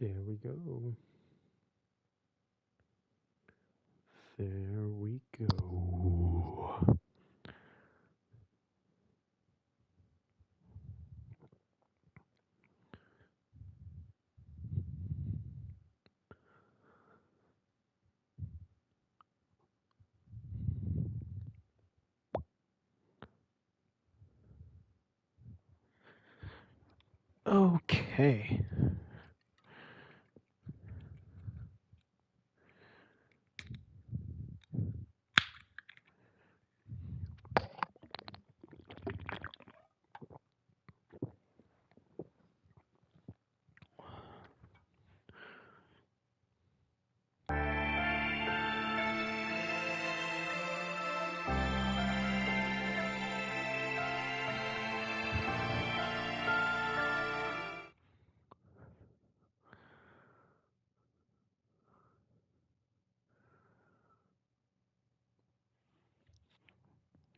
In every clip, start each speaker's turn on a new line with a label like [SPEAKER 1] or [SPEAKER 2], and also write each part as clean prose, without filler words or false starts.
[SPEAKER 1] There we go. There we go. Okay.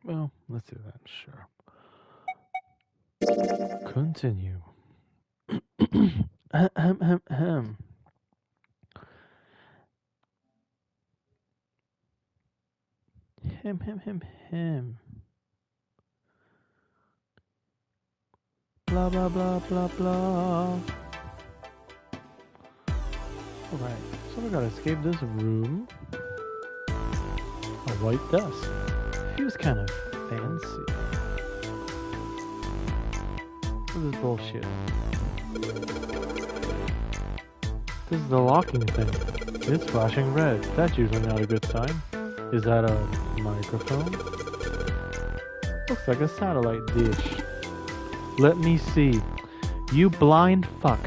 [SPEAKER 1] Well, let's do that, sure. Continue. Ahem. Him. Blah, blah, blah, blah, blah. Alright, so we gotta escape this room. A white dust. Feels kind of fancy. This is bullshit. This is the locking thing. It's flashing red. That's usually not a good sign. Is that a microphone? Looks like a satellite dish. Let me see. You blind fuck.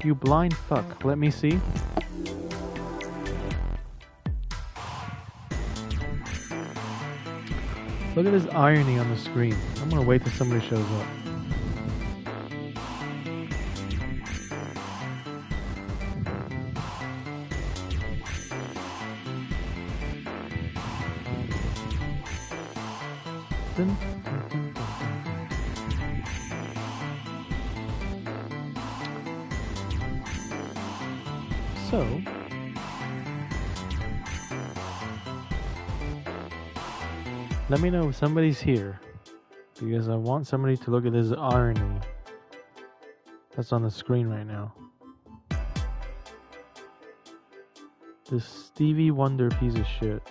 [SPEAKER 1] You blind fuck. Let me see. Look at this irony on the screen. I'm gonna wait till somebody shows up. So, let me know if somebody's here, because I want somebody to look at this irony that's on the screen right now. This Stevie Wonder piece of shit.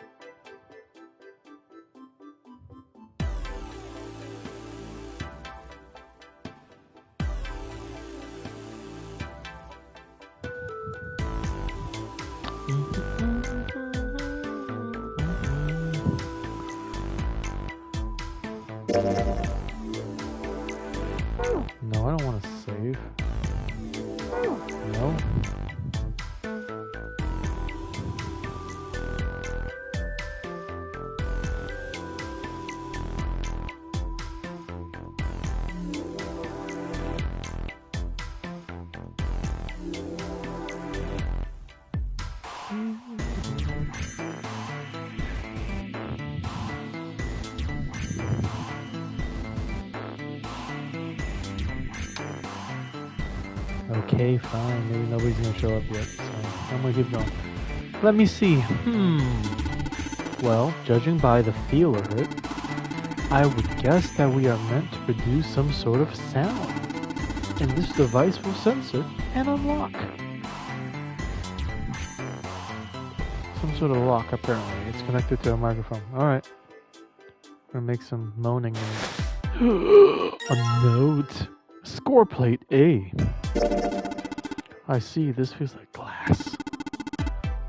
[SPEAKER 1] No, I don't want to save. No. Okay, fine. Maybe nobody's gonna show up yet, so I'm gonna keep going. Let me see. Well, judging by the feel of it, I would guess that we are meant to produce some sort of sound. And this device will sense it and unlock. Some sort of lock, apparently. It's connected to a microphone. Alright. I'm gonna make some moaning noise. A note. Score plate A. I see, this feels like glass.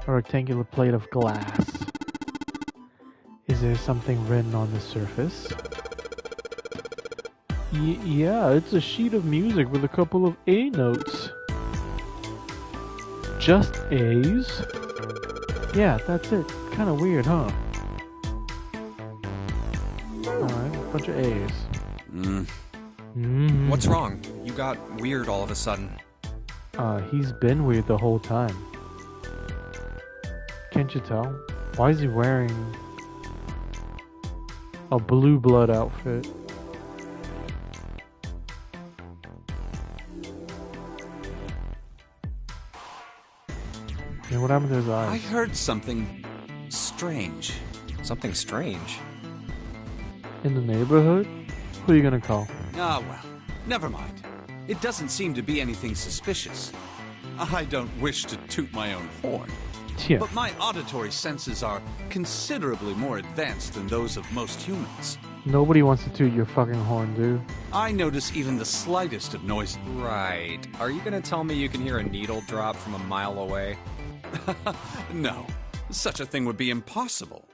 [SPEAKER 1] A rectangular plate of glass. Is there something written on the surface? Yeah, it's a sheet of music with a couple of A notes. Just A's? Yeah, that's it. Kinda weird, huh? Alright, a bunch of A's.
[SPEAKER 2] What's wrong? You got weird all of a sudden.
[SPEAKER 1] He's been weird the whole time. Can't you tell? Why is he wearing a blue blood outfit? And what happened to his eyes?
[SPEAKER 3] I heard something strange.
[SPEAKER 2] Something strange.
[SPEAKER 1] In the neighborhood? Who are you gonna call?
[SPEAKER 3] Ah, well, never mind. It doesn't seem to be anything suspicious. I don't wish to toot my own horn,
[SPEAKER 1] Yeah.
[SPEAKER 3] but my auditory senses are considerably more advanced than those of most humans.
[SPEAKER 1] Nobody wants to toot your fucking horn, dude.
[SPEAKER 3] I notice even the slightest of noises.
[SPEAKER 2] Right. Are you gonna tell me you can hear a needle drop from a mile away?
[SPEAKER 3] No, such a thing would be impossible.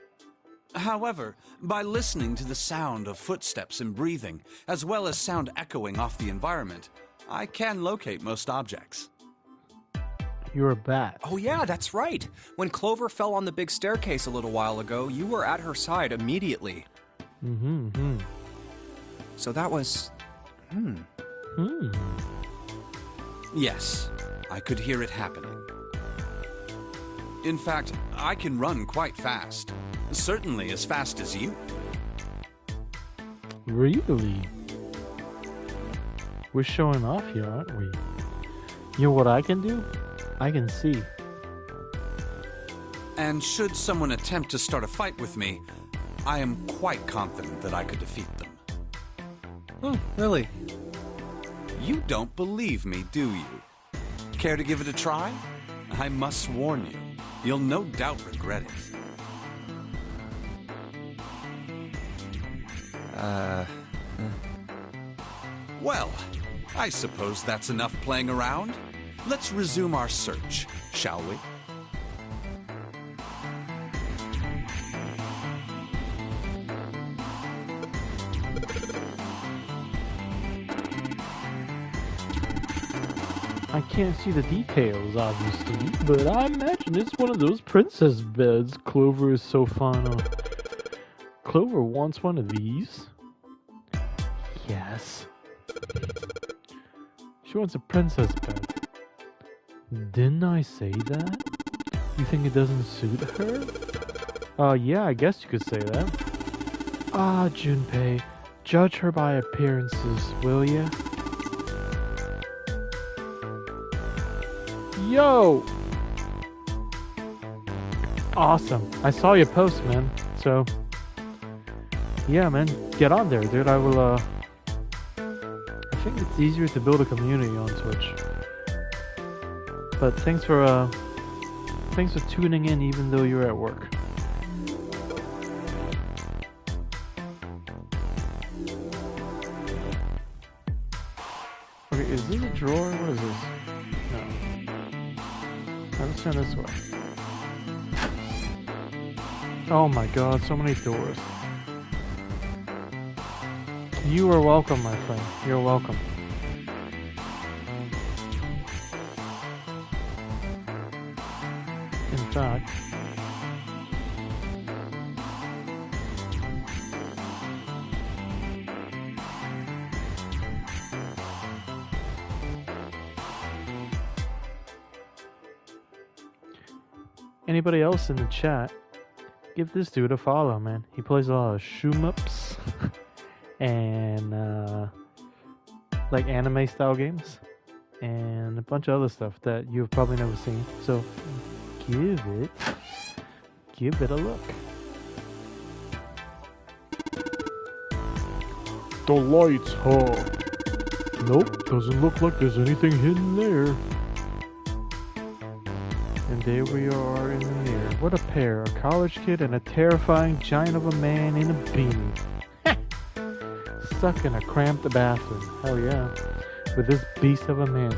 [SPEAKER 3] However, by listening to the sound of footsteps and breathing, as well as sound echoing off the environment, I can locate most objects.
[SPEAKER 1] You're a bat.
[SPEAKER 2] Oh yeah, that's right. When Clover fell on the big staircase a little while ago, you were at her side immediately.
[SPEAKER 1] Mm-hmm.
[SPEAKER 2] So that was...
[SPEAKER 3] Yes, I could hear it happening. In fact, I can run quite fast. Certainly as fast as you.
[SPEAKER 1] Really? We're showing off here, aren't we? You know what I can do? I can see.
[SPEAKER 3] And should someone attempt to start a fight with me, I am quite confident that I could defeat them.
[SPEAKER 2] Oh, really?
[SPEAKER 3] You don't believe me, do you? Care to give it a try? I must warn you, you'll no doubt regret it. Well, I suppose that's enough playing around. Let's resume our search, shall we?
[SPEAKER 1] I can't see the details, obviously, but I imagine it's one of those princess beds. Clover is so fond of. Clover wants one of these. Yes. She wants a princess bed. Didn't I say that? You think it doesn't suit her? Yeah, I guess you could say that. Ah, Junpei, judge her by appearances, will ya? Yo! Awesome. I saw your post, man. So, yeah, man, get on there, dude. I will, I think it's easier to build a community on Twitch. But thanks for tuning in even though you're at work. Okay, is this a drawer? What is this? No. Let's turn this way. Oh my god, so many doors. You are welcome, my friend. You're welcome. In fact, anybody else in the chat, give this dude a follow, man. He plays a lot of shoot-ups and like anime style games and a bunch of other stuff that you've probably never seen. So give it a look. The lights, huh? Nope, doesn't look like there's anything hidden there. And there we are in the mirror. What a pair, a college kid and a terrifying giant of a man in a beanie. Stuck in a cramped bathroom. Hell yeah. With this beast of a man.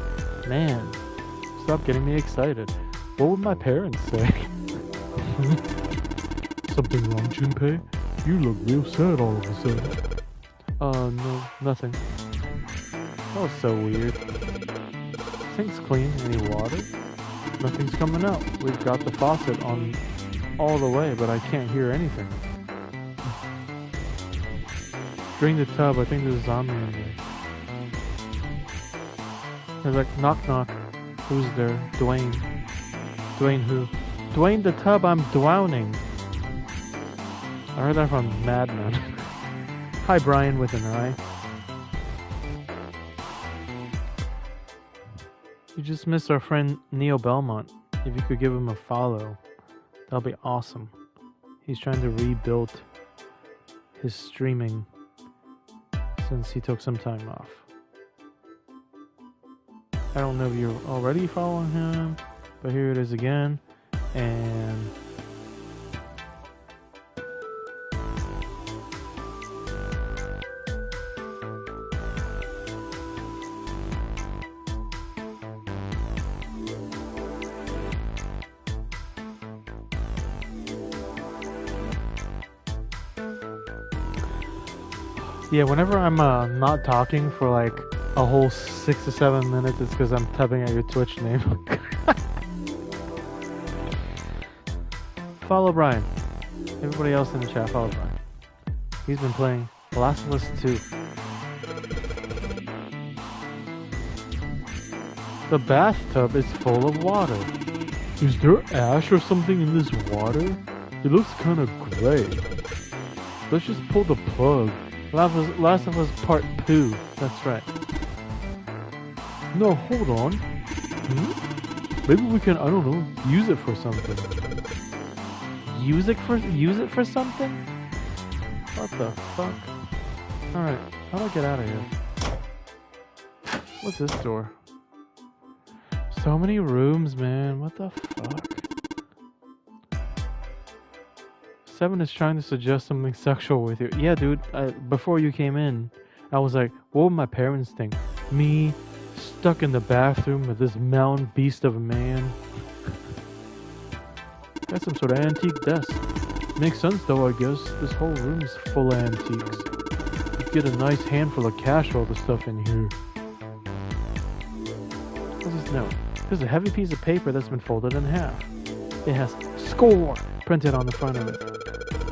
[SPEAKER 1] Man, stop getting me excited. What would my parents say? Something wrong, Junpei? You look real sad all of a sudden. No, nothing. That was so weird. Sink's clean. Any water? Nothing's coming out. We've got the faucet on all the way, but I can't hear anything. Drain the tub. I think there's a zombie in there. There's like, knock knock. Who's there? Dwayne. Dwayne who? Dwayne the tub, I'm drowning. I heard that from Mad Men. Hi Brian with an I. You just missed our friend Neil Belmont. If you could give him a follow, that'll be awesome. He's trying to rebuild his streaming since he took some time off. I don't know if you're already following him, but here it is again. And yeah, whenever I'm not talking for like a whole 6 to 7 minutes, it's because I'm typing out your Twitch name. Follow Brian. Everybody else in the chat, follow Brian. He's been playing Last of Us 2. The bathtub is full of water. Is there ash or something in this water? It looks kind of gray. Let's just pull the plug. Last of Us Part 2. That's right. No, hold on. Maybe we can, I don't know, use it for something. Use it for something? What the fuck? Alright, how do I get out of here? What's this door? So many rooms, man. What the fuck? 7 is trying to suggest something sexual with you. Yeah, dude, before you came in, I was like, what would my parents think? Me stuck in the bathroom with this mountain beast of a man. That's some sort of antique desk. Makes sense though, I guess. This whole room is full of antiques. You get a nice handful of cash for all the stuff in here. What's this note? There's a heavy piece of paper that's been folded in half. It has SCORE printed on the front of it.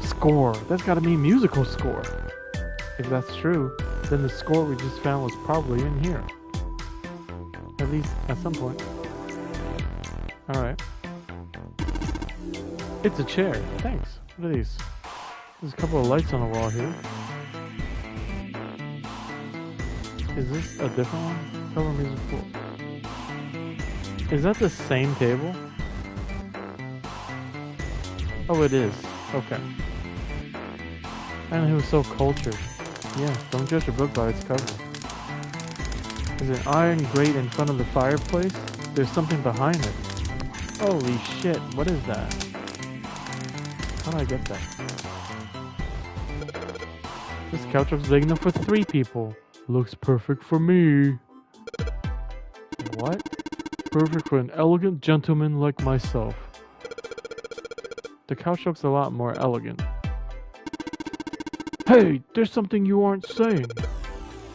[SPEAKER 1] Score. That's gotta mean musical score. If that's true, then the score we just found was probably in here. At least at some point. Alright. It's a chair. Thanks. What are these? There's a couple of lights on the wall here. Is this a different one? Cover music pool. Is that the same table? Oh, it is. Okay. And he was so cultured. Yeah, don't judge a book by its cover. There's an iron grate in front of the fireplace. There's something behind it. Holy shit, what is that? How do I get that? This couch looks big enough for 3 people. Looks perfect for me. What? Perfect for an elegant gentleman like myself. The couch looks a lot more elegant. Hey, there's something you aren't saying.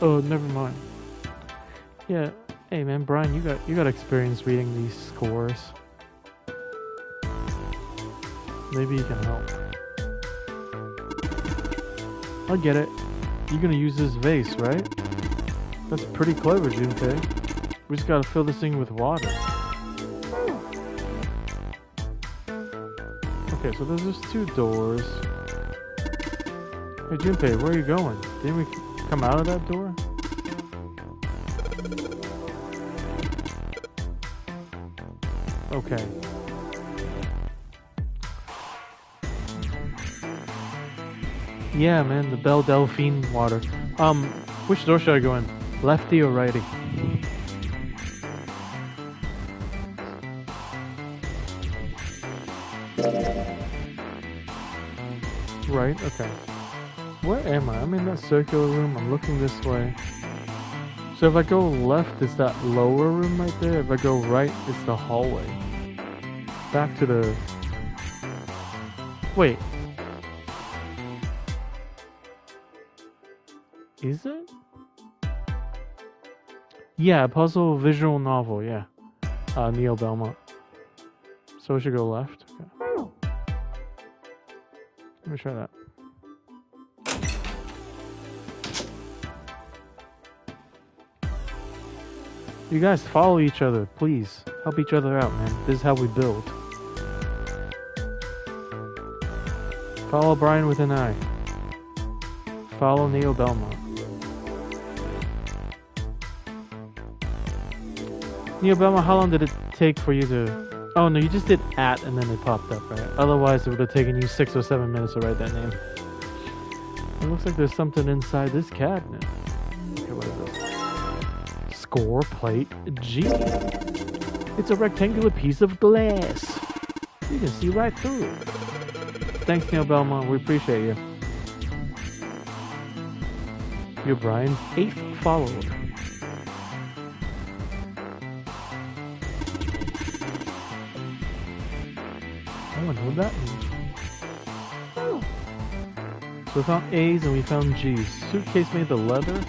[SPEAKER 1] Oh, never mind. Yeah, hey man, Brian, you got experience reading these scores. Maybe you can help. I get it. You're gonna use this vase, right? That's pretty clever, Junpei. We just gotta fill this thing with water. Okay, so there's just 2 doors. Hey Junpei, where are you going? Didn't we come out of that door? Okay. Yeah, man, the Belle Delphine water. Which door should I go in? Lefty or righty? Right, okay. Where am I? I'm in that circular room. I'm looking this way. So if I go left, it's that lower room right there. If I go right, it's the hallway. Back to the... Wait. Is it? Yeah, puzzle visual novel, yeah. Neil Belmont. So we should go left? Okay. Let me try that. You guys follow each other, please. Help each other out, man. This is how we build. Follow Brian with an eye. Follow Neil Belmont. Neil Belmont, how long did it take for you to Oh no, you just did at and then it popped up, right? Otherwise it would have taken you 6 or 7 minutes to write that name. It looks like there's something inside this cabinet. Okay, what is this? Score plate G. It's a rectangular piece of glass. You can see right through it. Thanks, Neil Belmont. We appreciate you. You're Brian's 8th follower. I wonder what that means. So we found A's and we found G's. Suitcase made of leather?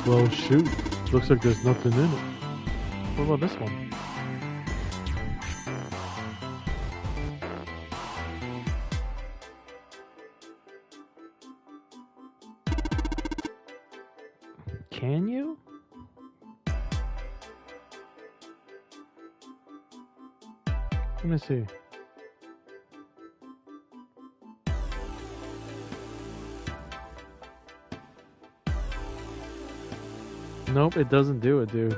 [SPEAKER 1] Well, shoot. Looks like there's nothing in it. What about this one? Can you? Let me see. Nope, it doesn't do it, dude.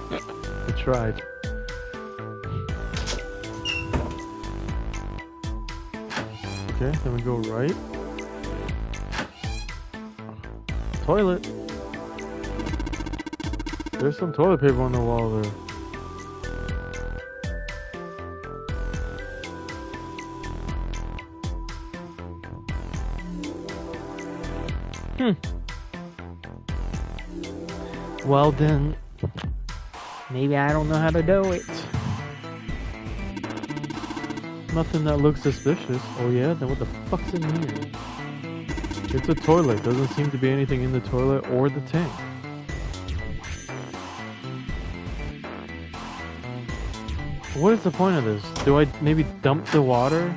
[SPEAKER 1] I tried. Okay, then we go right. Toilet. There's some toilet paper on the wall there. Well then, maybe I don't know how to do it. Nothing that looks suspicious. Oh yeah? Then what the fuck's in here? It's a toilet. Doesn't seem to be anything in the toilet or the tank. What is the point of this? Do I maybe dump the water?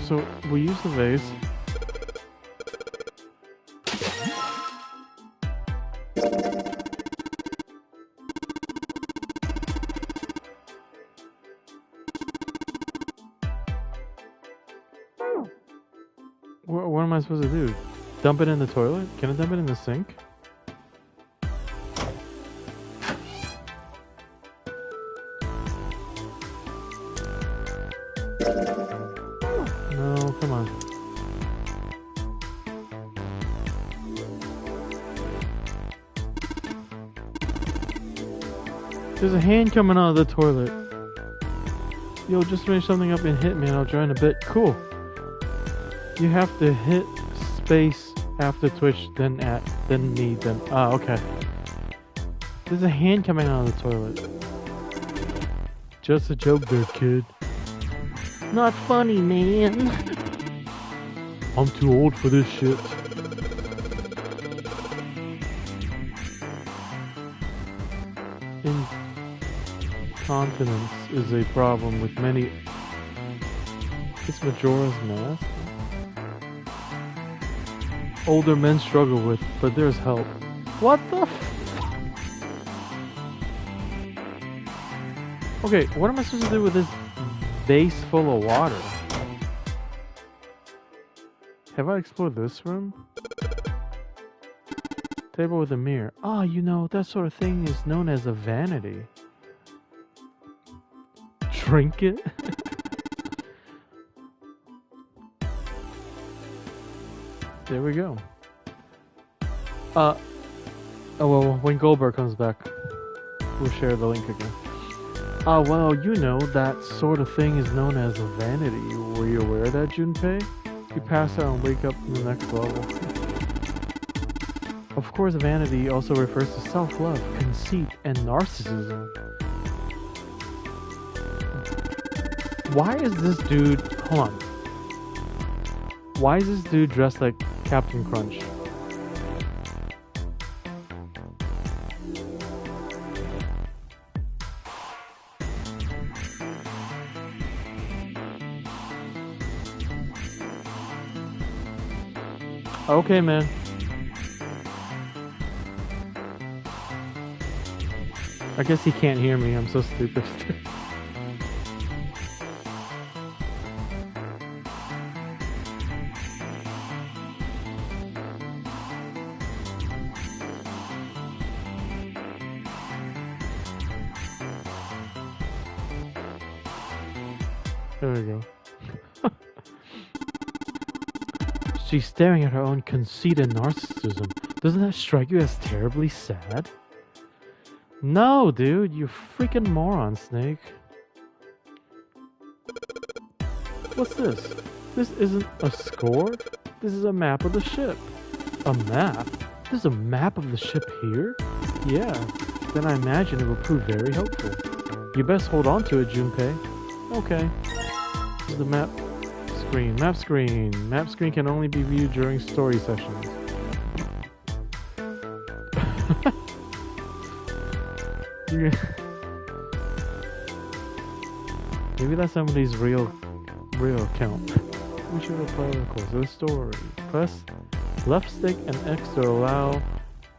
[SPEAKER 1] So we use the vase. What am I supposed to do? Dump it in the toilet? Can I dump it in the sink? No, come on. There's a hand coming out of the toilet. Yo, just finish something up and hit me and I'll join a bit. Cool. You have to hit space after Twitch, then at, then me, then... Ah, okay. There's a hand coming out of the toilet. Just a joke there, kid. Not funny, man. I'm too old for this shit. Incontinence is a problem with many... It's Majora's Mask? Older men struggle with, but there's help. What the f... Okay, what am I supposed to do with this vase full of water? Have I explored this room? Table with a mirror. Ah, you know, that sort of thing is known as a vanity. Trinket? There we go. Oh well, when Goldberg comes back, we'll share the link again. Well, you know, that sort of thing is known as a vanity. Were you aware of that, Junpei? You pass out and wake up in the next level. Of course, vanity also refers to self-love, conceit, and narcissism. Why is this dude... Hold on. Why is this dude dressed like Captain Crunch? Okay, man. I guess he can't hear me. I'm so stupid. There we go. She's staring at her own conceit and narcissism. Doesn't that strike you as terribly sad? No, dude, you freaking moron, Snake. What's this? This isn't a score? This is a map of the ship. A map? There's a map of the ship here? Yeah, then I imagine it will prove very helpful. You best hold on to it, Junpei. Okay. This is the map screen. Map screen. Map screen can only be viewed during story sessions. Maybe that's somebody's real account. We should apply the course of the story. Press left stick and X to allow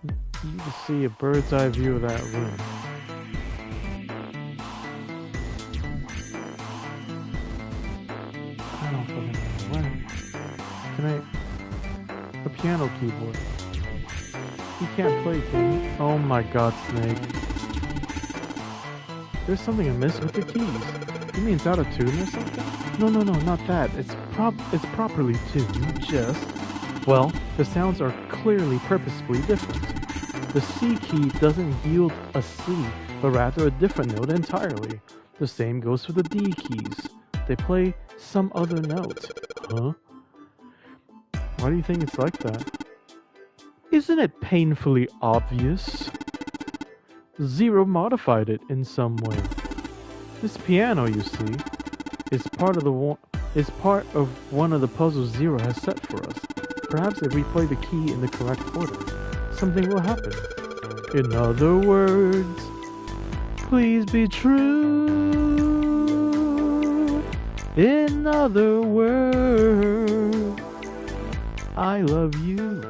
[SPEAKER 1] you to see a bird's eye view of that room. I don't fucking know. When? Can I? A piano keyboard. You can't play, can you? Oh my god, Snake. There's something amiss with the keys. You mean it's out of tune or something? No, not that. It's properly tuned, just... Well, the sounds are clearly purposefully different. The C key doesn't yield a C, but rather a different note entirely. The same goes for the D keys. They play some other note. Huh? Why do you think it's like that? Isn't it painfully obvious? Zero modified it in some way. This piano, you see, is part of one of the puzzles Zero has set for us. Perhaps if we play the key in the correct order, something will happen. In other words, please be true. In other words, I love you.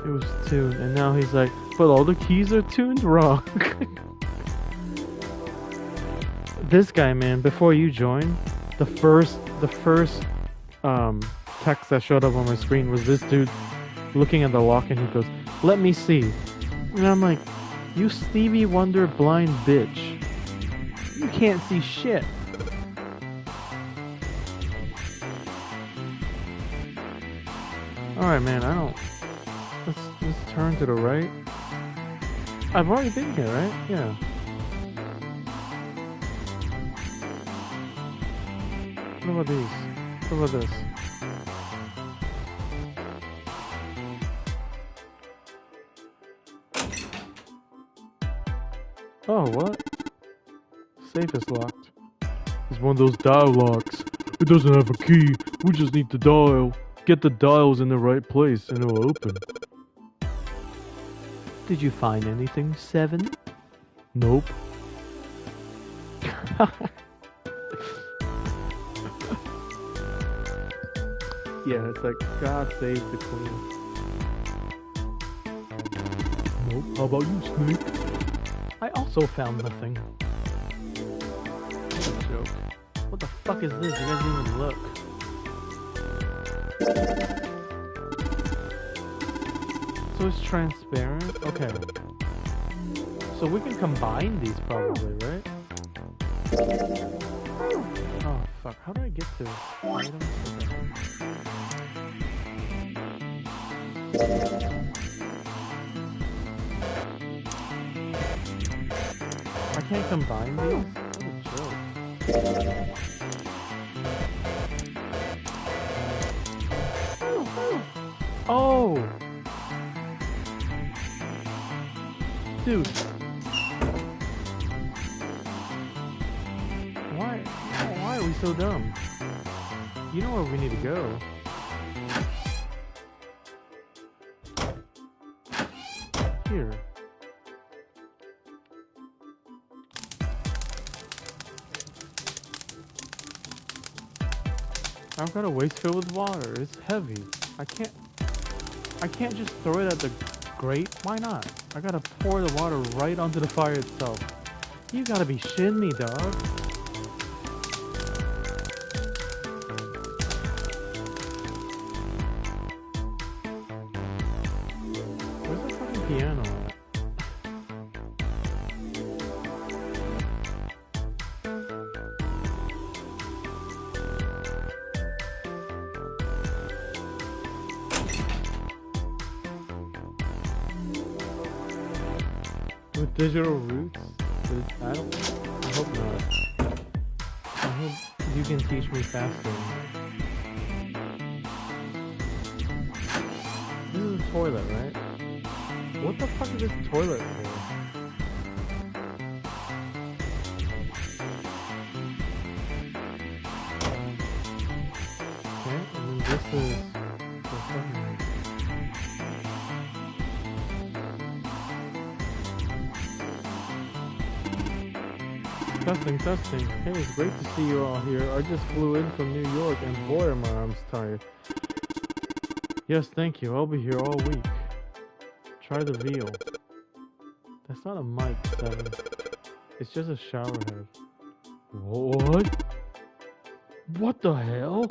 [SPEAKER 1] It was tuned, and now he's like, but all the keys are tuned wrong. This guy, man, before you joined, the first text that showed up on my screen was this dude looking at the lock, and he goes, "Let me see." And I'm like, you Stevie Wonder blind bitch. You can't see shit. Alright, man, I don't... Let's turn to the right. I've already been here, right? Yeah. What about these? What about this? Oh, what? Safe is locked. It's one of those dial locks. It doesn't have a key. We just need to dial. Get the dials in the right place and it'll open. Did you find anything, 7? Nope. Yeah, it's like, God save the queen. Nope. How about you, Snake? I also found nothing. That's a joke. What the fuck is this? You guys didn't even look. So it's transparent? Okay. So we can combine these probably, right? Oh fuck, how do I get to items? I can't combine these? What a joke. Oh! Dude. Why are we so dumb? You know where we need to go. Here. I've got a waste filled with water. It's heavy. I can't just throw it at the grate. Why not? I gotta pour the water right onto the fire itself. You gotta be shitting me, dog. Where's the fucking piano at? With digital roots? I hope not. I hope you can teach me faster. This is a toilet, right? What the fuck is this toilet for? Okay, and then this is for fucking... Testing. Hey, it's great to see you all here. I just flew in from New York and boy are my arms tired. Yes, thank you. I'll be here all week. Try the veal. That's not a mic, Seven. It's just a shower head. What? What the hell?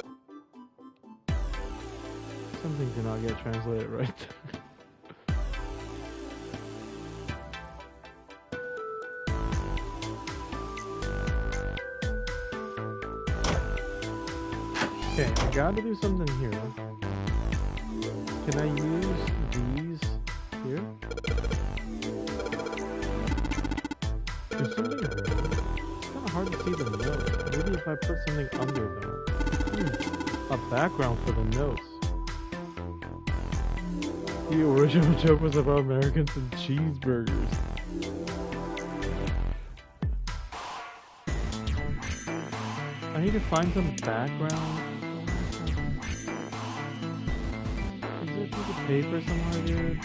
[SPEAKER 1] Something did not get translated right. Okay, I gotta do something here. Can I use these here? There's something there. It's kind of hard to see the notes. Maybe if I put something under them. A background for the notes. The original joke was about Americans and cheeseburgers. I need to find some background. Is there a piece of paper somewhere, dude?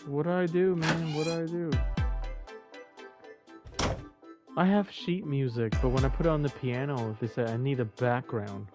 [SPEAKER 1] What do I do, man? What do I do? I have sheet music, but when I put it on the piano, they said I need a background.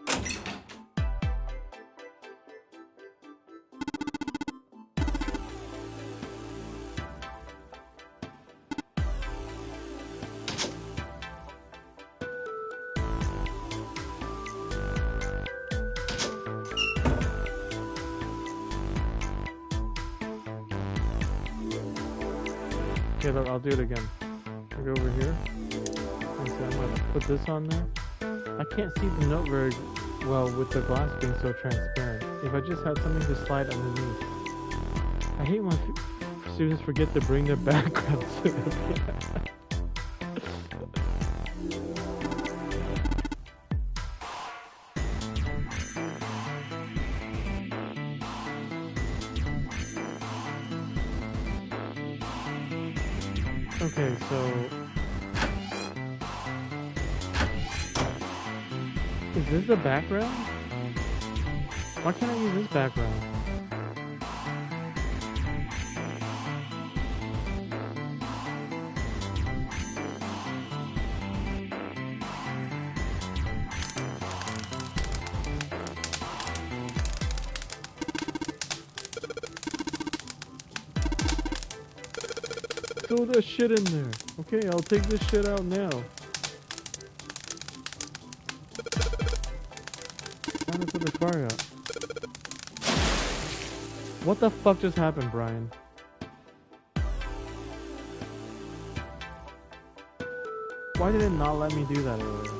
[SPEAKER 1] Okay, look, I'll do it again. I go over here. And so I'm gonna put this on there. I can't see the note very well with the glass being so transparent. If I just had something to slide underneath. I hate when students forget to bring their backgrounds to the piano. Okay, so... Is this the background? Why can't I use this background? Throw that shit in there. Okay, I'll take this shit out now. Time to put the fire out. What the fuck just happened, Brian? Why did it not let me do that earlier?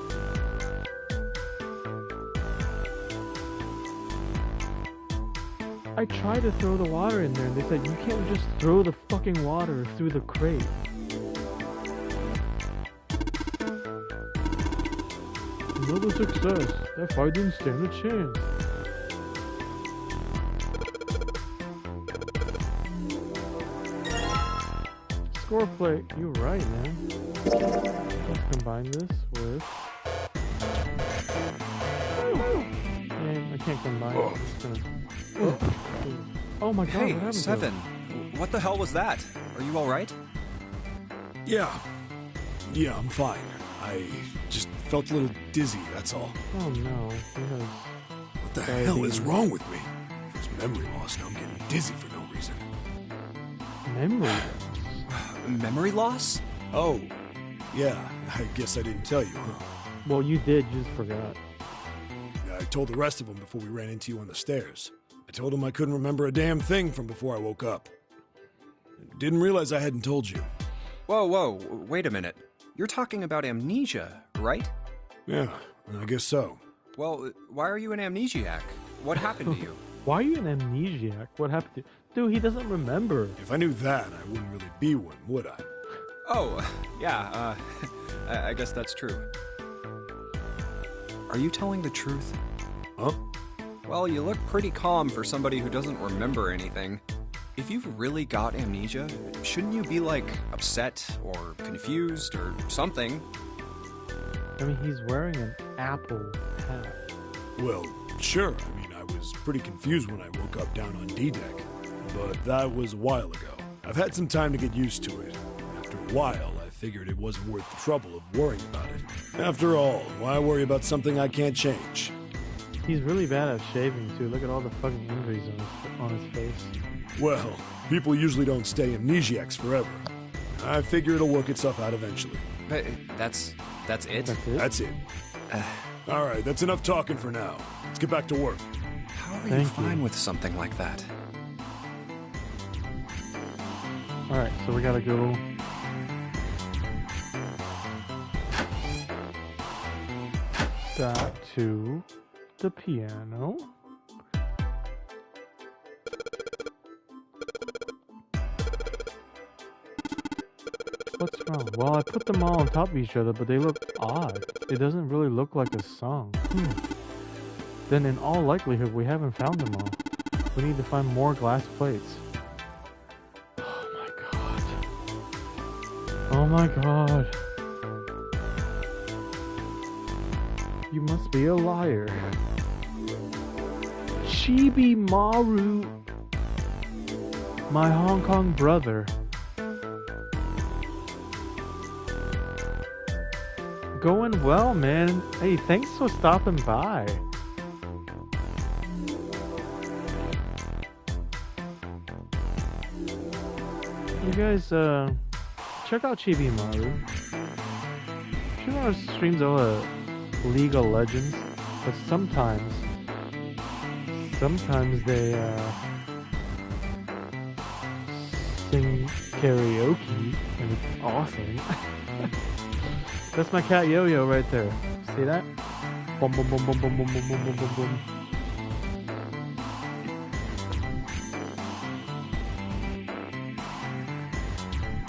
[SPEAKER 1] I tried to throw the water in there and they said you can't just throw the fucking water through the crate. Another success. That fight didn't stand a chance. Score plate. You're right, man. Let's combine this with... Man, I can't combine it. I'm just gonna... Oh my god,
[SPEAKER 2] Hey,
[SPEAKER 1] what happened
[SPEAKER 2] Seven. What the hell was that? Are you alright?
[SPEAKER 4] Yeah, I'm fine. I just felt a little dizzy, that's all.
[SPEAKER 1] Oh no, yes.
[SPEAKER 4] What the hell is wrong with me? First memory loss, now I'm getting dizzy for no reason.
[SPEAKER 1] Memory?
[SPEAKER 2] Memory loss?
[SPEAKER 4] Oh, yeah, I guess I didn't tell you, huh?
[SPEAKER 1] Well, you did, you just forgot.
[SPEAKER 4] I told the rest of them before we ran into you on the stairs. I told them I couldn't remember a damn thing from before I woke up. Didn't realize I hadn't told you.
[SPEAKER 2] Whoa, wait a minute. You're talking about amnesia, right?
[SPEAKER 4] Yeah, I guess so.
[SPEAKER 2] Well, why are you an amnesiac? What happened to you?
[SPEAKER 1] Why are you an amnesiac? What happened to... Dude, he doesn't remember.
[SPEAKER 4] If I knew that, I wouldn't really be one, would I?
[SPEAKER 2] Oh, yeah, I guess that's true. Are you telling the truth?
[SPEAKER 4] Huh?
[SPEAKER 2] Well, you look pretty calm for somebody who doesn't remember anything. If you've really got amnesia, shouldn't you be, like, upset or confused or something?
[SPEAKER 1] I mean, he's wearing an apple hat.
[SPEAKER 4] Well, sure. I mean, I was pretty confused when I woke up down on D-Deck. But that was a while ago. I've had some time to get used to it. After a while, I figured it wasn't worth the trouble of worrying about it. After all, why worry about something I can't change?
[SPEAKER 1] He's really bad at shaving, too. Look at all the fucking injuries on his face.
[SPEAKER 4] Well, people usually don't stay amnesiacs forever. I figure it'll work itself out eventually.
[SPEAKER 2] But that's it?
[SPEAKER 1] That's it?
[SPEAKER 4] That's it. All right, that's enough talking for now. Let's get back to work.
[SPEAKER 2] How are you
[SPEAKER 1] Thank
[SPEAKER 2] fine
[SPEAKER 1] you.
[SPEAKER 2] with something like that?
[SPEAKER 1] Alright, so we gotta go... back to the piano. What's wrong? Well, I put them all on top of each other, but they look odd. It doesn't really look like a song. Then in all likelihood, we haven't found them all. We need to find more glass plates. Oh my god. You must be a liar. Chibi Maru. My Hong Kong brother. Going well, man. Hey, thanks for stopping by. You guys, check out Chibi Maru. She never streams all League of Legends, but sometimes they sing karaoke, and it's awesome. That's my cat Yo-Yo right there. See that? Boom, boom, boom, boom, boom, boom, boom, boom, boom, boom, boom.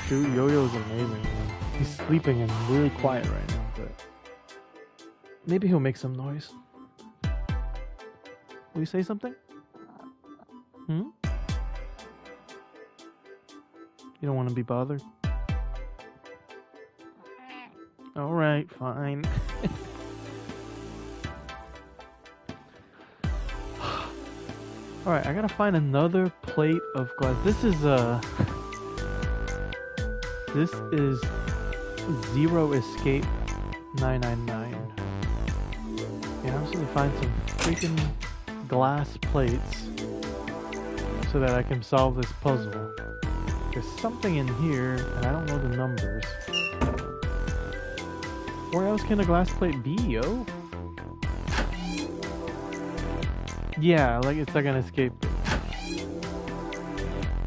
[SPEAKER 1] Dude, Yo-Yo's amazing, man. He's sleeping and really quiet right now, but maybe he'll make some noise. Will you say something? You don't want to be bothered? Alright, fine. Alright, I gotta find another plate of glass. This is Zero Escape 999. And I'm just gonna find some freaking glass plates so that I can solve this puzzle. There's something in here, and I don't know the numbers. Where else can a glass plate be, yo? Yeah, like it's like an escape.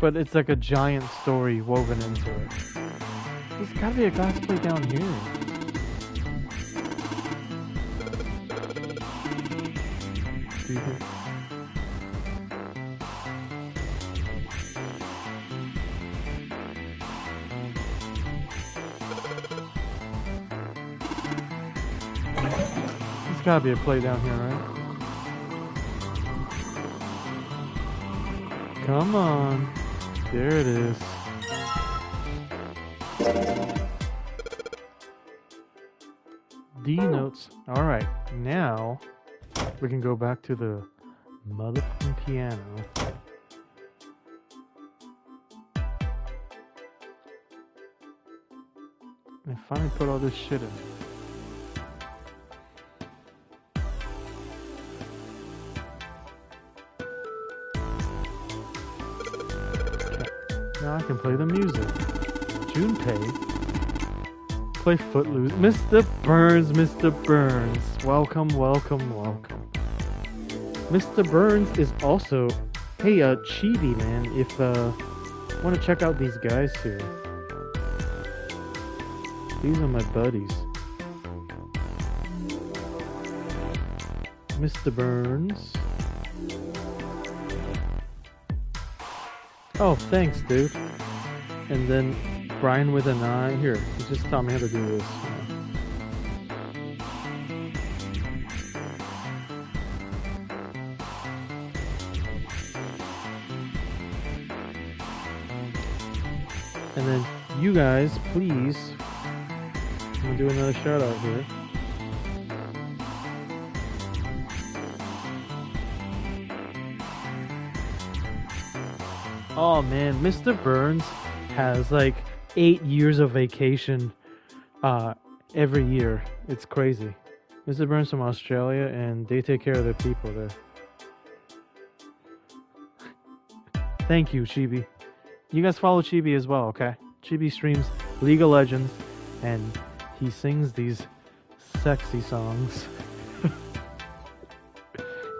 [SPEAKER 1] But it's like a giant story woven into it. There's gotta be a glass plate down here. Do you think? There's gotta be a plate down here, right? Come on. There it is. D notes. Alright, now we can go back to the motherfucking piano. And finally put all this shit in. Now I can play the music. Junpei play Footloose. Mr. Burns, Mr. Burns. Welcome, welcome, welcome. Mr. Burns is also... Hey, Chibi, man, if, want to check out these guys here. These are my buddies. Mr. Burns. Oh, thanks, dude. And then Brian with an eye. Here, you just taught me how to do this. And then you guys, please. I'm gonna do another shout out here. Oh man, Mr. Burns has like 8 years of vacation every year. It's crazy. Mr. Burns from Australia, and they take care of their people there. Thank you, Chibi. You guys follow Chibi as well, okay? Chibi streams League of Legends, and he sings these sexy songs.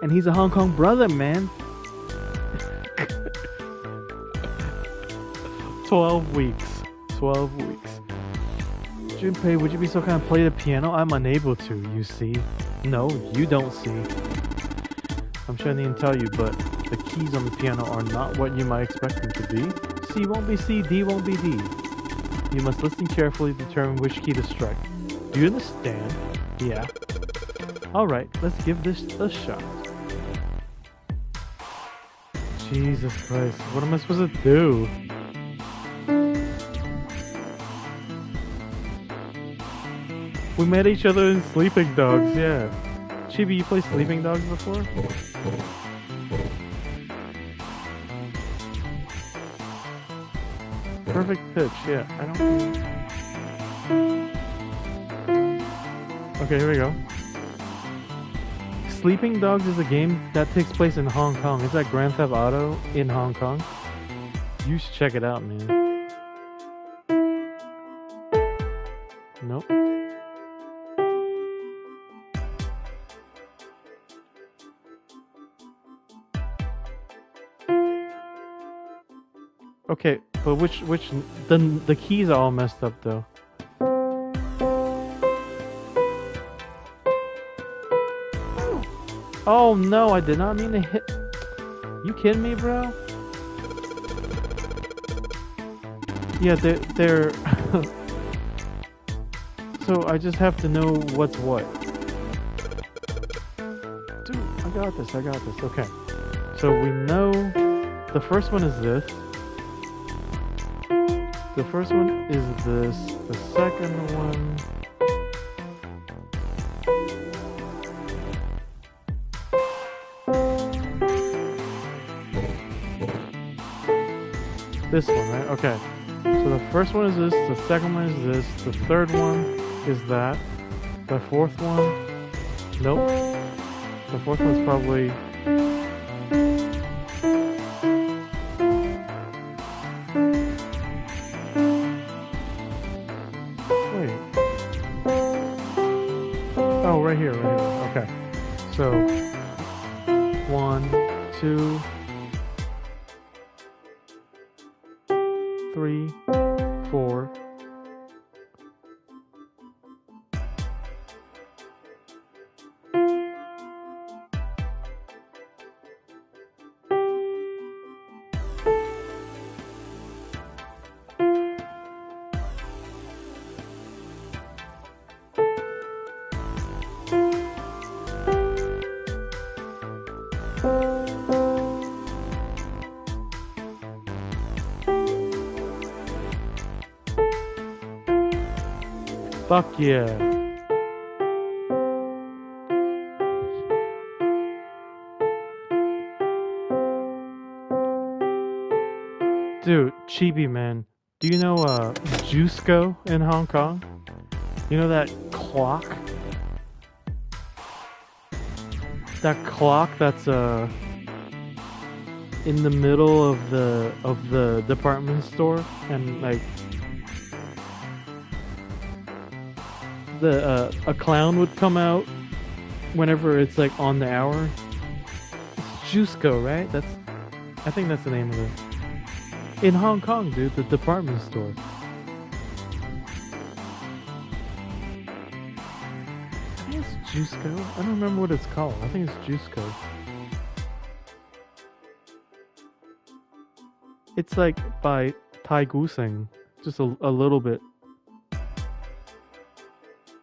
[SPEAKER 1] And he's a Hong Kong brother, man. 12 weeks. 12 weeks. Junpei, would you be so kind of play the piano? I'm unable to, you see. No, you don't see. I'm trying to even tell you, but the keys on the piano are not what you might expect them to be. C won't be C, D won't be D. You must listen carefully to determine which key to strike. Do you understand? Yeah. Alright, let's give this a shot. Jesus Christ, what am I supposed to do? We met each other in Sleeping Dogs, yeah. Chibi, you played Sleeping Dogs before? Perfect pitch, yeah. I don't... Okay, here we go. Sleeping Dogs is a game that takes place in Hong Kong. It's like Grand Theft Auto in Hong Kong. You should check it out, man. Nope. Okay, but the keys are all messed up though. Oh no, I did not mean to hit. You kidding me, bro? Yeah, they're So I just have to know what's what. Dude, I got this, okay. So we know the first one is this. The first one is this. The second one... This one, right? Okay. So the first one is this, the second one is this, the third one is that, the fourth one... Nope. The fourth one's probably... Right here. Okay. So 1, 2, 3, 4. Fuck yeah. Dude, Chibi, man. Do you know Jusco in Hong Kong? You know that clock? That clock that's in the middle of the department store, and like a clown would come out whenever it's like on the hour. It's Jusco, right? I think that's the name of it. In Hong Kong, dude, the department store. I think it's Jusco. I don't remember what it's called. I think it's Jusco. It's like by Tai Guseng, just a little bit.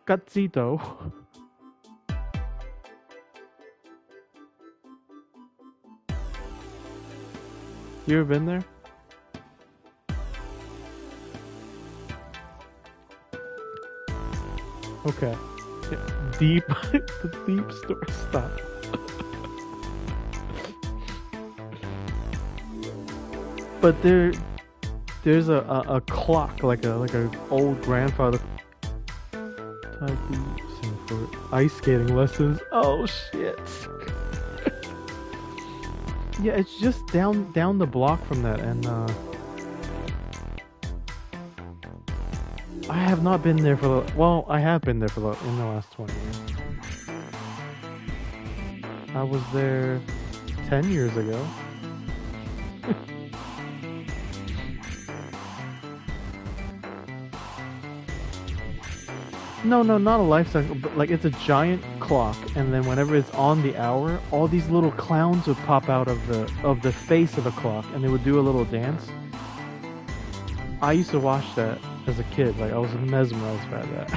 [SPEAKER 1] Gatsito. You ever been there? Okay. Deep, the deep story. Stop. But there's a clock, like a old grandfather. For ice skating lessons. Oh shit. Yeah, it's just down the block from that, and I have not been there for well, I have been there for in the last 20 years. I was there 10 years ago. No, not a life cycle, but like it's a giant clock, and then whenever it's on the hour, all these little clowns would pop out of the face of the clock, and they would do a little dance. I used to watch that as a kid, like I was mesmerized by that.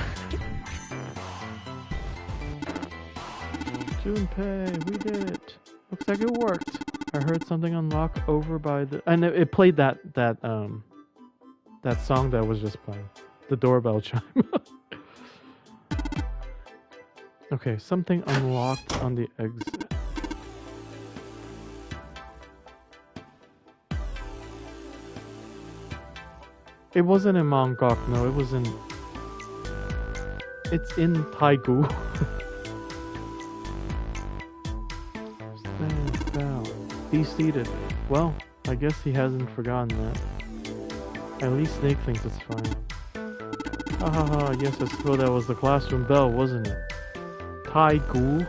[SPEAKER 1] Junpei, we did it. Looks like it worked. I heard something unlock over by the, and it played that song that I was just playing, the doorbell chime. Okay, something unlocked on the exit. It wasn't in Mongkok, no, it was in... It's in Taigu. Stand down. Be seated. Well, I guess he hasn't forgotten that. At least Snake thinks it's fine. Ha ha ha, yes, I suppose that was the classroom bell, wasn't it? Taigu.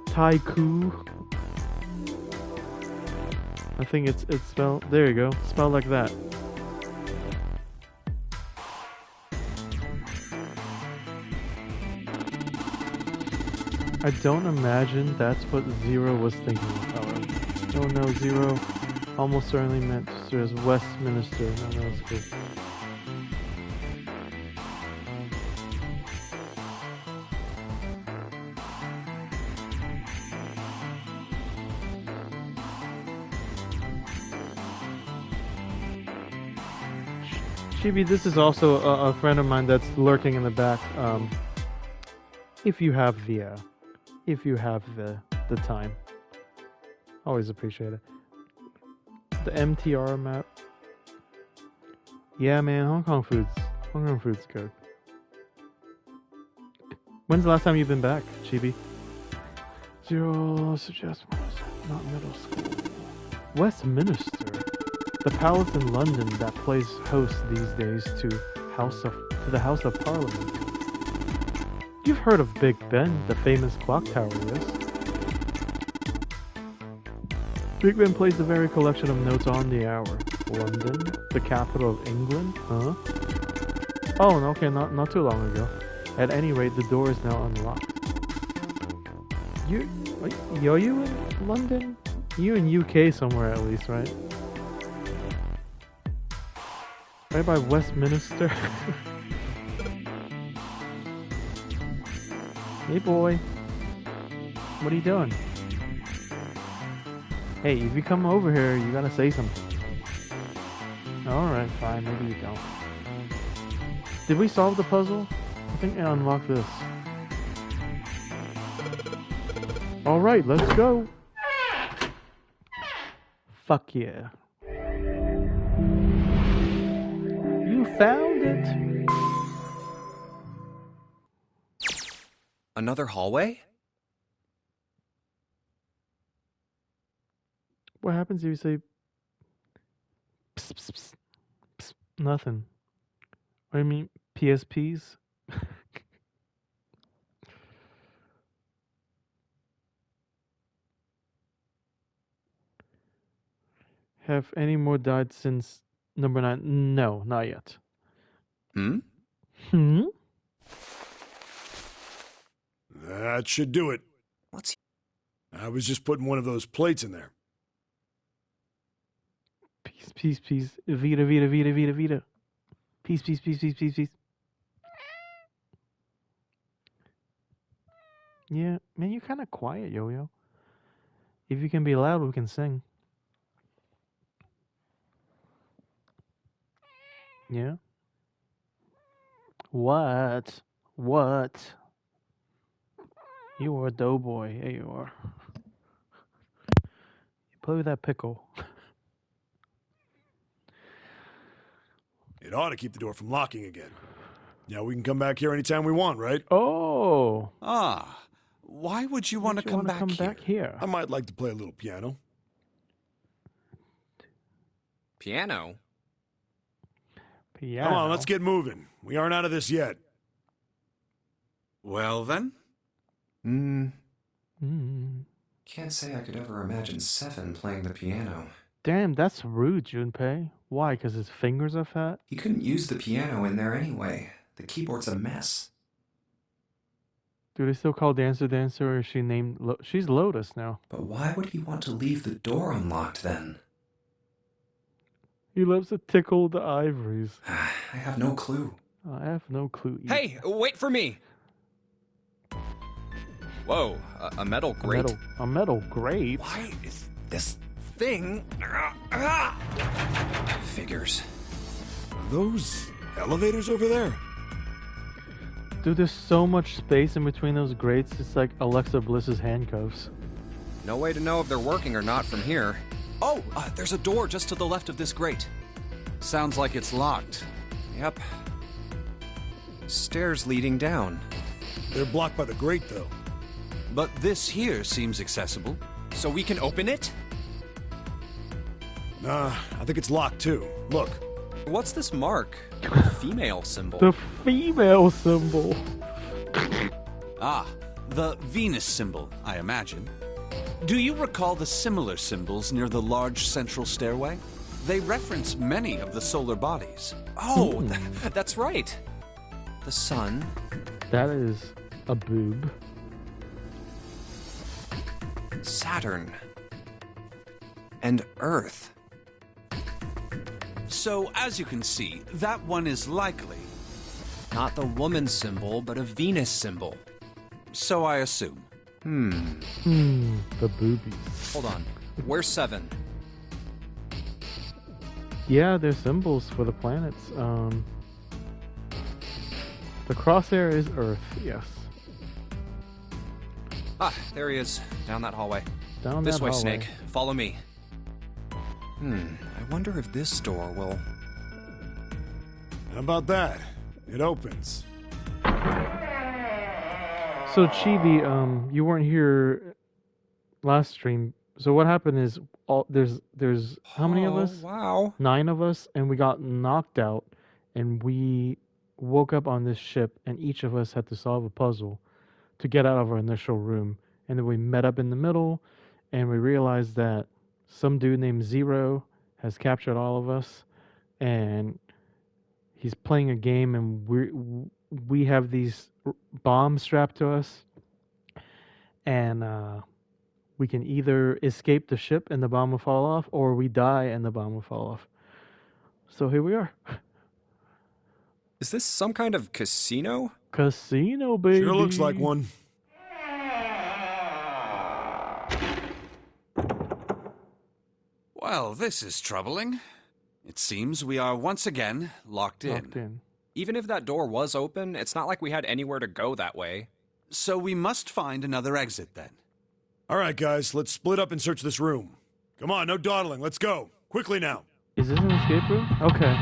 [SPEAKER 1] Taiku. I think it's spelled, there you go, spelled like that. I don't imagine that's what Zero was thinking of, however. Oh no, Zero almost certainly meant as Westminster. No, that was cool. Chibi, this is also a friend of mine that's lurking in the back. If you have the time, always appreciate it. The MTR map. Yeah, man, Hong Kong food's good. When's the last time you've been back, Chibi? Zero suggests not middle school. Westminster. The palace in London that plays host these days to the House of Parliament. You've heard of Big Ben, the famous clock tower, yes? Big Ben plays the very collection of notes on the hour. London, the capital of England? Huh? Oh, okay, not too long ago. At any rate, the door is now unlocked. Are you in London? You in UK somewhere at least, right? Right by Westminster. Hey boy. What are you doing? Hey, if you come over here, you gotta say something. Alright, fine, maybe you don't. Did we solve the puzzle? I think I unlocked this. Alright, let's go! Fuck yeah. You found it!
[SPEAKER 2] Another hallway?
[SPEAKER 1] What happens if you say... Psst, psst, psst, psst, nothing? What do you mean? PSPs. Have any more died since number 9? No, not yet.
[SPEAKER 2] Hmm?
[SPEAKER 1] Hmm?
[SPEAKER 4] That should do it.
[SPEAKER 2] What's
[SPEAKER 4] I was just putting one of those plates in there.
[SPEAKER 1] Peace, peace, peace. Vita, Vita, Vita, Vita, Vita. Peace, peace, peace, peace, peace, peace. Yeah, man, you're kind of quiet, Yo-Yo. If you can be loud, we can sing. Yeah? What? What? You are a doughboy. Yeah, you are. You play with that pickle.
[SPEAKER 4] It ought to keep the door from locking again. Now we can come back here anytime we want, right?
[SPEAKER 1] Oh!
[SPEAKER 3] Ah, why would you want to come back here?
[SPEAKER 4] I might like to play a little piano.
[SPEAKER 2] piano?
[SPEAKER 1] Piano.
[SPEAKER 4] Come on, let's get moving. We aren't out of this yet.
[SPEAKER 3] Well then?
[SPEAKER 2] Can't say I could ever imagine Seven playing the piano.
[SPEAKER 1] Damn, that's rude, Junpei. Why? Because his fingers are fat?
[SPEAKER 2] He couldn't use the piano in there anyway. The keyboard's a mess.
[SPEAKER 1] Do they still call Dancer Dancer, or is she named... She's Lotus now.
[SPEAKER 2] But why would he want to leave the door unlocked then?
[SPEAKER 1] He loves to tickle the ivories.
[SPEAKER 2] I have no clue.
[SPEAKER 1] I have no clue either.
[SPEAKER 2] Hey, wait for me! Whoa, a metal grate.
[SPEAKER 1] A metal grate?
[SPEAKER 2] Why is this thing... Figures.
[SPEAKER 4] Are those elevators over there?
[SPEAKER 1] Dude, there's so much space in between those grates, it's like Alexa Bliss's handcuffs.
[SPEAKER 2] No way to know if they're working or not from here.
[SPEAKER 3] Oh, there's a door just to the left of this grate. Sounds like it's locked.
[SPEAKER 2] Yep. Stairs leading down.
[SPEAKER 4] They're blocked by the grate, though.
[SPEAKER 3] But this here seems accessible.
[SPEAKER 2] So we can open it?
[SPEAKER 4] Nah, I think it's locked, too. Look.
[SPEAKER 2] What's this mark? Female symbol.
[SPEAKER 1] The female symbol.
[SPEAKER 3] Ah, the Venus symbol, I imagine. Do you recall the similar symbols near the large central stairway? They reference many of the solar bodies.
[SPEAKER 2] Oh, that's right. The sun.
[SPEAKER 1] That is a boob.
[SPEAKER 2] Saturn. And Earth.
[SPEAKER 3] So, as you can see, that one is likely.
[SPEAKER 2] Not the woman symbol, but a Venus symbol.
[SPEAKER 3] So I assume.
[SPEAKER 1] The boobies.
[SPEAKER 2] Hold on. Where's 7?
[SPEAKER 1] Yeah, they're symbols for the planets. The crosshair is Earth, yes.
[SPEAKER 2] Ah, there he is. Down that hallway.
[SPEAKER 1] Down
[SPEAKER 2] This
[SPEAKER 1] that
[SPEAKER 2] way,
[SPEAKER 1] hallway.
[SPEAKER 2] Snake. Follow me. I wonder if this door will...
[SPEAKER 4] How about that? It opens.
[SPEAKER 1] So Chibi, you weren't here last stream. So what happened is there's how many of us?
[SPEAKER 2] Wow.
[SPEAKER 1] 9 of us, and we got knocked out, and we woke up on this ship, and each of us had to solve a puzzle to get out of our initial room. And then we met up in the middle, and we realized that some dude named Zero has captured all of us, and he's playing a game, and we have these bombs strapped to us, and we can either escape the ship and the bomb will fall off, or we die and the bomb will fall off. So here we are.
[SPEAKER 2] Is this some kind of casino?
[SPEAKER 1] Casino, baby.
[SPEAKER 4] Sure looks like one.
[SPEAKER 3] Well, this is troubling. It seems we are once again locked in.
[SPEAKER 2] Even if that door was open, it's not like we had anywhere to go that way.
[SPEAKER 3] So we must find another exit then.
[SPEAKER 4] All right, guys, let's split up and search this room. Come on, no dawdling. Let's go. Quickly now.
[SPEAKER 1] Is this an escape room? Okay.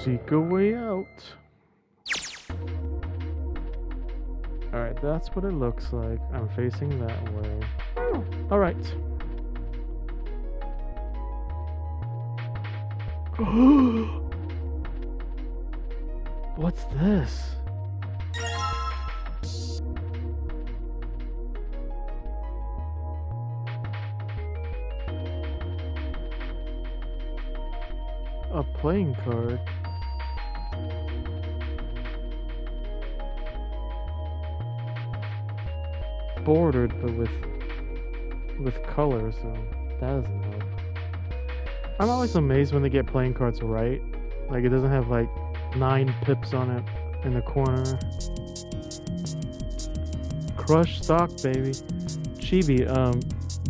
[SPEAKER 1] Seek a way out. Alright, that's what it looks like. I'm facing that way. Alright. What's this? A playing card. Bordered, but with color, so that doesn't help. I'm always amazed when they get playing cards right. Like it doesn't have like 9 pips on it in the corner. Crush stock, baby. Chibi,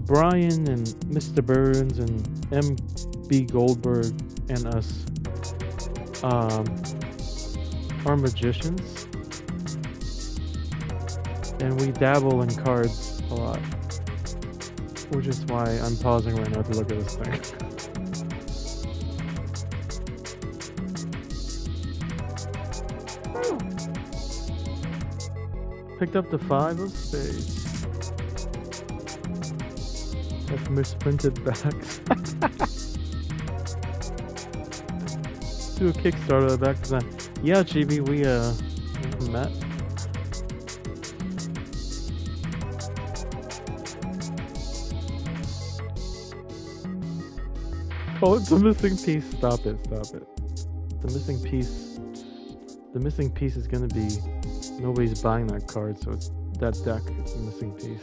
[SPEAKER 1] Brian and Mr. Burns and MB Goldberg and us are magicians. And we dabble in cards a lot. Which is why I'm pausing right now to look at this thing. Picked up the 5 of spades. That's misprinted backs. Do a Kickstarter of the back design. Yeah, Chibi, we met. Oh, it's a missing piece. Stop it, stop it. The missing piece is gonna be nobody's buying that card, so it's that deck. It's a missing piece.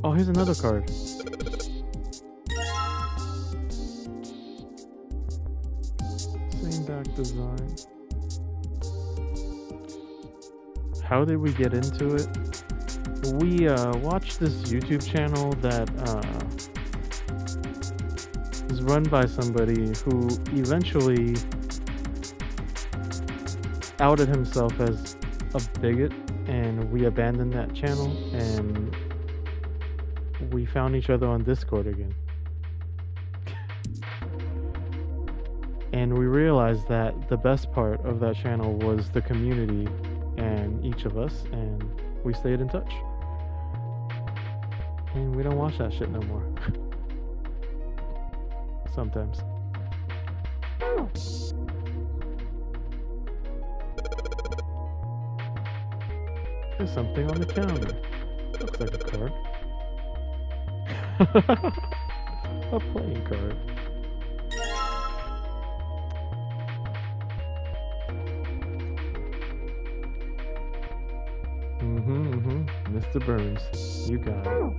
[SPEAKER 1] Oh, here's another card. Same back design. How did we get into it? We watched this YouTube channel that is run by somebody who eventually outed himself as a bigot, and we abandoned that channel and we found each other on Discord again. And we realized that the best part of that channel was the community and each of us, and we stayed in touch. And we don't watch that shit no more. Sometimes. There's something on the counter. Looks like a card. A playing card. Mr. Burns, you got it.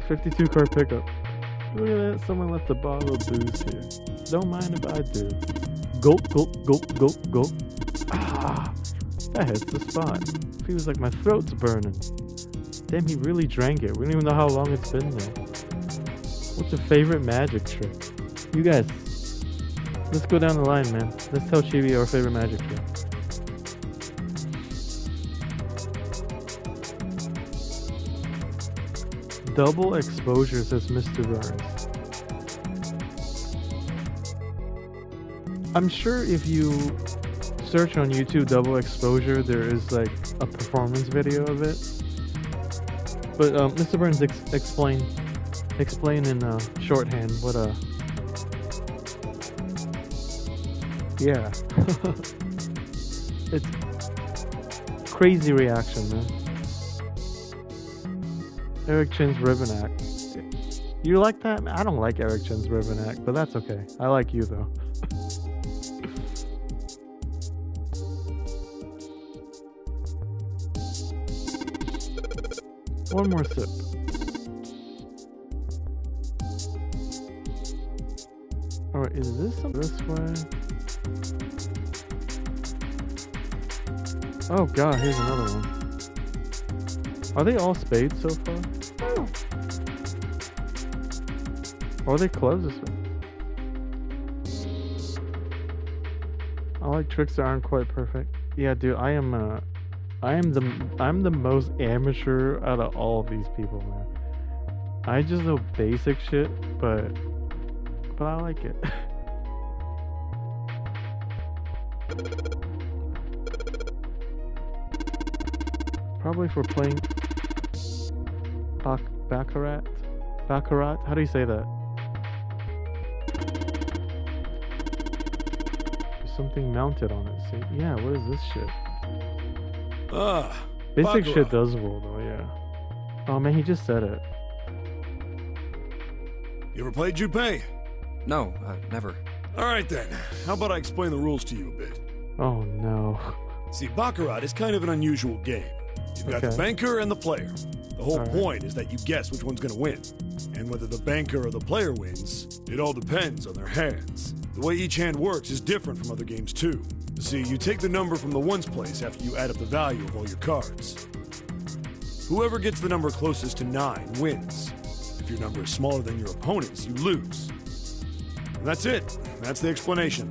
[SPEAKER 1] 52 card pickup. Look at that, someone left a bottle of booze here. Don't mind if I do. Gulp, gulp, gulp, gulp, gulp. Ah, that hits the spot. Feels like my throat's burning. Damn, he really drank it. We don't even know how long it's been there. What's your favorite magic trick? You guys, let's go down the line, man. Let's tell Chibi our favorite magic trick. Double exposure, says Mr. Burns. I'm sure if you search on YouTube double exposure, there is like a performance video of it. But Mr. Burns, explain in shorthand what yeah. It's crazy reaction, man. Eric Chin's ribbon act. You like that? I don't like Eric Chin's ribbon act, but that's okay. I like you though. One more sip. Alright, is this this way? Oh god, here's another one. Are they all spades so far? Or are they clubs this way? I like tricks that aren't quite perfect. Yeah, dude, I'm the most amateur out of all of these people, man. I just know basic shit, but I like it. Probably for playing Baccarat? Baccarat? How do you say that? There's something mounted on it. See? Yeah, what is this shit? Basic
[SPEAKER 4] Baccarat.
[SPEAKER 1] shit does roll though, yeah. Oh man, he just said it.
[SPEAKER 4] You ever played Junpei?
[SPEAKER 2] No, never.
[SPEAKER 4] Alright then, how about I explain the rules to you a bit?
[SPEAKER 1] Oh no.
[SPEAKER 4] See, Baccarat is kind of an unusual game. You've got the banker and the player. The whole point is that you guess which one's gonna win. And whether the banker or the player wins, it all depends on their hands. The way each hand works is different from other games too. See, you take the number from the ones place after you add up the value of all your cards. Whoever gets the number closest to 9 wins. If your number is smaller than your opponent's, you lose. And that's it. That's the explanation.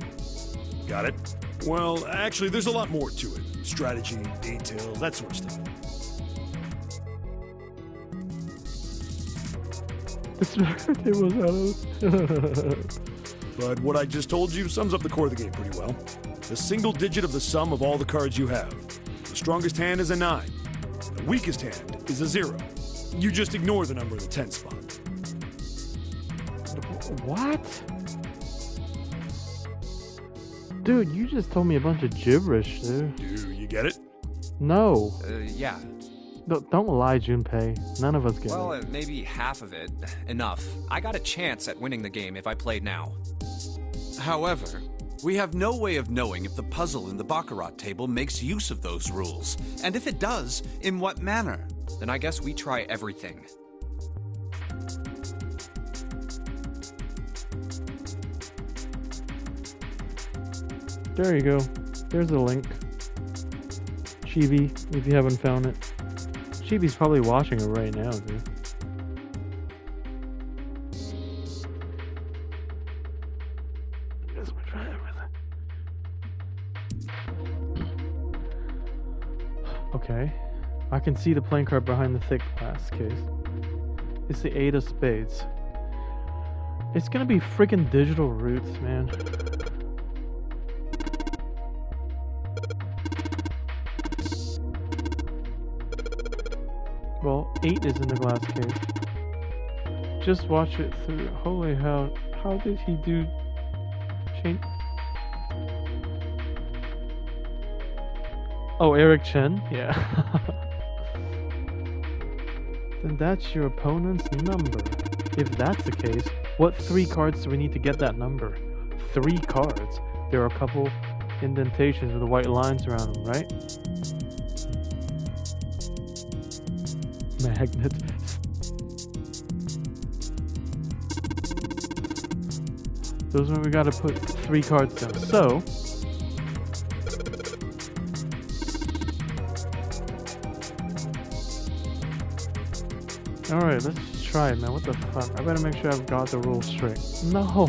[SPEAKER 4] Got it? Well, actually, there's a lot more to it. Strategy, details, that sort of stuff.
[SPEAKER 1] It was out.
[SPEAKER 4] But what I just told you sums up the core of the game pretty well. The single digit of the sum of all the cards you have. The strongest hand is a 9. The weakest hand is a 0. You just ignore the number in the 10 spot.
[SPEAKER 1] What? Dude, you just told me a bunch of gibberish, dude.
[SPEAKER 4] Do you get it?
[SPEAKER 1] No.
[SPEAKER 2] Yeah.
[SPEAKER 1] Don't lie, Junpei. None of us get
[SPEAKER 2] Well,
[SPEAKER 1] it.
[SPEAKER 2] maybe half of it. Enough. I got a chance at winning the game if I played now.
[SPEAKER 3] However, we have no way of knowing if the puzzle in the Baccarat table makes use of those rules, and if it does, in what manner.
[SPEAKER 2] Then I guess we try everything.
[SPEAKER 1] There you go. There's the link. Chibi, if you haven't found it. Chibi's probably watching it right now, dude. Guess we'll try everything. Okay. I can see the playing card behind the thick glass case. It's the 8 of spades. It's gonna be freaking digital roots, man. Well, 8 is in the glass case. Just watch it through. Holy hell. How did he do... change... Oh, Eric Chen? Yeah. Then that's your opponent's number. If that's the case, what 3 cards do we need to get that number? 3 cards. There are a couple indentations with the white lines around them, right? Magnet. Those are where we gotta put 3 cards down. So, alright, let's try it, man. What the fuck? I better make sure I've got the rules straight. No!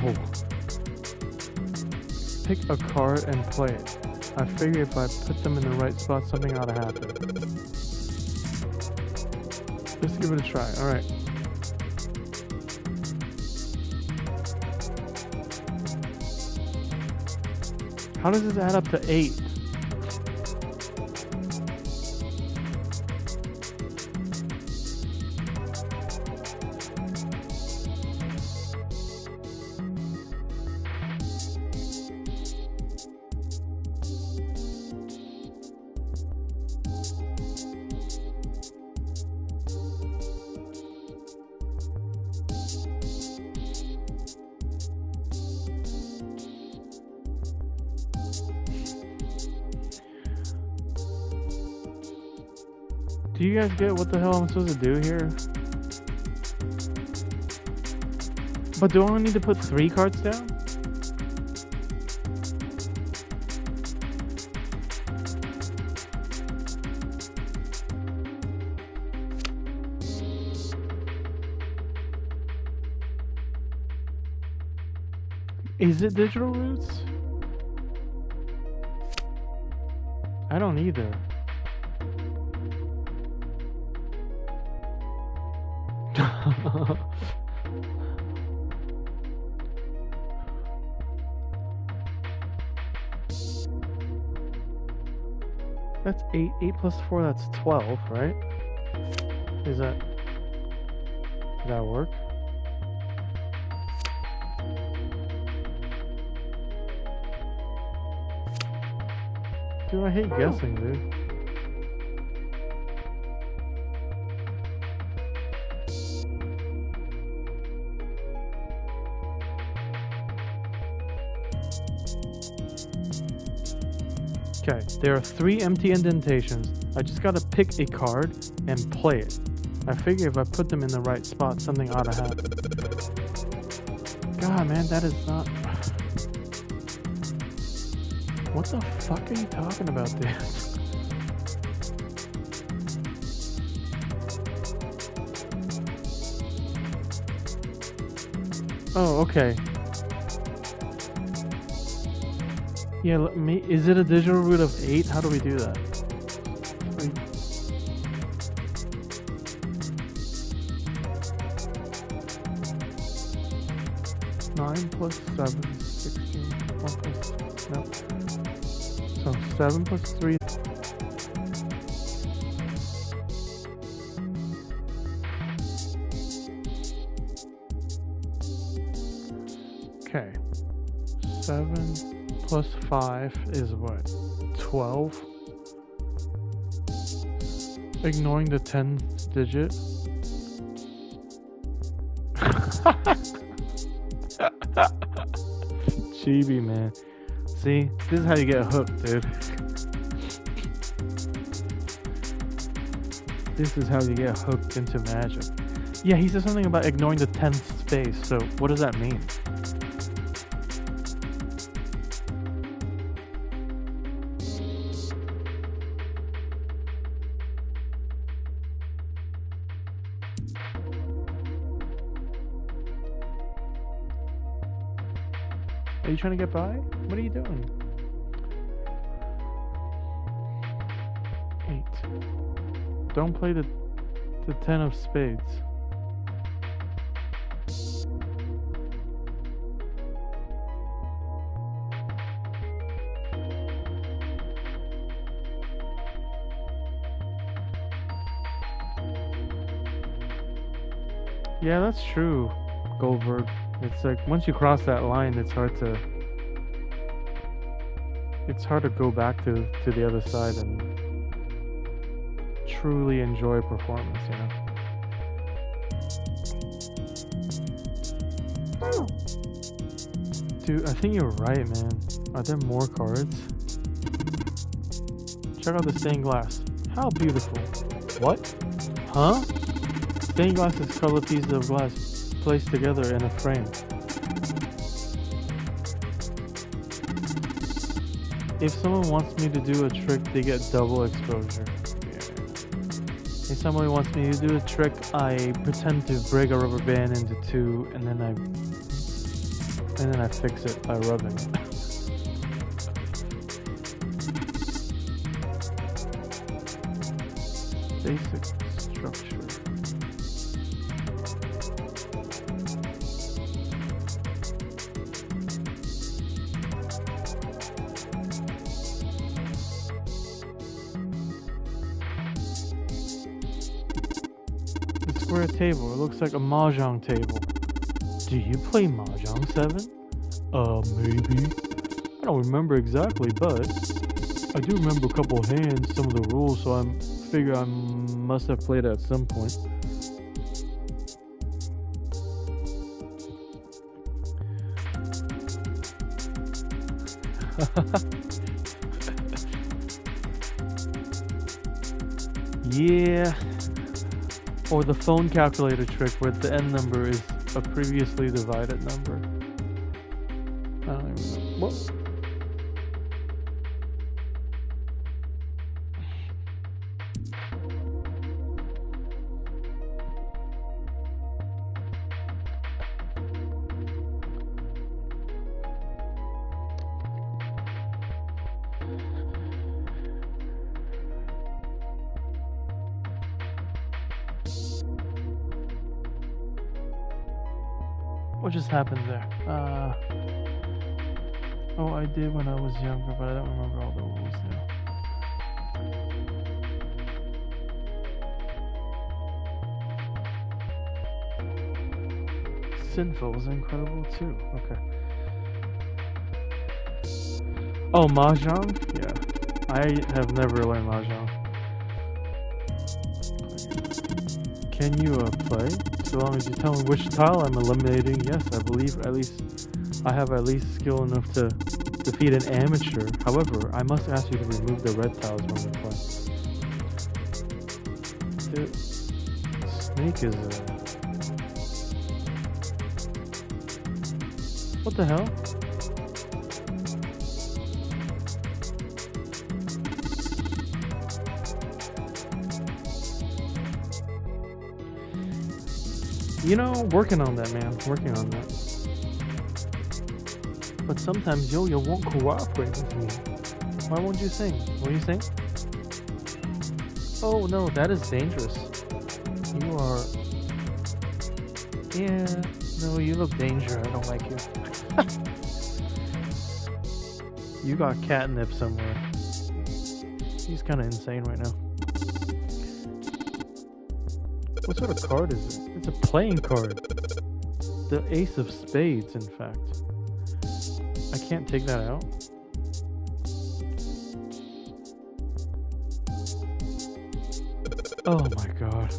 [SPEAKER 1] Pick a card and play it. I figure if I put them in the right spot, something ought to happen. Let's give it a try. Alright. How does this add up to 8? Do you guys get what the hell I'm supposed to do here? But do I only need to put 3 cards down? Is it digital roots? I don't either. That's 8. 8 plus 4, that's 12, right? Does that work? Dude, I hate guessing, dude. Okay, there are 3 empty indentations. I just gotta pick a card and play it. I figure if I put them in the right spot, something ought to happen. God, man, that is not... What the fuck are you talking about, dude? Oh, okay. Yeah, let me... Is it a digital root of 8? How do we do that? 9 plus 7, 16. 1 plus 6, no. So 7 plus 3. Okay. 7 plus 5 is what? 12? Ignoring the 10th digit. Chibi, man. See, this is how you get hooked, dude. This is how you get hooked into magic. Yeah, he said something about ignoring the 10th space, so what does that mean? Are you trying to get by? What are you doing? 8. Don't play the 10 of spades. Yeah, that's true, Goldberg. It's like once you cross that line, it's hard to go back to the other side and truly enjoy a performance, you know? Dude, I think you're right, man. Are there more cards? Check out the stained glass. How beautiful. What? Huh? Stained glass is colored pieces of glass placed together in a frame. If someone wants me to do a trick, they get double exposure. Yeah. If somebody wants me to do a trick, I pretend to break a rubber band into 2, and then I fix it by rubbing it. Basic structure. Square table. It looks like a mahjong table. Do you play mahjong, 7? Maybe. I don't remember exactly, but I do remember a couple of hands, some of the rules, so I figure I must have played at some point. Yeah. Or the phone calculator trick where the end number is a previously divided number. I don't even know. What? What just happened there? Oh, I did when I was younger, but I don't remember all the rules now. Sinful is incredible too. Okay. Oh, Mahjong? Yeah. I have never learned Mahjong. Can you play? So long as you tell me which tile I'm eliminating. Yes, I believe I have at least skill enough to defeat an amateur. However, I must ask you to remove the red tiles when we play. Dude, Snake is what the hell? You know, working on that, man. Working on that. But sometimes Yo-Yo won't cooperate with me. Why won't you sing? Will you sing? Oh no, that is dangerous. You are... Yeah, no, you look dangerous. I don't like you. You got catnip somewhere. He's kind of insane right now. What sort of card is it? It's a playing card. The Ace of Spades, in fact. I can't take that out. Oh my god.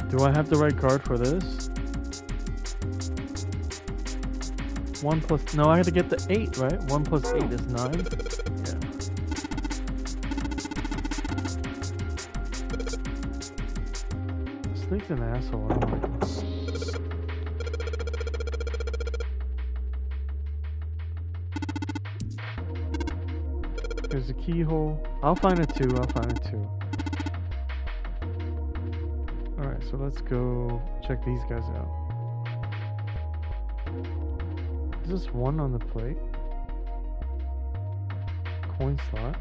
[SPEAKER 1] Do I have the right card for this? 1 plus... No, I had to get the 8, right? 1 plus 8 is 9. Yeah. Snake's an asshole. I don't like him. There's a keyhole. I'll find it too. I'll find it too. Alright, so let's go check these guys out. Is this one on the plate? Coin slot.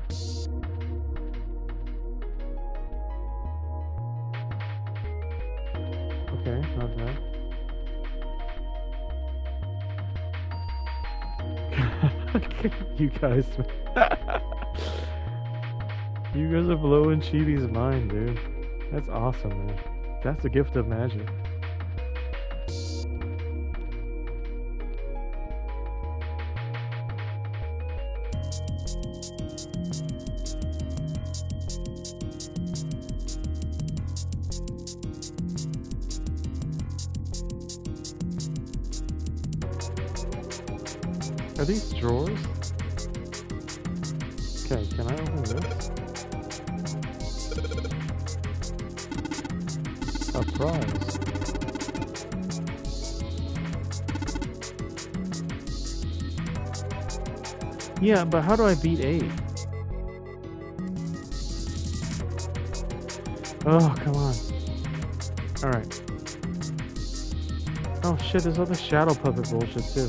[SPEAKER 1] Okay, not bad. You guys. You guys are blowing Chibi's mind, dude. That's awesome, man. That's the gift of magic. Are these drawers? Okay, can I open this? A prize. Yeah, but how do I beat 8? Oh, come on. Alright. Oh shit, there's other shadow puppet bullshit too.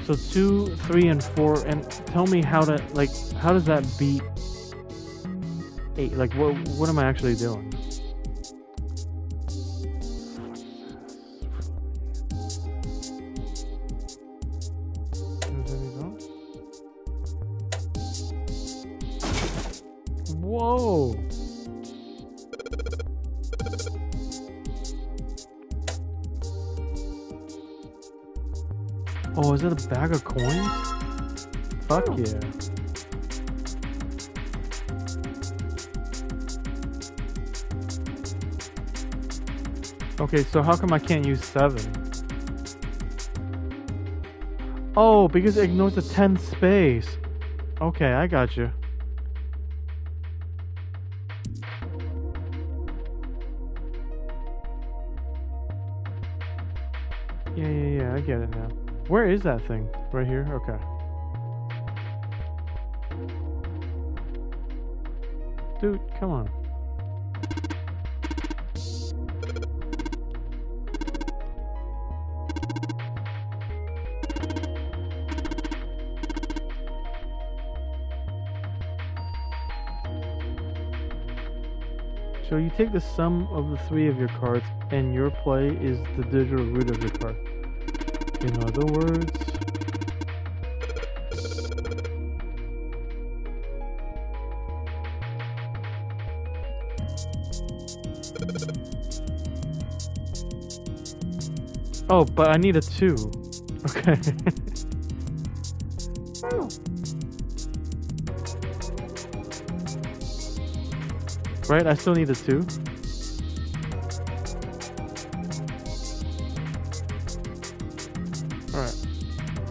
[SPEAKER 1] So 2, 3, and 4, and tell me how to, like, how does that beat 8? Like, what am I actually doing? Whoa! Oh, is it a bag of coins? Fuck yeah. Okay, so how come I can't use 7? Oh, because it ignores the 10th space. Okay, I got you. Yeah, I get it now. Where is that thing? Right here? Okay. Dude, come on. So you take the sum of the 3 of your cards, and your play is the digital root of your card. In other words... Oh, but I need a 2. Okay. Right, I still need a 2. Alright.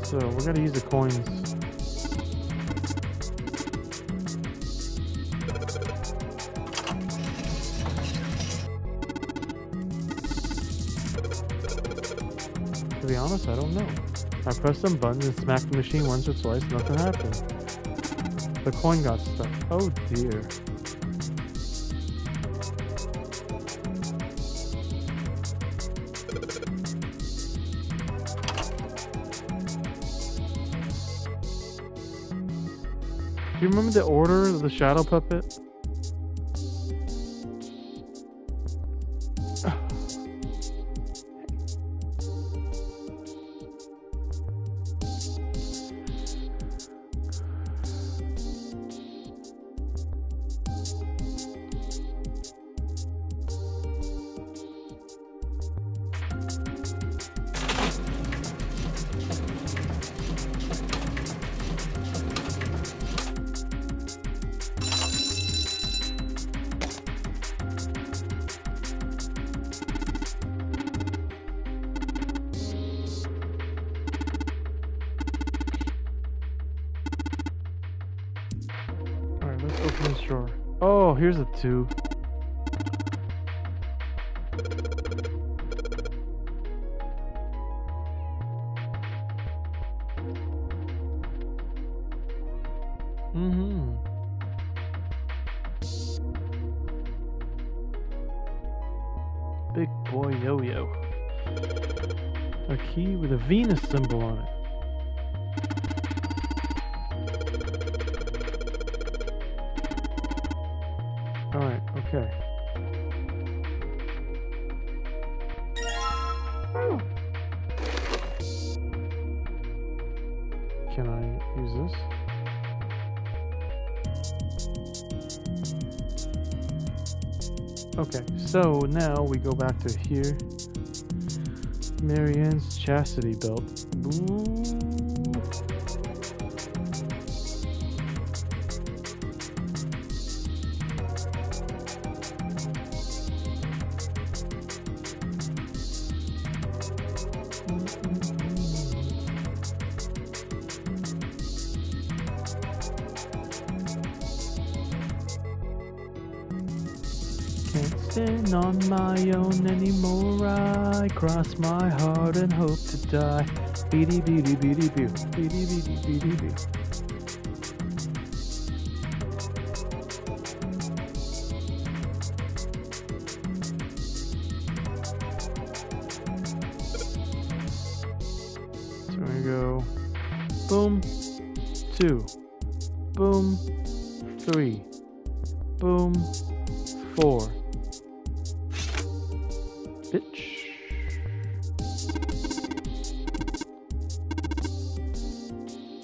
[SPEAKER 1] So we're gonna use the coins. To be honest, I don't know. I pressed some buttons and smacked the machine once or twice, nothing happened. The coin got stuck. Oh dear. Do you remember the order of the shadow puppet? Let's open this drawer. Oh, here's a 2. Big boy yo-yo. A key with a Venus symbol on it. Alright, okay. Can I use this? Okay, so now we go back to here. Marianne's chastity belt. Ooh. Can't stand on my own anymore. I cross my heart and hope to die. Beady beady beady boo. Beady beady beady boo. So we go boom 2, boom 3, boom 4. Bitch.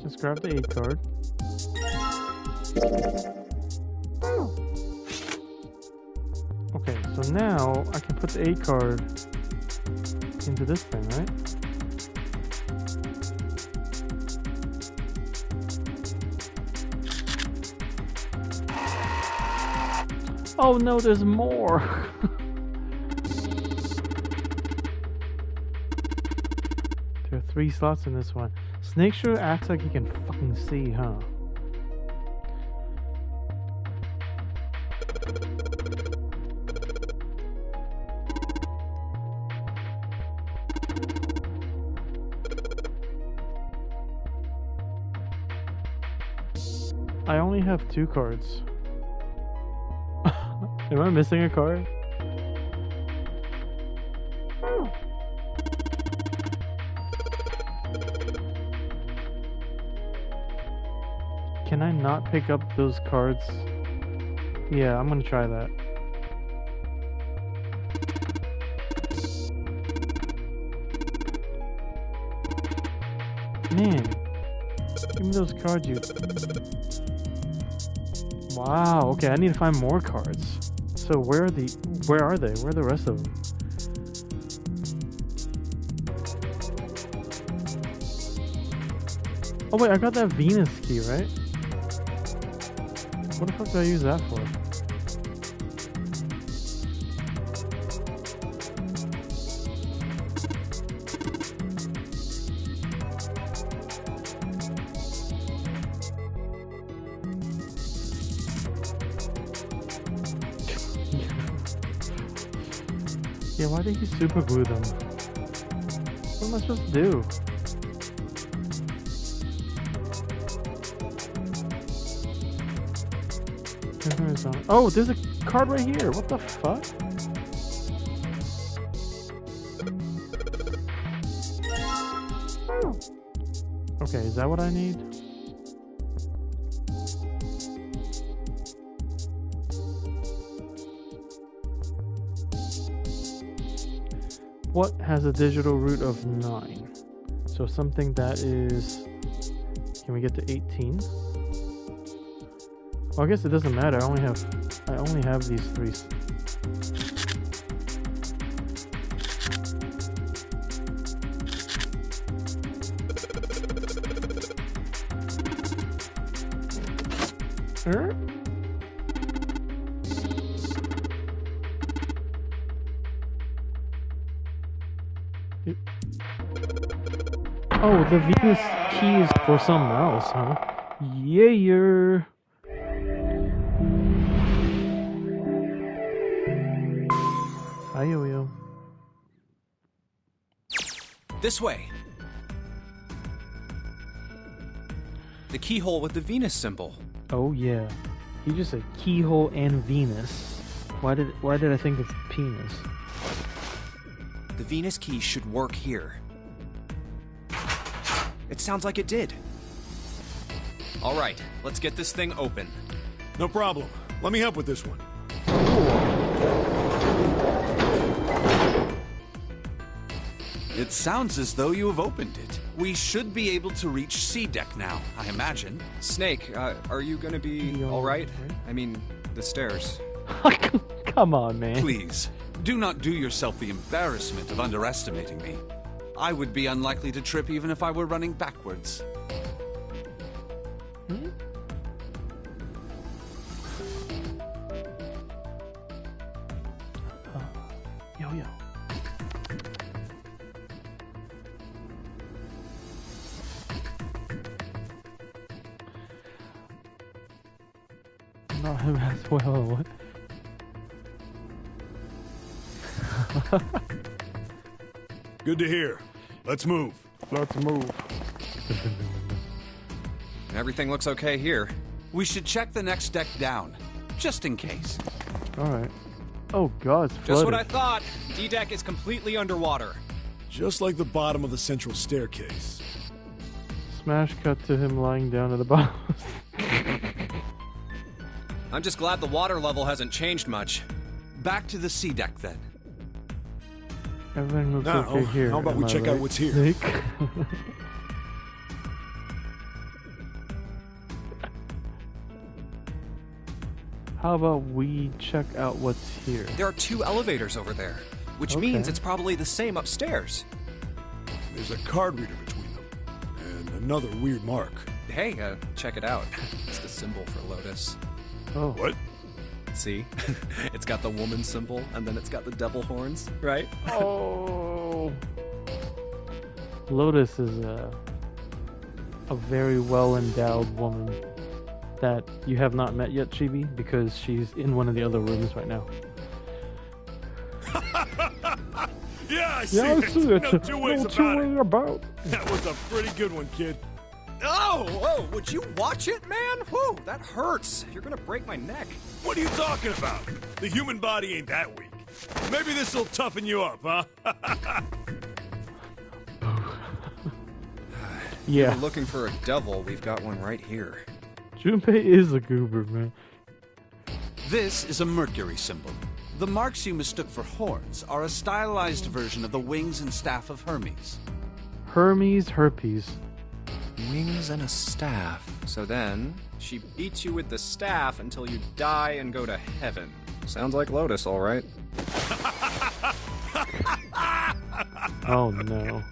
[SPEAKER 1] Let's grab the 8 card. Okay, so now I can put the 8 card into this thing, right? Oh no, there's more! There are 3 slots in this one. Snake sure acts like he can fucking see, huh? I only have 2 cards. Am I missing a card? Can I not pick up those cards? Yeah, I'm gonna try that. Man, give me those cards, you... Wow, okay, I need to find more cards. So where are they? Where are the rest of them? Oh wait, I got that Venus key, right? What the fuck did I use that for? Yeah, why did he super glue them? What am I supposed to do? Oh, there's a card right here. What the fuck? Okay, is that what I need? What has a digital root of 9? So something that is... Can we get to 18? Well, I guess it doesn't matter. I only have these 3. Oh, the Venus key is for something else, huh? Yeah. Hi, Yo-Yo.
[SPEAKER 2] This way. The keyhole with the Venus symbol.
[SPEAKER 1] Oh yeah. He just said keyhole and Venus. Why did I think it's penis?
[SPEAKER 2] The Venus key should work here. It sounds like it did. All right, let's get this thing open.
[SPEAKER 4] No problem. Let me help with this one.
[SPEAKER 3] It sounds as though you have opened it. We should be able to reach C deck now, I imagine.
[SPEAKER 2] Snake, are you gonna be all right? I mean, the stairs.
[SPEAKER 1] Come on, man.
[SPEAKER 3] Please, do not do yourself the embarrassment of underestimating me. I would be unlikely to trip even if I were running backwards.
[SPEAKER 1] Yo-Yo. Not him as well. What?
[SPEAKER 4] Good to hear. Let's move.
[SPEAKER 1] Let's move.
[SPEAKER 2] Everything looks okay here.
[SPEAKER 3] We should check the next deck down, just in case.
[SPEAKER 1] Alright. Oh god, it's flooded.
[SPEAKER 2] Just what I thought. D-deck is completely underwater.
[SPEAKER 4] Just like the bottom of the central staircase.
[SPEAKER 1] Smash cut to him lying down at the bottom.
[SPEAKER 2] I'm just glad the water level hasn't changed much.
[SPEAKER 3] Back to the C deck then.
[SPEAKER 1] Everything looks
[SPEAKER 4] Now,
[SPEAKER 1] okay here.
[SPEAKER 4] how about we
[SPEAKER 1] am I
[SPEAKER 4] check out
[SPEAKER 1] right,
[SPEAKER 4] what's here?
[SPEAKER 1] Snake? How about we check out what's here?
[SPEAKER 2] There are 2 elevators over there, which means it's probably the same upstairs.
[SPEAKER 4] There's a card reader between them. And another weird mark.
[SPEAKER 2] Hey, check it out. It's the symbol for Lotus.
[SPEAKER 1] Oh.
[SPEAKER 4] What?
[SPEAKER 2] See? It's got the woman symbol, and then it's got the devil horns, right?
[SPEAKER 1] Oh. Lotus is a very well-endowed woman that you have not met yet, Chibi, because she's in one of the other rooms right now.
[SPEAKER 4] Yeah, I see it. No two ways about it.
[SPEAKER 1] it.
[SPEAKER 4] That was a pretty good one, kid.
[SPEAKER 2] Oh, would you watch it, man? Whew, that hurts. You're gonna break my neck.
[SPEAKER 4] What are you talking about? The human body ain't that weak. Maybe this'll toughen you up, huh?
[SPEAKER 1] Yeah.
[SPEAKER 2] If you're looking for a devil, we've got one right here.
[SPEAKER 1] Junpei is a goober, man.
[SPEAKER 3] This is a Mercury symbol. The marks you mistook for horns are a stylized version of the wings and staff of Hermes.
[SPEAKER 1] Herpes.
[SPEAKER 2] Wings and a staff. So then, she beats you with the staff until you die and go to heaven. Sounds like Lotus, all right.
[SPEAKER 1] Oh no.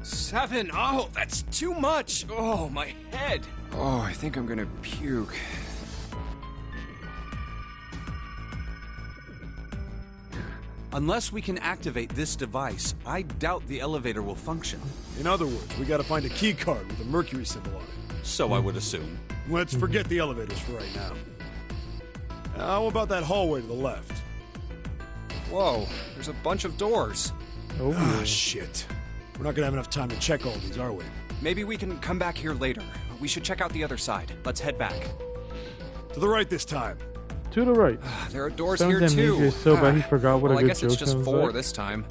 [SPEAKER 2] 7! Oh, that's too much! Oh, my head! Oh, I think I'm gonna puke.
[SPEAKER 3] Unless we can activate this device, I doubt the elevator will function.
[SPEAKER 4] In other words, we gotta find a key card with a Mercury symbol on it.
[SPEAKER 3] So I would assume.
[SPEAKER 4] Let's forget the elevators for right now. How about that hallway to the left?
[SPEAKER 2] Whoa, there's a bunch of doors.
[SPEAKER 1] Oh
[SPEAKER 4] Ah,
[SPEAKER 1] yeah.
[SPEAKER 4] shit. We're not gonna have enough time to check all these, are we?
[SPEAKER 2] Maybe we can come back here later. We should check out the other side. Let's head back.
[SPEAKER 4] To the right this time.
[SPEAKER 1] To the right.
[SPEAKER 2] There are doors
[SPEAKER 1] Sounds
[SPEAKER 2] here
[SPEAKER 1] amnesia
[SPEAKER 2] too.
[SPEAKER 1] is so bad he forgot what
[SPEAKER 2] well,
[SPEAKER 1] a good
[SPEAKER 2] I guess it's
[SPEAKER 1] joke
[SPEAKER 2] just
[SPEAKER 1] sounds
[SPEAKER 2] 4
[SPEAKER 1] like.
[SPEAKER 2] this time.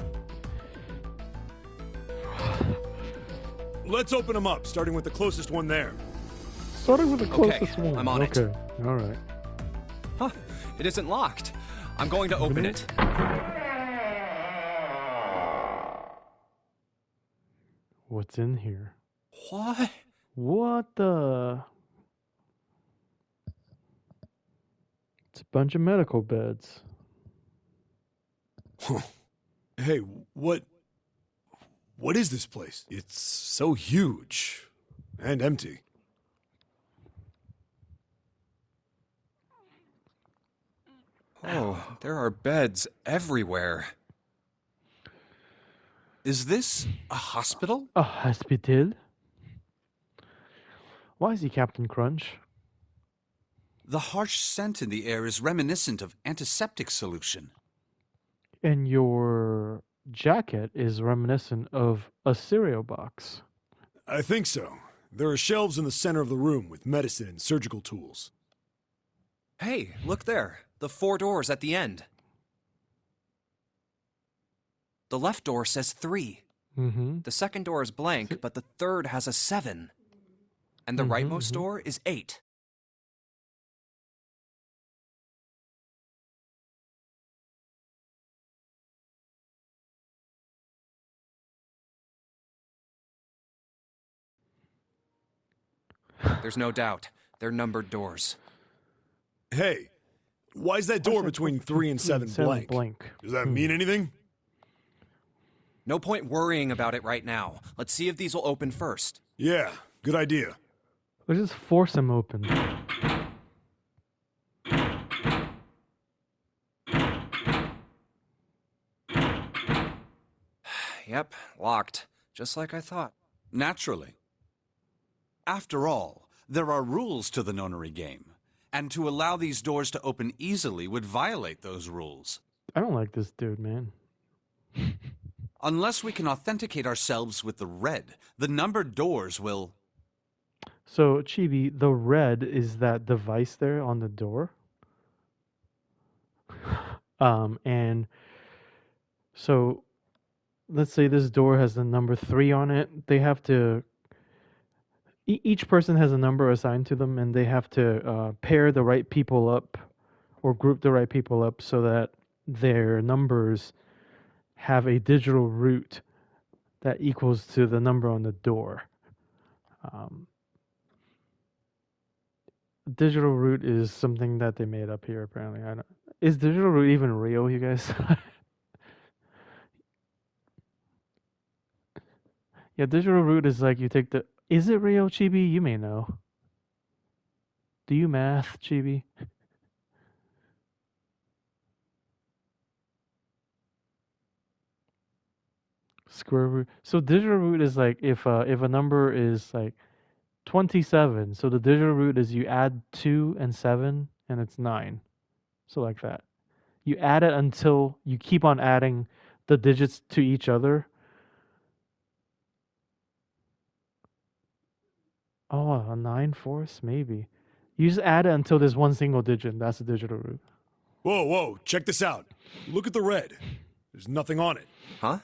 [SPEAKER 4] Let's open them up, starting with the closest one there.
[SPEAKER 1] Starting with the closest one.
[SPEAKER 2] I'm on it.
[SPEAKER 1] Okay. Alright.
[SPEAKER 2] Huh, it isn't locked. I'm going to open it.
[SPEAKER 1] What's in here?
[SPEAKER 2] What?
[SPEAKER 1] What the? It's a bunch of medical beds.
[SPEAKER 4] Hey, what is this place? It's so huge and empty.
[SPEAKER 2] Oh, there are beds everywhere.
[SPEAKER 3] Is this a hospital?
[SPEAKER 1] A hospital? Why is he Captain Crunch?
[SPEAKER 3] The harsh scent in the air is reminiscent of antiseptic solution.
[SPEAKER 1] And your jacket is reminiscent of a cereal box.
[SPEAKER 4] I think so. There are shelves in the center of the room with medicine and surgical tools.
[SPEAKER 2] Hey, look there. The 4 doors at the end. The left door says 3.
[SPEAKER 1] Mm-hmm.
[SPEAKER 2] The second door is blank, but the third has a 7. And the rightmost door is 8. There's no doubt. They're numbered doors.
[SPEAKER 4] Hey, why is that door between 3 and 7 blank? Does that mean anything?
[SPEAKER 2] No point worrying about it right now. Let's see if these will open first.
[SPEAKER 4] Yeah, good idea.
[SPEAKER 1] Let's just force them open.
[SPEAKER 2] Yep, locked. Just like I thought.
[SPEAKER 3] Naturally. After all, there are rules to the Nonary game, and to allow these doors to open easily would violate those rules.
[SPEAKER 1] I don't like this dude, man.
[SPEAKER 3] Unless we can authenticate ourselves with the red, the numbered doors will...
[SPEAKER 1] So, Chibi, the red is that device there on the door. And so let's say this door has the number 3 on it. They have to... Each person has a number assigned to them, and they have to pair the right people up or group the right people up so that their numbers have a digital root that equals to the number on the door. Digital root is something that they made up here, apparently. I don't... Is digital root even real, you guys? Yeah, digital root is like you take the... Is it real, Chibi? You may know. Do you math, Chibi? Square root. So digital root is like if a number is like 27, so the digital root is you add 2 and 7 and it's 9. So like that. You add it until you keep on adding the digits to each other. Oh, a 9/4 maybe. You just add it until there's one single digit. That's the digital root.
[SPEAKER 4] Whoa, check this out. Look at the red. There's nothing on it.
[SPEAKER 2] Huh?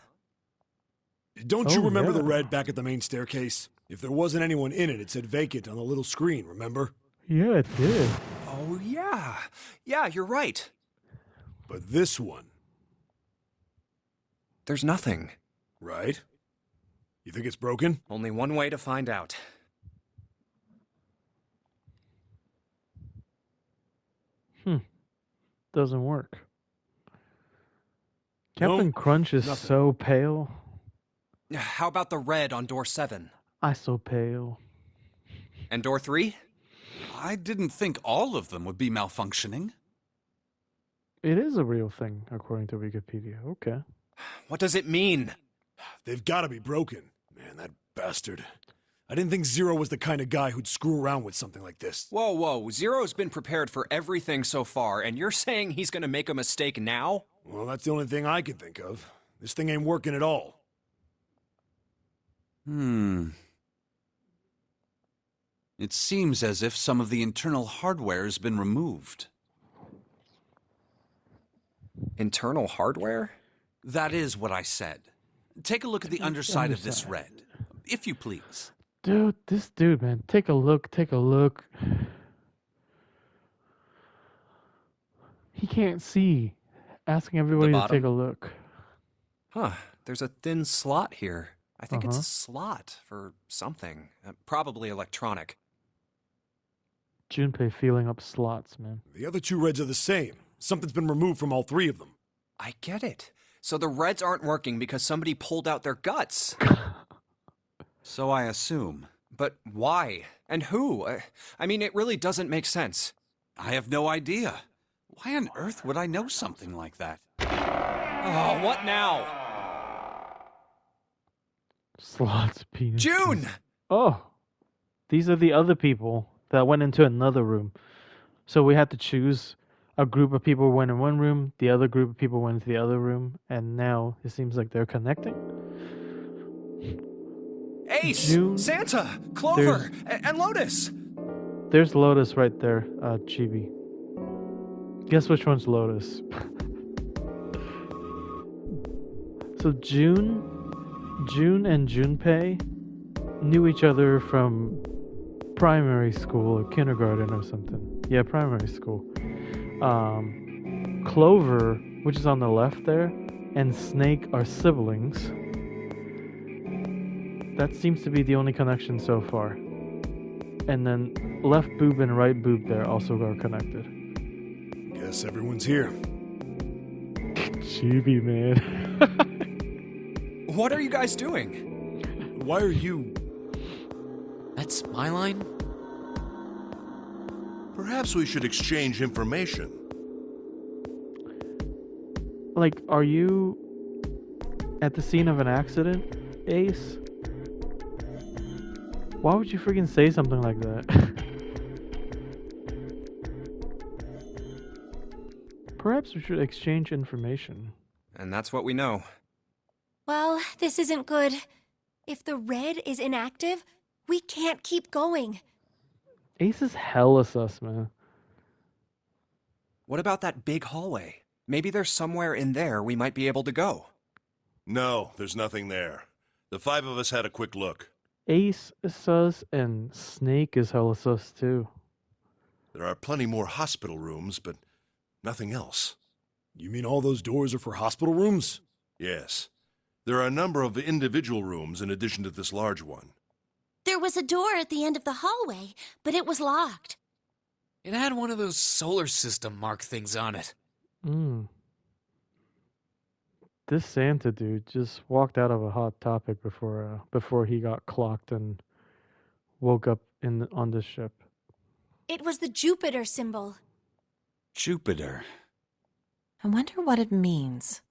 [SPEAKER 4] Don't you remember the
[SPEAKER 1] yeah.
[SPEAKER 4] red back at the main staircase? If there wasn't anyone in it said vacant on the little screen, remember?
[SPEAKER 1] Yeah, it did.
[SPEAKER 2] Oh, yeah. Yeah, you're right.
[SPEAKER 4] But this one,
[SPEAKER 2] There's nothing.
[SPEAKER 4] right? You think it's broken?
[SPEAKER 2] Only one way to find out.
[SPEAKER 1] doesn't work.
[SPEAKER 4] No,
[SPEAKER 1] Captain Crunch is
[SPEAKER 4] nothing.
[SPEAKER 1] so pale.
[SPEAKER 2] How about the red on door 7?
[SPEAKER 1] I so pale.
[SPEAKER 2] And door 3?
[SPEAKER 3] I didn't think all of them would be malfunctioning.
[SPEAKER 1] It is a real thing, according to Wikipedia. Okay.
[SPEAKER 2] What does it mean?
[SPEAKER 4] They've got to be broken. Man, that bastard. I didn't think Zero was the kind of guy who'd screw around with something like this.
[SPEAKER 2] Whoa. Zero's been prepared for everything so far, and you're saying he's gonna make a mistake now?
[SPEAKER 4] Well, that's the only thing I can think of. This thing ain't working at all.
[SPEAKER 3] It seems as if some of the internal hardware has been removed.
[SPEAKER 2] Internal hardware?
[SPEAKER 3] That is what I said. Take a look at the underside of this red, if you please.
[SPEAKER 1] Dude, this dude, man. Take a look. He can't see. Asking everybody to take a look.
[SPEAKER 2] Huh, there's a thin slot here. I think it's a slot for something. Probably electronic.
[SPEAKER 1] Junpei feeling up slots, man.
[SPEAKER 4] The other two reds are the same. Something's been removed from all three of them.
[SPEAKER 2] I get it. So the reds aren't working because somebody pulled out their guts.
[SPEAKER 3] So I assume.
[SPEAKER 2] But why? And who? I mean, it really doesn't make sense.
[SPEAKER 3] I have no idea. Why on earth would I know something like that?
[SPEAKER 2] Oh, what now?
[SPEAKER 1] Slots, penis.
[SPEAKER 2] June!
[SPEAKER 1] Oh. These are the other people that went into another room. So we had to choose. A group of people went in one room, the other group of people went into the other room, and now it seems like they're connecting.
[SPEAKER 2] Ace!
[SPEAKER 1] June,
[SPEAKER 2] Santa! Clover! And Lotus!
[SPEAKER 1] There's Lotus right there, Chibi. Guess which one's Lotus? So June and Junpei knew each other from primary school or kindergarten or something. Yeah, primary school. Clover, which is on the left there, and Snake are siblings. That seems to be the only connection so far. And then left boob and right boob there also are connected.
[SPEAKER 4] Guess everyone's here.
[SPEAKER 1] Chibi, man.
[SPEAKER 2] What are you guys doing?
[SPEAKER 4] Why are you...
[SPEAKER 5] That's my line?
[SPEAKER 6] Perhaps we should exchange information.
[SPEAKER 1] Like, are you at the scene of an accident, Ace? Why would you freaking say something like that? Perhaps we should exchange information.
[SPEAKER 2] And that's what we know.
[SPEAKER 7] Well, this isn't good. If the red is inactive, we can't keep going.
[SPEAKER 1] Ace is hella sus, man.
[SPEAKER 2] What about that big hallway? Maybe there's somewhere in there we might be able to go.
[SPEAKER 6] No, there's nothing there. The 5 of us had a quick look.
[SPEAKER 1] Ace is sus and Snake is hella sus too.
[SPEAKER 6] There are plenty more hospital rooms, but nothing else.
[SPEAKER 4] You mean all those doors are for hospital rooms?
[SPEAKER 6] Yes. There are a number of individual rooms in addition to this large one.
[SPEAKER 7] There was a door at the end of the hallway, but it was locked.
[SPEAKER 5] It had one of those solar system mark things on it.
[SPEAKER 1] This Santa dude just walked out of a hot topic before he got clocked and woke up on this ship.
[SPEAKER 7] It was the Jupiter symbol.
[SPEAKER 3] Jupiter.
[SPEAKER 8] I wonder what it means.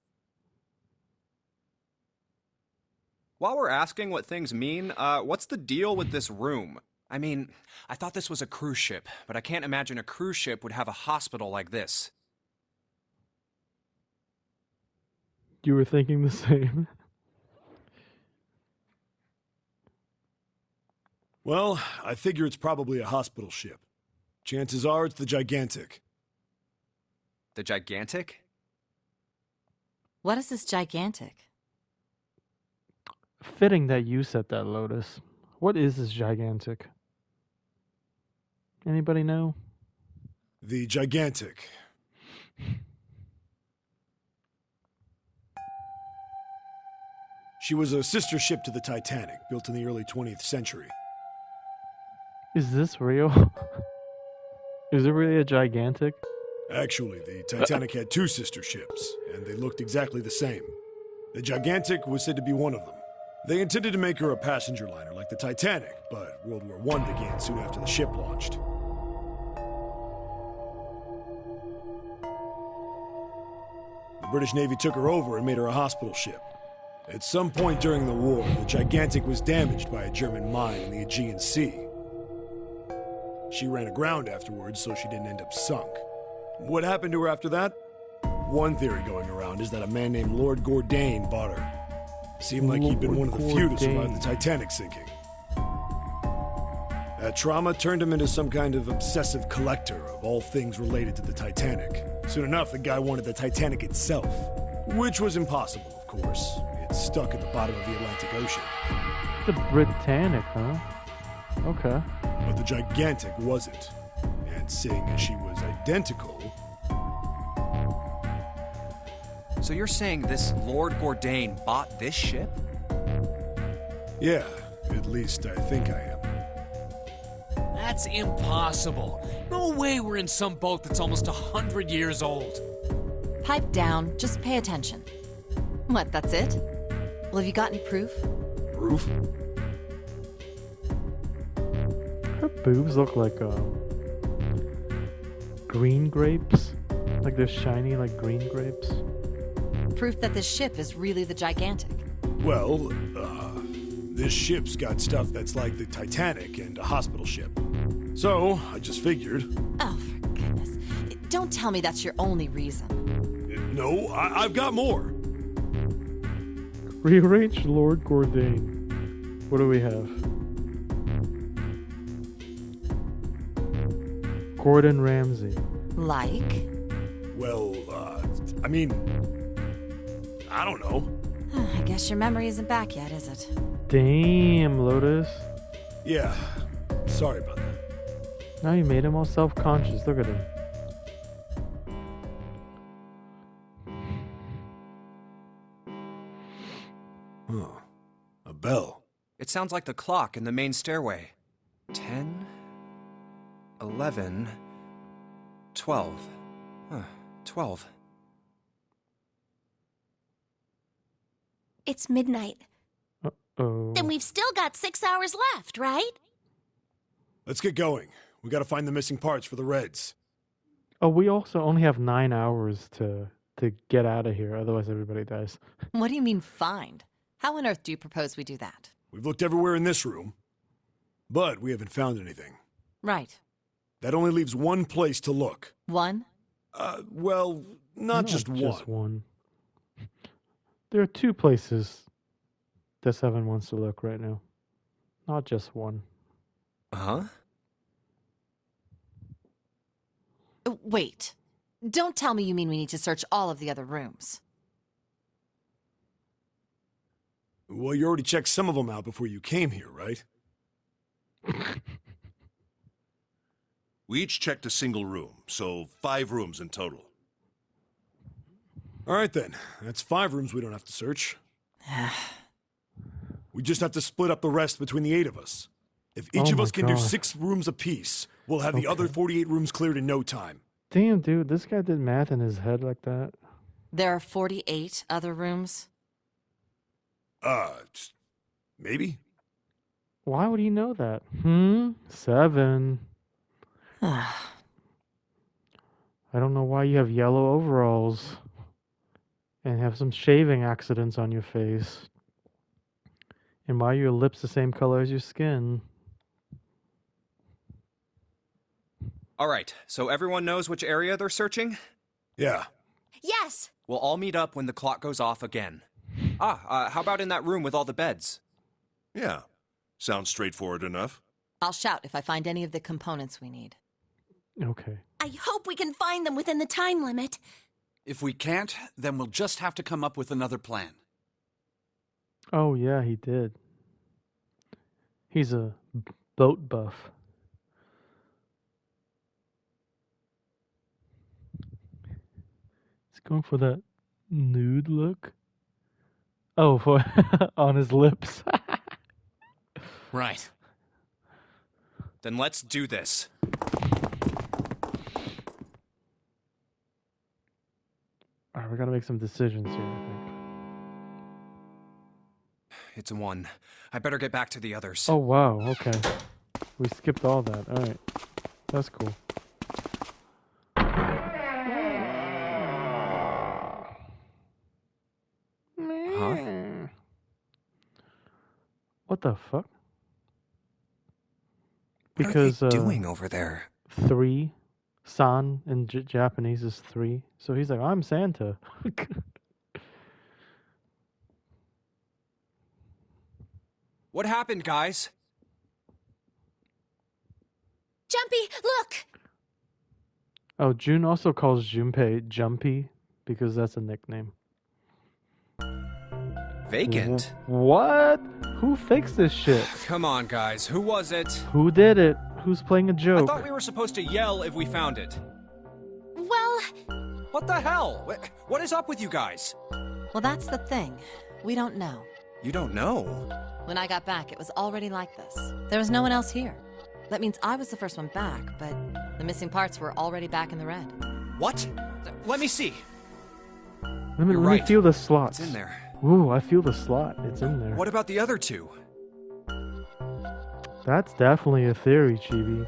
[SPEAKER 2] While we're asking what things mean, what's the deal with this room? I mean, I thought this was a cruise ship, but I can't imagine a cruise ship would have a hospital like this.
[SPEAKER 1] You were thinking the same?
[SPEAKER 4] Well, I figure it's probably a hospital ship. Chances are it's the Gigantic.
[SPEAKER 2] The Gigantic?
[SPEAKER 8] What is this gigantic?
[SPEAKER 1] Fitting that you said that, Lotus. What is this gigantic? Anybody know?
[SPEAKER 4] The Gigantic. She was a sister ship to the Titanic, built in the early 20th century.
[SPEAKER 1] Is this real? Is it really a gigantic?
[SPEAKER 4] Actually, the Titanic had two sister ships, and they looked exactly the same. The Gigantic was said to be one of them. They intended to make her a passenger liner like the Titanic, but World War I began soon after the ship launched. The British Navy took her over and made her a hospital ship. At some point during the war, the Gigantic was damaged by a German mine in the Aegean Sea. She ran aground afterwards, so she didn't end up sunk. What happened to her after that? One theory going around is that a man named Lord Gourdane bought her. Seemed like he'd been one of the few to survive the Titanic sinking. That trauma turned him into some kind of obsessive collector of all things related to the Titanic. Soon enough, the guy wanted the Titanic itself, which was impossible, of course. It's stuck at the bottom of the Atlantic Ocean.
[SPEAKER 1] The Britannic, huh? Okay.
[SPEAKER 4] But the Gigantic wasn't. And seeing as she was identical...
[SPEAKER 2] So you're saying this Lord Gourdane bought this ship?
[SPEAKER 4] Yeah, at least I think I am.
[SPEAKER 5] That's impossible. No way we're in some boat that's almost 100 years old.
[SPEAKER 8] Pipe down, just pay attention. What, that's it? Well, have you got any proof?
[SPEAKER 4] Proof?
[SPEAKER 1] Her boobs look like green grapes. Like they're shiny like green grapes.
[SPEAKER 8] Proof that this ship is really the Gigantic.
[SPEAKER 4] Well, this ship's got stuff that's like the Titanic and a hospital ship. So, I just figured...
[SPEAKER 8] Oh, for goodness. Don't tell me that's your only reason.
[SPEAKER 4] No, I've got more.
[SPEAKER 1] Rearranged Lord Gourdane. What do we have? Gordon Ramsay.
[SPEAKER 8] Like?
[SPEAKER 4] Well, I mean... I don't know.
[SPEAKER 8] I guess your memory isn't back yet, is it?
[SPEAKER 1] Damn, Lotus.
[SPEAKER 4] Yeah, sorry about that.
[SPEAKER 1] Now you made him all self-conscious. Look at him.
[SPEAKER 4] Huh. A bell.
[SPEAKER 2] It sounds like the clock in the main stairway. 10, 11, 12. 12.
[SPEAKER 7] It's midnight.
[SPEAKER 1] Uh-oh.
[SPEAKER 9] Then we've still got 6 hours left, right?
[SPEAKER 4] Let's get going. We gotta find the missing parts for the Reds.
[SPEAKER 1] Oh, we also only have 9 hours to get out of here. Otherwise, everybody dies.
[SPEAKER 8] What do you mean, find? How on earth do you propose we do that?
[SPEAKER 4] We've looked everywhere in this room, but we haven't found anything.
[SPEAKER 8] Right.
[SPEAKER 4] That only leaves one place to look.
[SPEAKER 8] One?
[SPEAKER 4] Well, not just
[SPEAKER 1] one. There are 2 places that Seven wants to look right now. Not just one.
[SPEAKER 2] Huh?
[SPEAKER 8] Wait. Don't tell me you mean we need to search all of the other rooms.
[SPEAKER 4] Well, you already checked some of them out before you came here, right?
[SPEAKER 6] We each checked a single room, so 5 rooms in total.
[SPEAKER 4] All right, then. That's 5 rooms we don't have to search. We just have to split up the rest between the 8 of us. If each of us can do 6 rooms apiece, we'll have the other 48 rooms cleared in no time.
[SPEAKER 1] Damn, dude, this guy did math in his head like that.
[SPEAKER 8] There are 48 other rooms?
[SPEAKER 4] Maybe?
[SPEAKER 1] Why would he know that? 7. I don't know why you have yellow overalls and have some shaving accidents on your face. And why are your lips the same color as your skin?
[SPEAKER 2] All right, so everyone knows which area they're searching?
[SPEAKER 4] Yeah.
[SPEAKER 7] Yes!
[SPEAKER 2] We'll all meet up when the clock goes off again. How about in that room with all the beds?
[SPEAKER 6] Yeah. Sounds straightforward enough.
[SPEAKER 8] I'll shout if I find any of the components we need.
[SPEAKER 1] Okay.
[SPEAKER 9] I hope we can find them within the time limit.
[SPEAKER 3] If we can't, then we'll just have to come up with another plan.
[SPEAKER 1] Oh, yeah, he did. He's a boat buff. He's going for that nude look. Oh, for on his lips.
[SPEAKER 5] Right.
[SPEAKER 2] Then let's do this.
[SPEAKER 1] Alright, we gotta make some decisions here, I think.
[SPEAKER 2] It's a 1. I better get back to the others.
[SPEAKER 1] Oh, wow, okay. We skipped all that. Alright. That's cool.
[SPEAKER 2] Huh?
[SPEAKER 1] What the fuck?
[SPEAKER 2] What
[SPEAKER 1] Because
[SPEAKER 2] are they doing over there?
[SPEAKER 1] 3 san in Japanese is 3. So he's like, I'm Santa.
[SPEAKER 2] What happened, guys?
[SPEAKER 7] Jumpy, look!
[SPEAKER 1] Oh, June also calls Junpei Jumpy because that's a nickname.
[SPEAKER 2] Vacant?
[SPEAKER 1] What? Who fixed this shit?
[SPEAKER 2] Come on, guys. Who was it?
[SPEAKER 1] Who did it? Who's playing a
[SPEAKER 2] I
[SPEAKER 1] joke?
[SPEAKER 2] thought we were supposed to yell if we found it.
[SPEAKER 7] Well,
[SPEAKER 2] What the hell? What is up with you guys?
[SPEAKER 8] Well, that's the thing. We don't know.
[SPEAKER 2] You don't know.
[SPEAKER 8] When I got back, it was already like this. There was no one else here. That means I was the first one back, but the missing parts were already back in the red.
[SPEAKER 2] What? Let me see.
[SPEAKER 1] Let me
[SPEAKER 2] right.
[SPEAKER 1] feel the slots.
[SPEAKER 2] It's in there.
[SPEAKER 1] Ooh, I feel the slot. It's in there.
[SPEAKER 2] What about the other 2?
[SPEAKER 1] That's definitely a theory, Chibi.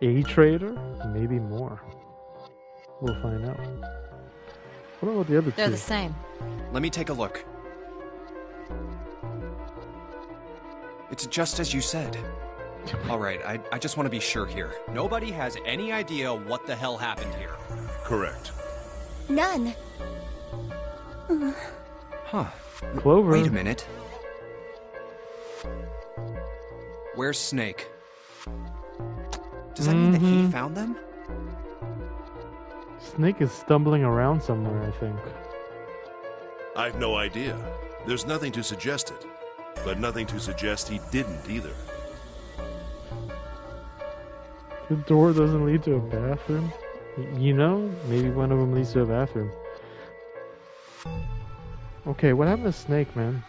[SPEAKER 1] A trader? Maybe more. We'll find out. What about the other 2?
[SPEAKER 8] They're the same.
[SPEAKER 2] Let me take a look. It's just as you said. Alright, I just want to be sure here. Nobody has any idea what the hell happened here.
[SPEAKER 6] Correct.
[SPEAKER 7] none.
[SPEAKER 2] Huh.
[SPEAKER 1] Clover.
[SPEAKER 2] Wait a minute. Where's Snake? Does that mean that he found them?
[SPEAKER 1] Snake is stumbling around somewhere, I think.
[SPEAKER 6] I've no idea. There's nothing to suggest it, but nothing to suggest he didn't either.
[SPEAKER 1] The door doesn't lead to a bathroom? You know, maybe one of them leads to a bathroom. Okay, what happened to Snake, man?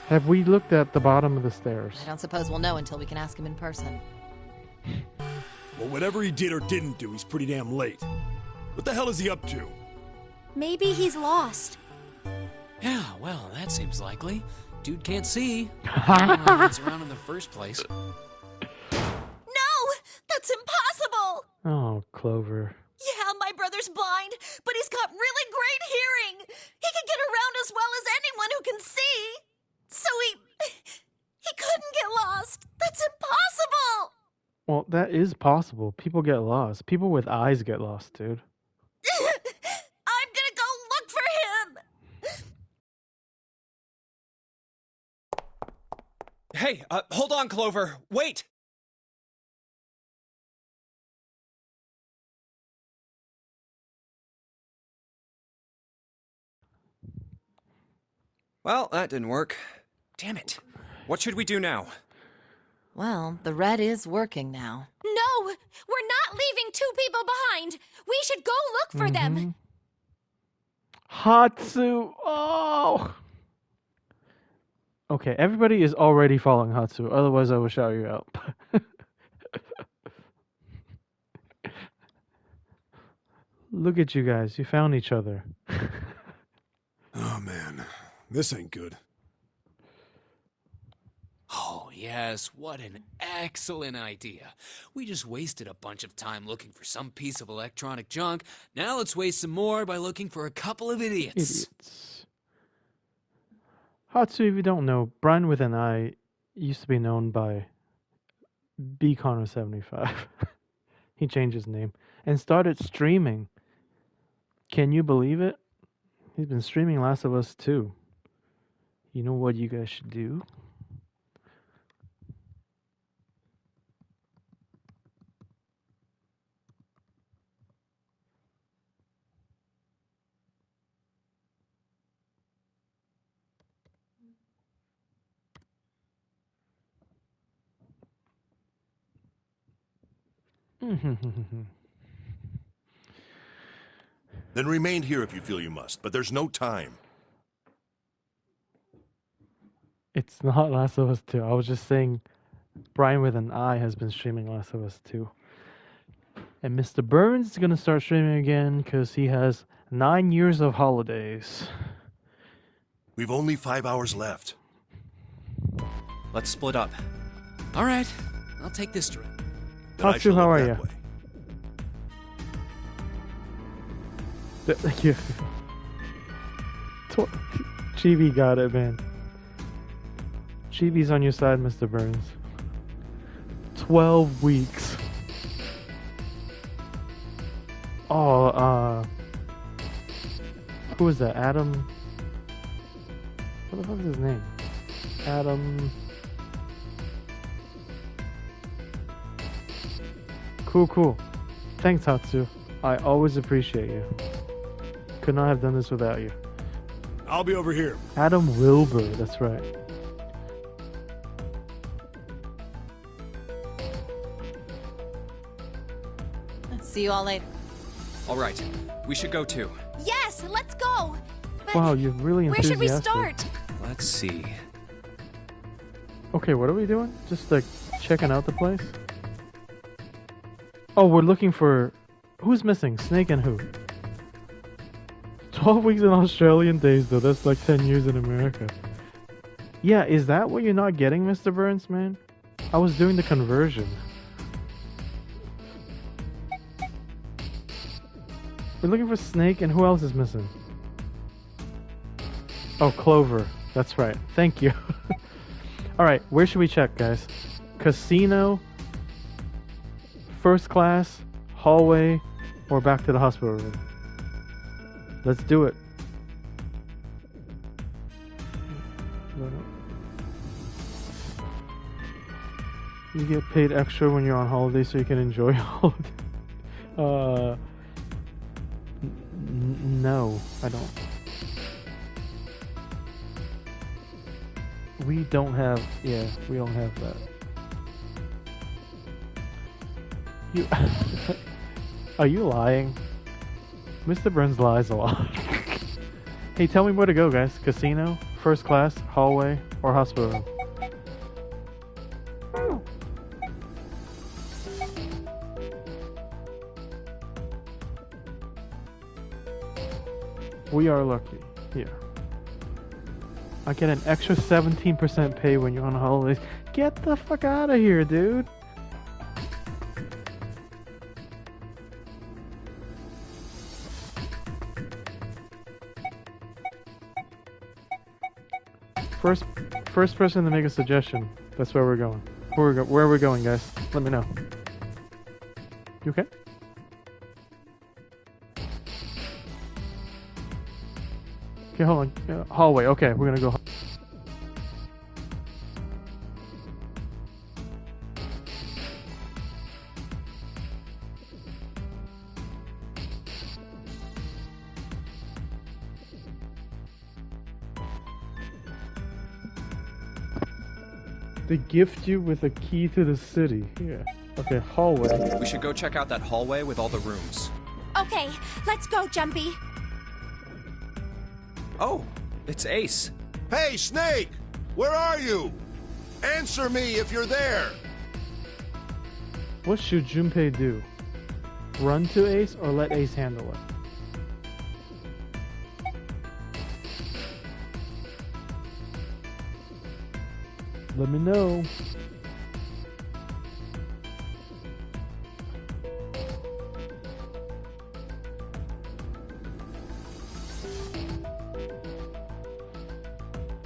[SPEAKER 1] Have we looked at the bottom of the stairs?
[SPEAKER 8] I don't suppose we'll know until we can ask him in person.
[SPEAKER 4] Well, whatever he did or didn't do, he's pretty damn late. What the hell is he up to?
[SPEAKER 7] Maybe he's lost.
[SPEAKER 5] Yeah, well, that seems likely. Dude can't see. I don't know what's around in the first place.
[SPEAKER 9] No! That's impossible!
[SPEAKER 1] Oh, Clover.
[SPEAKER 9] Yeah, my brother's blind, but he's got really great hearing. He can get around as well as anyone who can see. So he couldn't get lost. That's impossible!
[SPEAKER 1] Well, that is possible. People get lost. People with eyes get lost, dude.
[SPEAKER 9] I'm gonna go look for him!
[SPEAKER 2] Hey, hold on, Clover. Wait! Well, that didn't work. Damn it. What should we do now?
[SPEAKER 8] Well, the red is working now.
[SPEAKER 7] No! We're not leaving 2 people behind! We should go look for them!
[SPEAKER 1] Hatsu! Oh! Okay, everybody is already following Hatsu, otherwise I will shout you out. Look at you guys, you found each other.
[SPEAKER 4] Oh man, this ain't good.
[SPEAKER 5] Oh, yes, what an excellent idea. We just wasted a bunch of time looking for some piece of electronic junk. Now let's waste some more by looking for a couple of idiots.
[SPEAKER 1] Hatsu, if you don't know, Brian with an I used to be known by BConnor75. He changed his name and started streaming. Can you believe it? He's been streaming Last of Us 2. You know what you guys should do?
[SPEAKER 6] Then remain here if you feel you must, but there's no time.
[SPEAKER 1] It's not Last of Us 2. I was just saying Brian with an I has been streaming Last of Us 2. And Mr. Burns is gonna start streaming again because he has 9 years of holidays.
[SPEAKER 6] We've only 5 hours left.
[SPEAKER 2] Let's split up.
[SPEAKER 5] All right, I'll take this direct.
[SPEAKER 6] Then I
[SPEAKER 1] Tatsu,
[SPEAKER 6] shall
[SPEAKER 1] how
[SPEAKER 6] look
[SPEAKER 1] are
[SPEAKER 6] that
[SPEAKER 1] you?
[SPEAKER 6] way.
[SPEAKER 1] Thank you. Chibi got it, man. Chibi's on your side, Mr. Burns. 12 weeks. Oh, who is that? Adam? What the fuck is his name? Adam. Cool. Thanks, Tatsu. I always appreciate you. Could not have done this without you.
[SPEAKER 4] I'll be over here.
[SPEAKER 1] Adam Wilbur, that's right.
[SPEAKER 8] See you all later.
[SPEAKER 2] All right, we should go too.
[SPEAKER 7] Yes, let's go. But
[SPEAKER 1] Wow, you're really
[SPEAKER 7] where should we
[SPEAKER 1] enthusiastic.
[SPEAKER 7] start?
[SPEAKER 2] Let's see.
[SPEAKER 1] Okay, what are we doing? Just like checking out the place? Oh, we're looking for... Who's missing? Snake and who? 12 weeks in Australian days though, that's like 10 years in America. Yeah, is that what you're not getting, Mr. Burns, man? I was doing the conversion. We're looking for Snake and who else is missing? Oh, Clover. That's right. Thank you. Alright, where should we check, guys? Casino, first class, hallway, or back to the hospital room? Let's do it. You get paid extra when you're on holiday so you can enjoy holiday. No, I don't. We don't have, we don't have that. You, are you lying? Mr. Burns lies a lot. Hey, tell me where to go, guys. Casino, first class, hallway, or hospital room? We are lucky. Here. I get an extra 17% pay when you're on holidays. Get the fuck out of here, dude. First person to make a suggestion. That's where we're going. Where are we going, guys? Let me know. You okay? Okay, hold on. Hallway. Okay, we're gonna go. They gift you with a key to the city. Yeah. Okay, hallway.
[SPEAKER 2] We should go check out that hallway with all the rooms.
[SPEAKER 7] Okay, let's go, Jumpy.
[SPEAKER 2] Oh, it's Ace.
[SPEAKER 6] Hey, Snake! Where are you? Answer me if you're there!
[SPEAKER 1] What should Junpei do? Run to Ace or let Ace handle it? Let me know.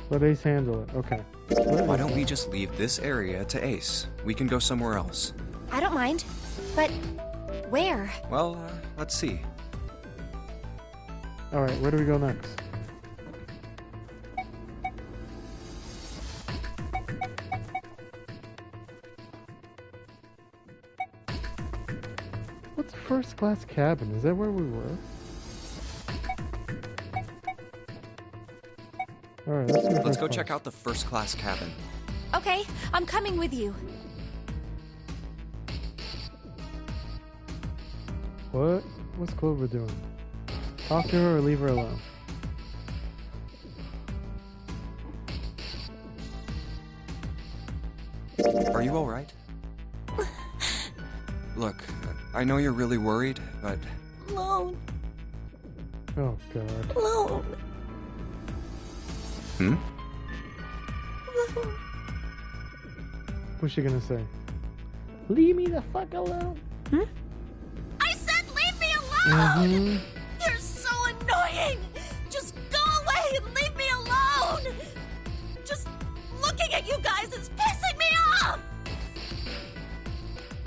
[SPEAKER 1] Let Ace handle it. Okay.
[SPEAKER 2] Why don't we just leave this area to Ace? We can go somewhere else.
[SPEAKER 7] I don't mind. But where?
[SPEAKER 2] Well, let's see.
[SPEAKER 1] Alright, where do we go next? What's first class cabin? Is that where we were? Alright,
[SPEAKER 2] Let's go check out the first class cabin.
[SPEAKER 7] Okay, I'm coming with you.
[SPEAKER 1] What? What's Clover doing? Talk to her or leave her alone?
[SPEAKER 2] Are you alright? Look, I know you're really worried, but...
[SPEAKER 9] Lone.
[SPEAKER 1] Oh, God.
[SPEAKER 9] Lone.
[SPEAKER 2] Hmm?
[SPEAKER 9] Lone.
[SPEAKER 1] What's she gonna say? Leave me the fuck alone.
[SPEAKER 9] I said leave me alone!
[SPEAKER 1] Mm-hmm.
[SPEAKER 9] You're so annoying! Just go away and leave me alone! Just looking at you guys is pissing me off!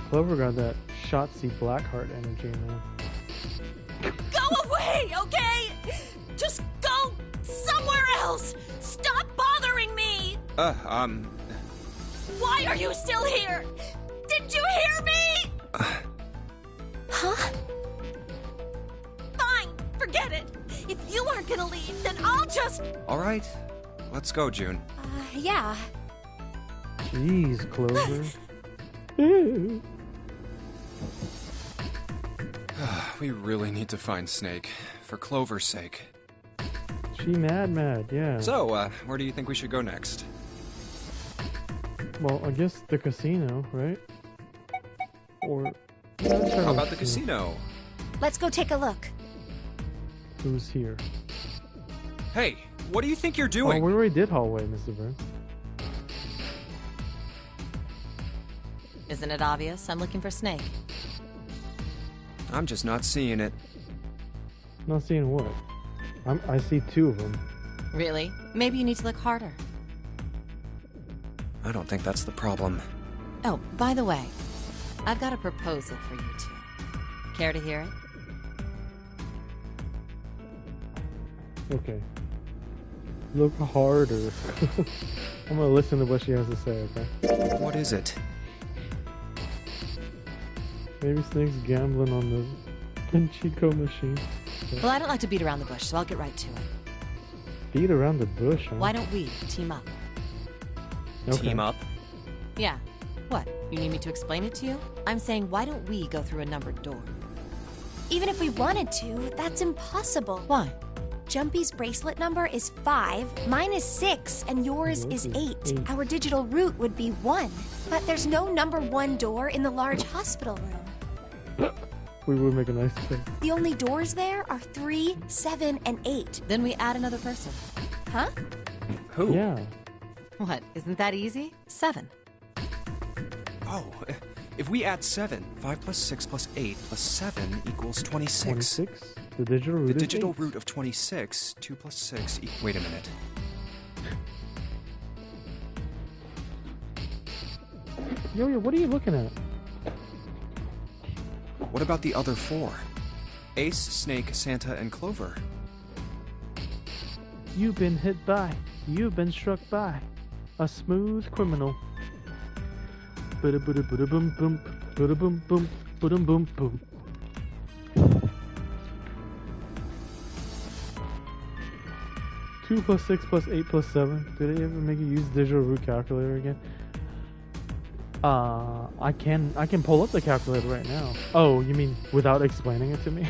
[SPEAKER 1] Clover got that Shotzi Blackheart energy, man.
[SPEAKER 9] Go away, okay? Just go somewhere else! Stop bothering me! Why are you still here? Didn't you hear me? Huh? Fine, forget it. If you aren't gonna leave, then I'll just...
[SPEAKER 2] Alright, let's go, June.
[SPEAKER 7] Yeah.
[SPEAKER 1] Jeez, Clover.
[SPEAKER 2] We really need to find Snake, for Clover's sake.
[SPEAKER 1] She mad, yeah.
[SPEAKER 2] So, where do you think we should go next?
[SPEAKER 1] Well, I guess the casino, right? Or...
[SPEAKER 2] How about the casino?
[SPEAKER 7] Let's go take a look.
[SPEAKER 1] Who's here?
[SPEAKER 2] Hey, what do you think you're
[SPEAKER 1] Oh,
[SPEAKER 2] doing?
[SPEAKER 1] we already did hallway, Mr. Burns.
[SPEAKER 8] Isn't it obvious? I'm looking for Snake.
[SPEAKER 2] I'm just not seeing it.
[SPEAKER 1] Not seeing what? I see two of them.
[SPEAKER 8] Really? Maybe you need to look harder.
[SPEAKER 2] I don't think that's the problem.
[SPEAKER 8] Oh, by the way, I've got a proposal for you two. Care to hear it?
[SPEAKER 1] Okay. Look harder. I'm gonna listen to what she has to say, okay?
[SPEAKER 2] What is it?
[SPEAKER 1] Maybe Snake's gambling on the Chico machine. Okay.
[SPEAKER 8] Well, I don't like to beat around the bush, so I'll get right to it.
[SPEAKER 1] Beat around the bush, huh?
[SPEAKER 8] Why don't we team up?
[SPEAKER 1] Okay.
[SPEAKER 2] Team up?
[SPEAKER 8] Yeah. What? You need me to explain it to you? I'm saying, why don't we go through a numbered door?
[SPEAKER 7] Even if we wanted to, that's impossible.
[SPEAKER 8] Why?
[SPEAKER 7] Jumpy's bracelet number is 5, mine is 6, and yours is 8. Our digital route would be 1. But there's no number 1 door in the large hospital room.
[SPEAKER 1] We would make a nice thing.
[SPEAKER 7] The only doors there are 3, 7, and 8.
[SPEAKER 8] Then we add another person.
[SPEAKER 7] Huh?
[SPEAKER 2] Who?
[SPEAKER 1] Yeah.
[SPEAKER 8] What? Isn't that easy? 7.
[SPEAKER 2] Oh, if we add 7, 5 plus 6 plus 8 plus 7 equals 26.
[SPEAKER 1] 26? The digital root
[SPEAKER 2] The
[SPEAKER 1] is
[SPEAKER 2] digital
[SPEAKER 1] 8.
[SPEAKER 2] root of 26, 2 plus 6 wait a minute.
[SPEAKER 1] Yo, what are you looking at?
[SPEAKER 2] What about the other 4? Ace, Snake, Santa, and Clover.
[SPEAKER 1] You've been hit by. You've been struck by a smooth criminal. Bada bada bada boom boom. Bada boom boom. Bada boom boom. Two plus 6 plus 8 plus 7. Did they ever make you use digital root calculator again? I can pull up the calculator right now. Oh, you mean without explaining it to me?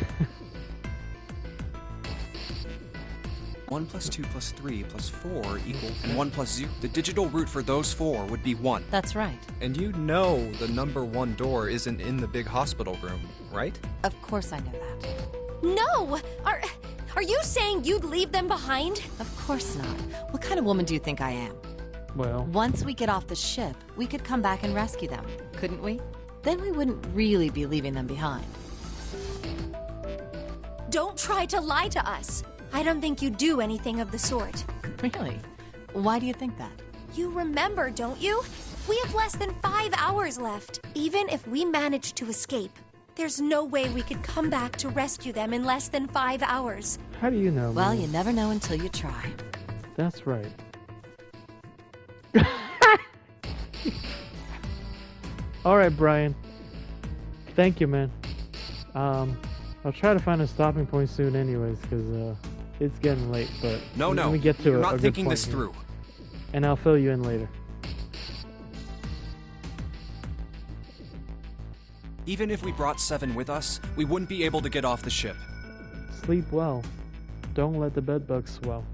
[SPEAKER 2] 1 plus 2 plus 3 plus 4 equals... And 1 plus 0. The digital root for those 4 would be 1.
[SPEAKER 8] That's right.
[SPEAKER 2] And you know the number 1 door isn't in the big hospital room, right?
[SPEAKER 8] Of course I know that.
[SPEAKER 7] No! Are you saying you'd leave them behind?
[SPEAKER 8] Of course not. What kind of woman do you think I am?
[SPEAKER 1] Well,
[SPEAKER 8] Once we get off the ship, we could come back and rescue them, couldn't we? Then we wouldn't really be leaving them behind.
[SPEAKER 7] Don't try to lie to us. I don't think you do anything of the sort.
[SPEAKER 8] Really? Why do you think that?
[SPEAKER 7] You remember, don't you? We have less than 5 hours left. Even if we manage to escape, there's no way we could come back to rescue them in less than 5 hours.
[SPEAKER 1] how do you know?
[SPEAKER 8] Well,
[SPEAKER 1] man?
[SPEAKER 8] you never know until you try.
[SPEAKER 1] That's right. All right, Brian. Thank you, man. I'll try to find a stopping point soon, anyways, because it's getting late. But
[SPEAKER 2] No,
[SPEAKER 1] let
[SPEAKER 2] no.
[SPEAKER 1] me get to
[SPEAKER 2] You're
[SPEAKER 1] a
[SPEAKER 2] not
[SPEAKER 1] good
[SPEAKER 2] thinking
[SPEAKER 1] point
[SPEAKER 2] this
[SPEAKER 1] here.
[SPEAKER 2] through.
[SPEAKER 1] And I'll fill you in later.
[SPEAKER 2] Even if we brought 7 with us, we wouldn't be able to get off the ship.
[SPEAKER 1] Sleep well. Don't let the bedbugs swell.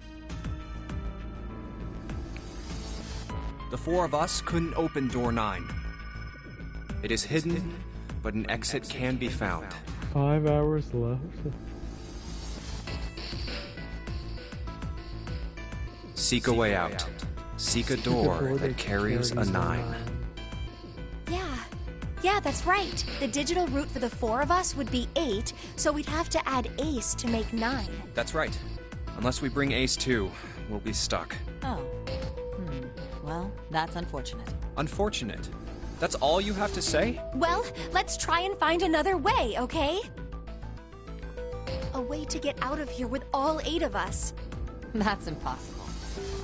[SPEAKER 2] The 4 of us couldn't open door 9. It is hidden, but an exit can be found.
[SPEAKER 1] 5 hours left.
[SPEAKER 2] Seek a way out. Seek a door that carries a 9.
[SPEAKER 7] Yeah, that's right. The digital route for the 4 of us would be 8, so we'd have to add Ace to make 9.
[SPEAKER 2] That's right. Unless we bring Ace too, we'll be stuck.
[SPEAKER 8] Oh. Well, that's unfortunate.
[SPEAKER 2] Unfortunate. That's all you have to say?
[SPEAKER 7] Well, let's try and find another way, okay? A way to get out of here with all 8 of us.
[SPEAKER 8] That's impossible.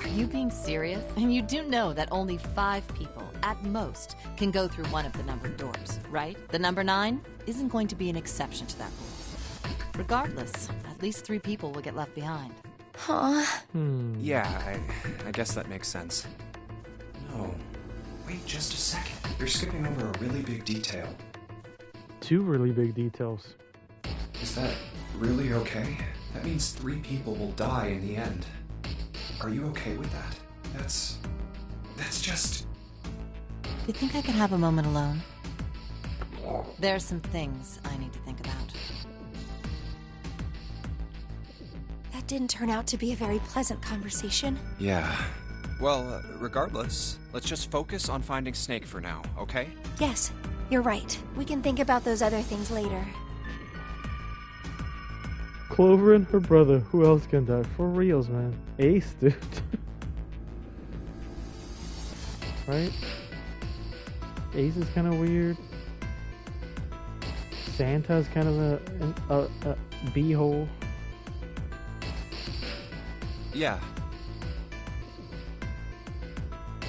[SPEAKER 8] Are you being serious? And you do know that only 5 people, at most, can go through one of the numbered doors, right? The number 9 isn't going to be an exception to that rule. Regardless, at least 3 people will get left behind.
[SPEAKER 7] Huh?
[SPEAKER 2] Yeah, I guess that makes sense. No. Wait just a second. You're skipping over a really big detail.
[SPEAKER 1] 2 really big details.
[SPEAKER 2] Is that really okay? That means 3 people will die in the end. Are you okay with that? That's just...
[SPEAKER 8] You think I could have a moment alone? There's some things I need to think about.
[SPEAKER 7] That didn't turn out to be a very pleasant conversation.
[SPEAKER 2] Yeah. Well, regardless, let's just focus on finding Snake for now, okay?
[SPEAKER 7] Yes, you're right. We can think about those other things later.
[SPEAKER 1] Clover and her brother. Who else can die? For reals, man. Ace, dude. Right? Ace is kind of weird. Santa's kind of a b-hole.
[SPEAKER 2] Yeah.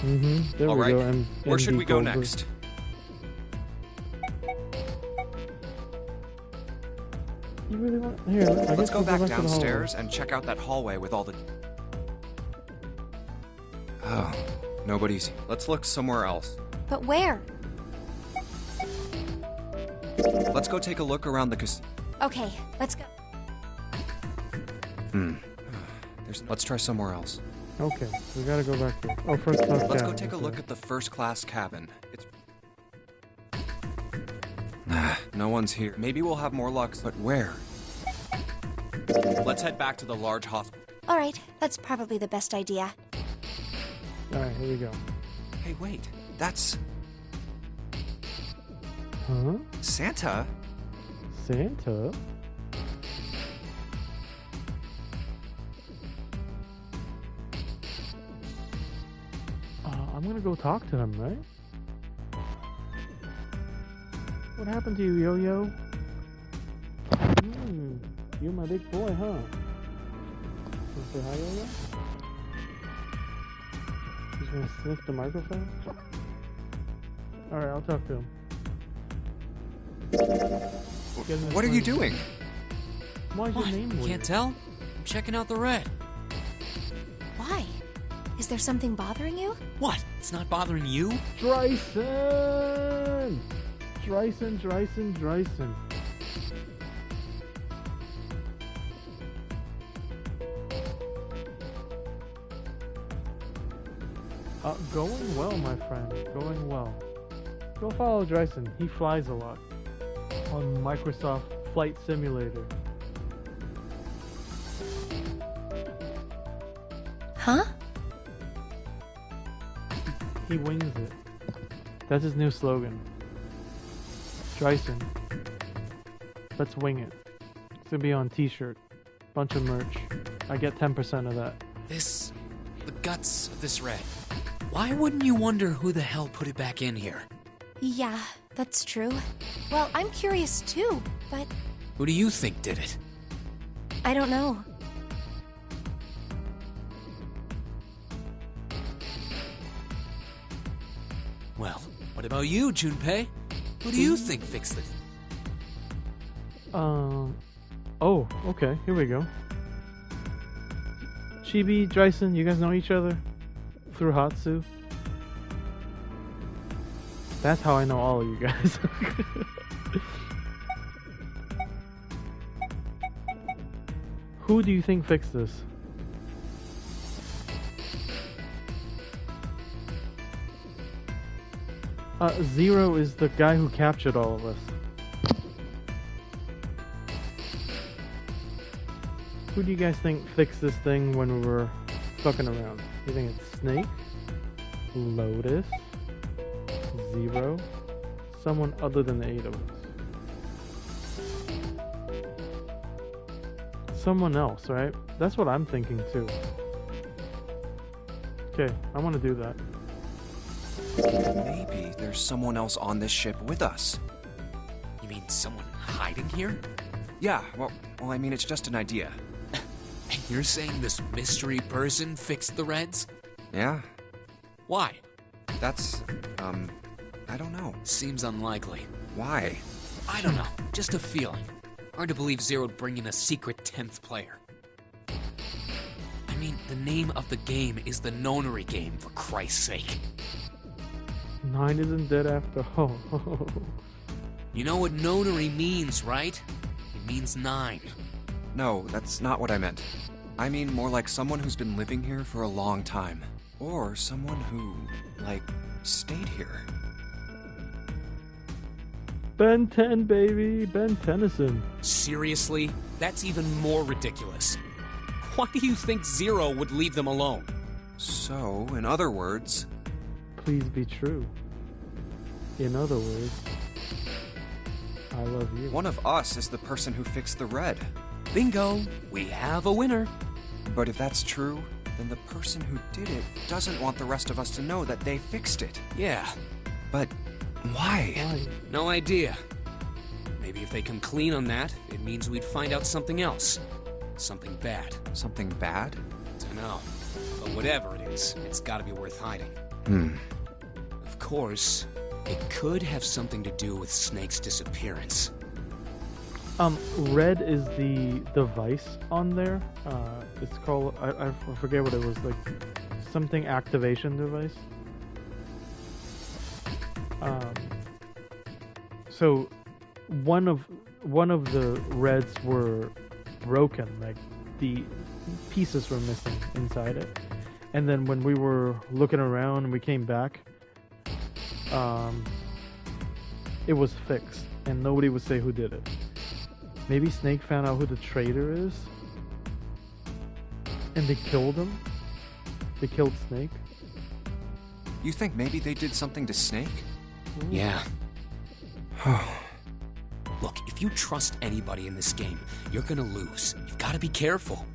[SPEAKER 1] There
[SPEAKER 2] All
[SPEAKER 1] we
[SPEAKER 2] right.
[SPEAKER 1] go. And
[SPEAKER 2] where should we go
[SPEAKER 1] Clover.
[SPEAKER 2] next?
[SPEAKER 1] You really want? Here, I
[SPEAKER 2] Let's
[SPEAKER 1] guess
[SPEAKER 2] go
[SPEAKER 1] we'll
[SPEAKER 2] back
[SPEAKER 1] to the hallway.
[SPEAKER 2] downstairs and check out that hallway with all the... Oh, nobody's... Let's look somewhere else.
[SPEAKER 7] But where?
[SPEAKER 2] Let's go take a look around the casino.
[SPEAKER 7] Okay, let's go.
[SPEAKER 2] Let's try somewhere else.
[SPEAKER 1] Okay, we gotta go back there. Oh, first class
[SPEAKER 2] Let's go
[SPEAKER 1] cabin,
[SPEAKER 2] take a
[SPEAKER 1] that's
[SPEAKER 2] look
[SPEAKER 1] right.
[SPEAKER 2] at the first class cabin. It's... No one's here. Maybe we'll have more luck, but where? Let's head back to the large hospital.
[SPEAKER 7] All right, that's probably the best idea.
[SPEAKER 1] All right, here we go.
[SPEAKER 2] Hey, wait. That's...
[SPEAKER 1] Huh?
[SPEAKER 2] Santa?
[SPEAKER 1] Santa? I'm gonna go talk to them, right? What happened to you, Yo-Yo? You're my big boy, huh? Wanna say hi, Yo-Yo? He's gonna sniff the microphone? Alright, I'll talk to him.
[SPEAKER 2] What are you doing?
[SPEAKER 1] Why is your
[SPEAKER 5] What?
[SPEAKER 1] name weird?
[SPEAKER 5] Can't tell? I'm checking out the red.
[SPEAKER 7] Why? Is there something bothering you?
[SPEAKER 5] What? It's not bothering you?
[SPEAKER 1] Dryson! Dryson. Going well, my friend. Going well. Go follow Dryson. He flies a lot. On Microsoft Flight Simulator.
[SPEAKER 7] Huh?
[SPEAKER 1] He wings it. That's his new slogan. Dryson. Let's wing it. It's gonna be on t-shirt. Bunch of merch. I get 10% of that.
[SPEAKER 5] The guts of this red. Why wouldn't you wonder who the hell put it back in here?
[SPEAKER 7] Yeah, that's true. Well, I'm curious too, but
[SPEAKER 5] Who do you think did it?
[SPEAKER 7] I don't know.
[SPEAKER 5] Well, what about you, Junpei? Who do you think fixed it?
[SPEAKER 1] Oh, okay, here we go. Chibi, Dryson, you guys know each other? Through Hatsu? That's how I know all of you guys. Who do you think fixed this? Zero is the guy who captured all of us. Who do you guys think fixed this thing when we were fucking around? You think it's Snake? Lotus? Zero? Someone other than the 8 of us? Someone else, right? That's what I'm thinking too. Okay, I want to do that.
[SPEAKER 2] Maybe there's someone else on this ship with us.
[SPEAKER 5] You mean someone hiding here?
[SPEAKER 2] Yeah, well, I mean, it's just an idea.
[SPEAKER 5] And you're saying this mystery person fixed the Reds?
[SPEAKER 2] Yeah,
[SPEAKER 5] Why?
[SPEAKER 2] that's, I don't know.
[SPEAKER 5] Seems unlikely.
[SPEAKER 2] Why?
[SPEAKER 5] I don't know. Just a feeling. Hard to believe Zero'd bring in a secret 10th player. I mean, the name of the game is the Nonary game, for Christ's sake.
[SPEAKER 1] 9 isn't dead after all.
[SPEAKER 5] You know what Nonary means, right? It means 9.
[SPEAKER 2] No, that's not what I meant. I mean more like someone who's been living here for a long time. Or someone who, like, stayed here.
[SPEAKER 1] Ben 10, baby. Ben Tennyson.
[SPEAKER 5] Seriously? That's even more ridiculous. Why do you think Zero would leave them alone?
[SPEAKER 2] So, in other words...
[SPEAKER 1] Please be true. In other words, I love you.
[SPEAKER 2] one of us is the person who fixed the Red.
[SPEAKER 5] Bingo! We have a winner.
[SPEAKER 2] But if that's true, then the person who did it doesn't want the rest of us to know that they fixed it.
[SPEAKER 5] Yeah,
[SPEAKER 2] But why?
[SPEAKER 1] Why?
[SPEAKER 5] no idea. Maybe if they come clean on that, it means we'd find out something else. Something bad.
[SPEAKER 2] Something bad?
[SPEAKER 5] Dunno. But whatever it is, it's gotta be worth hiding. Of course, it could have something to do with Snake's disappearance.
[SPEAKER 1] Red is the device on there. It's called, I forget what it was, like something activation device. So one of the Reds were broken, like the pieces were missing inside it. And then when we were looking around and we came back, it was fixed and nobody would say who did it. Maybe Snake found out who the traitor is and they killed him. They killed Snake.
[SPEAKER 2] You think maybe they did something to Snake?
[SPEAKER 5] Yeah. Look, if you trust anybody in this game, you're gonna lose. You've gotta be careful.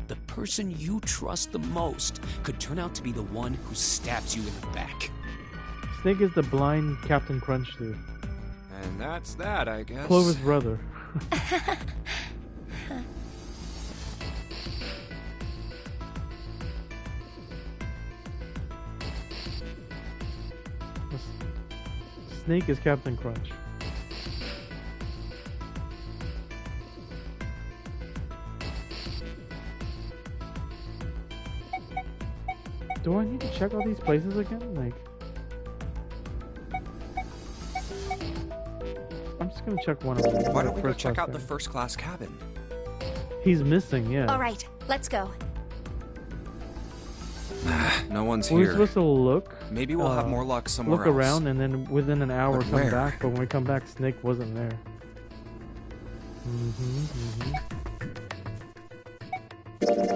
[SPEAKER 5] The person you trust the most could turn out to be the one who stabs you in the back.
[SPEAKER 1] Snake is the blind Captain Crunch dude.
[SPEAKER 2] And that's that, I guess.
[SPEAKER 1] Clover's brother. Snake is Captain Crunch. Do I need to check all these places again? Like, I'm just gonna check one of them.
[SPEAKER 2] Why don't we go
[SPEAKER 1] First
[SPEAKER 2] check
[SPEAKER 1] class
[SPEAKER 2] out the
[SPEAKER 1] cabin.
[SPEAKER 2] first class cabin?
[SPEAKER 1] He's missing, yeah.
[SPEAKER 7] All right, let's go.
[SPEAKER 2] No one's
[SPEAKER 1] We're
[SPEAKER 2] here.
[SPEAKER 1] supposed to look.
[SPEAKER 2] Maybe we'll have more luck somewhere
[SPEAKER 1] Look
[SPEAKER 2] else.
[SPEAKER 1] around and then within an hour
[SPEAKER 2] But
[SPEAKER 1] come
[SPEAKER 2] where?
[SPEAKER 1] back. But when we come back, Snake wasn't there.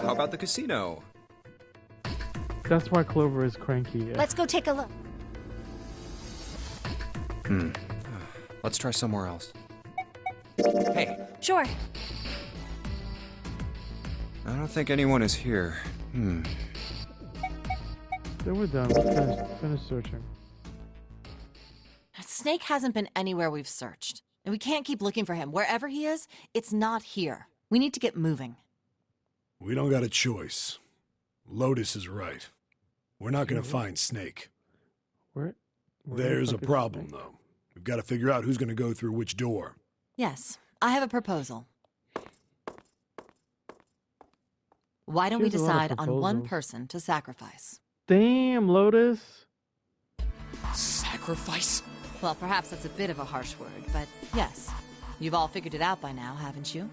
[SPEAKER 2] How about the casino?
[SPEAKER 1] That's why Clover is cranky. Yeah.
[SPEAKER 7] Let's go take a look.
[SPEAKER 2] Let's try somewhere else. Hey,
[SPEAKER 7] Sure.
[SPEAKER 2] I don't think anyone is here.
[SPEAKER 1] Then we're done. Let's finish searching.
[SPEAKER 8] Snake hasn't been anywhere we've searched. And we can't keep looking for him. Wherever he is, it's not here. We need to get moving.
[SPEAKER 4] We don't got a choice. Lotus is right. We're not gonna find Snake.
[SPEAKER 1] Where the
[SPEAKER 4] There's a
[SPEAKER 1] fuck is
[SPEAKER 4] problem,
[SPEAKER 1] Snake?
[SPEAKER 4] though. We've got to figure out who's gonna go through which door.
[SPEAKER 8] Yes, I have a proposal. Why don't
[SPEAKER 1] She
[SPEAKER 8] we
[SPEAKER 1] has a lot of
[SPEAKER 8] decide on one
[SPEAKER 1] proposals.
[SPEAKER 8] person to sacrifice?
[SPEAKER 1] Damn, Lotus.
[SPEAKER 5] Sacrifice?
[SPEAKER 8] Well, perhaps that's a bit of a harsh word, but yes. You've all figured it out by now, haven't you?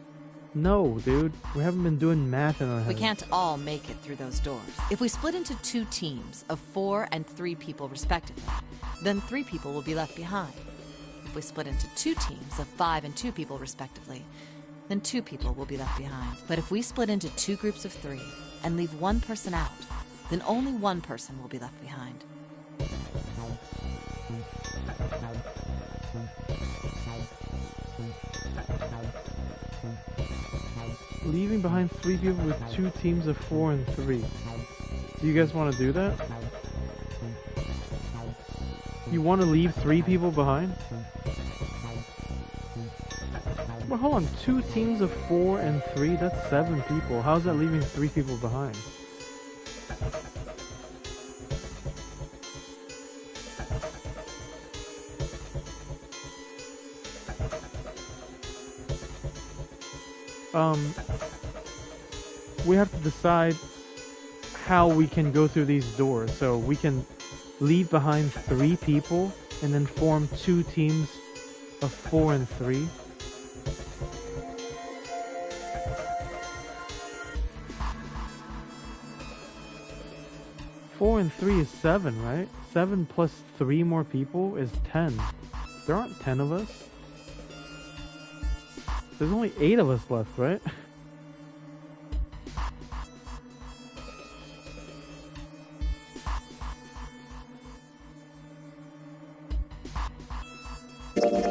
[SPEAKER 1] No, dude. We haven't been doing math in our heads.
[SPEAKER 8] We can't all make it through those doors. If we split into 2 teams of 4 and 3 people respectively, then 3 people will be left behind. If we split into 2 teams of 5 and 2 people respectively, then 2 people will be left behind. But if we split into 2 groups of 3 and leave 1 person out, then only 1 person will be left behind.
[SPEAKER 1] Leaving behind 3 people with 2 teams of 4 and 3. Do you guys want to do that? You want to leave 3 people behind? Well, hold on. 2 teams of 4 and 3? That's 7 people. How's that leaving 3 people behind? We have to decide how we can go through these doors. So we can leave behind 3 people and then form 2 teams of 4 and 3. Four and 3 is 7, right? 7 plus 3 more people is 10. There aren't 10 of us. There's only 8 of us left, right?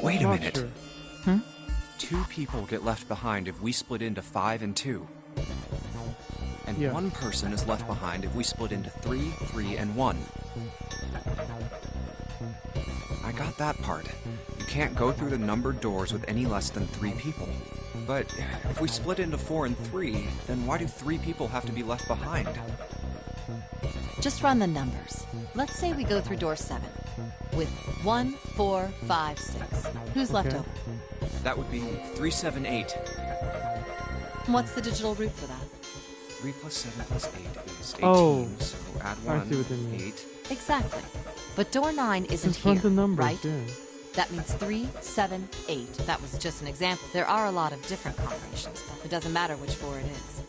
[SPEAKER 2] Wait a
[SPEAKER 1] Not
[SPEAKER 2] minute.
[SPEAKER 1] sure.
[SPEAKER 2] 2 people get left behind if we split into 5 and 2. And
[SPEAKER 1] Yes.
[SPEAKER 2] 1 person is left behind if we split into 3, 3, and 1. I got that part. You can't go through the numbered doors with any less than 3 people. But if we split into 4 and 3, then why do 3 people have to be left behind?
[SPEAKER 8] Just run the numbers. Let's say we go through door 7 with 1, 4, 5, 6. Who's left
[SPEAKER 1] Okay.
[SPEAKER 8] over?
[SPEAKER 2] That would be 3, 7, 8.
[SPEAKER 8] What's the digital root for that?
[SPEAKER 2] 3 plus 7 plus 8 is 18,
[SPEAKER 1] Oh.
[SPEAKER 2] so add
[SPEAKER 1] I
[SPEAKER 2] 1,
[SPEAKER 1] see what they mean.
[SPEAKER 2] 8.
[SPEAKER 8] Exactly. But door 9 isn't
[SPEAKER 1] Just run
[SPEAKER 8] here,
[SPEAKER 1] the numbers,
[SPEAKER 8] right?
[SPEAKER 1] yeah.
[SPEAKER 8] That means 3, 7, 8. That was just an example. There are a lot of different combinations, but it doesn't matter which 4 it is.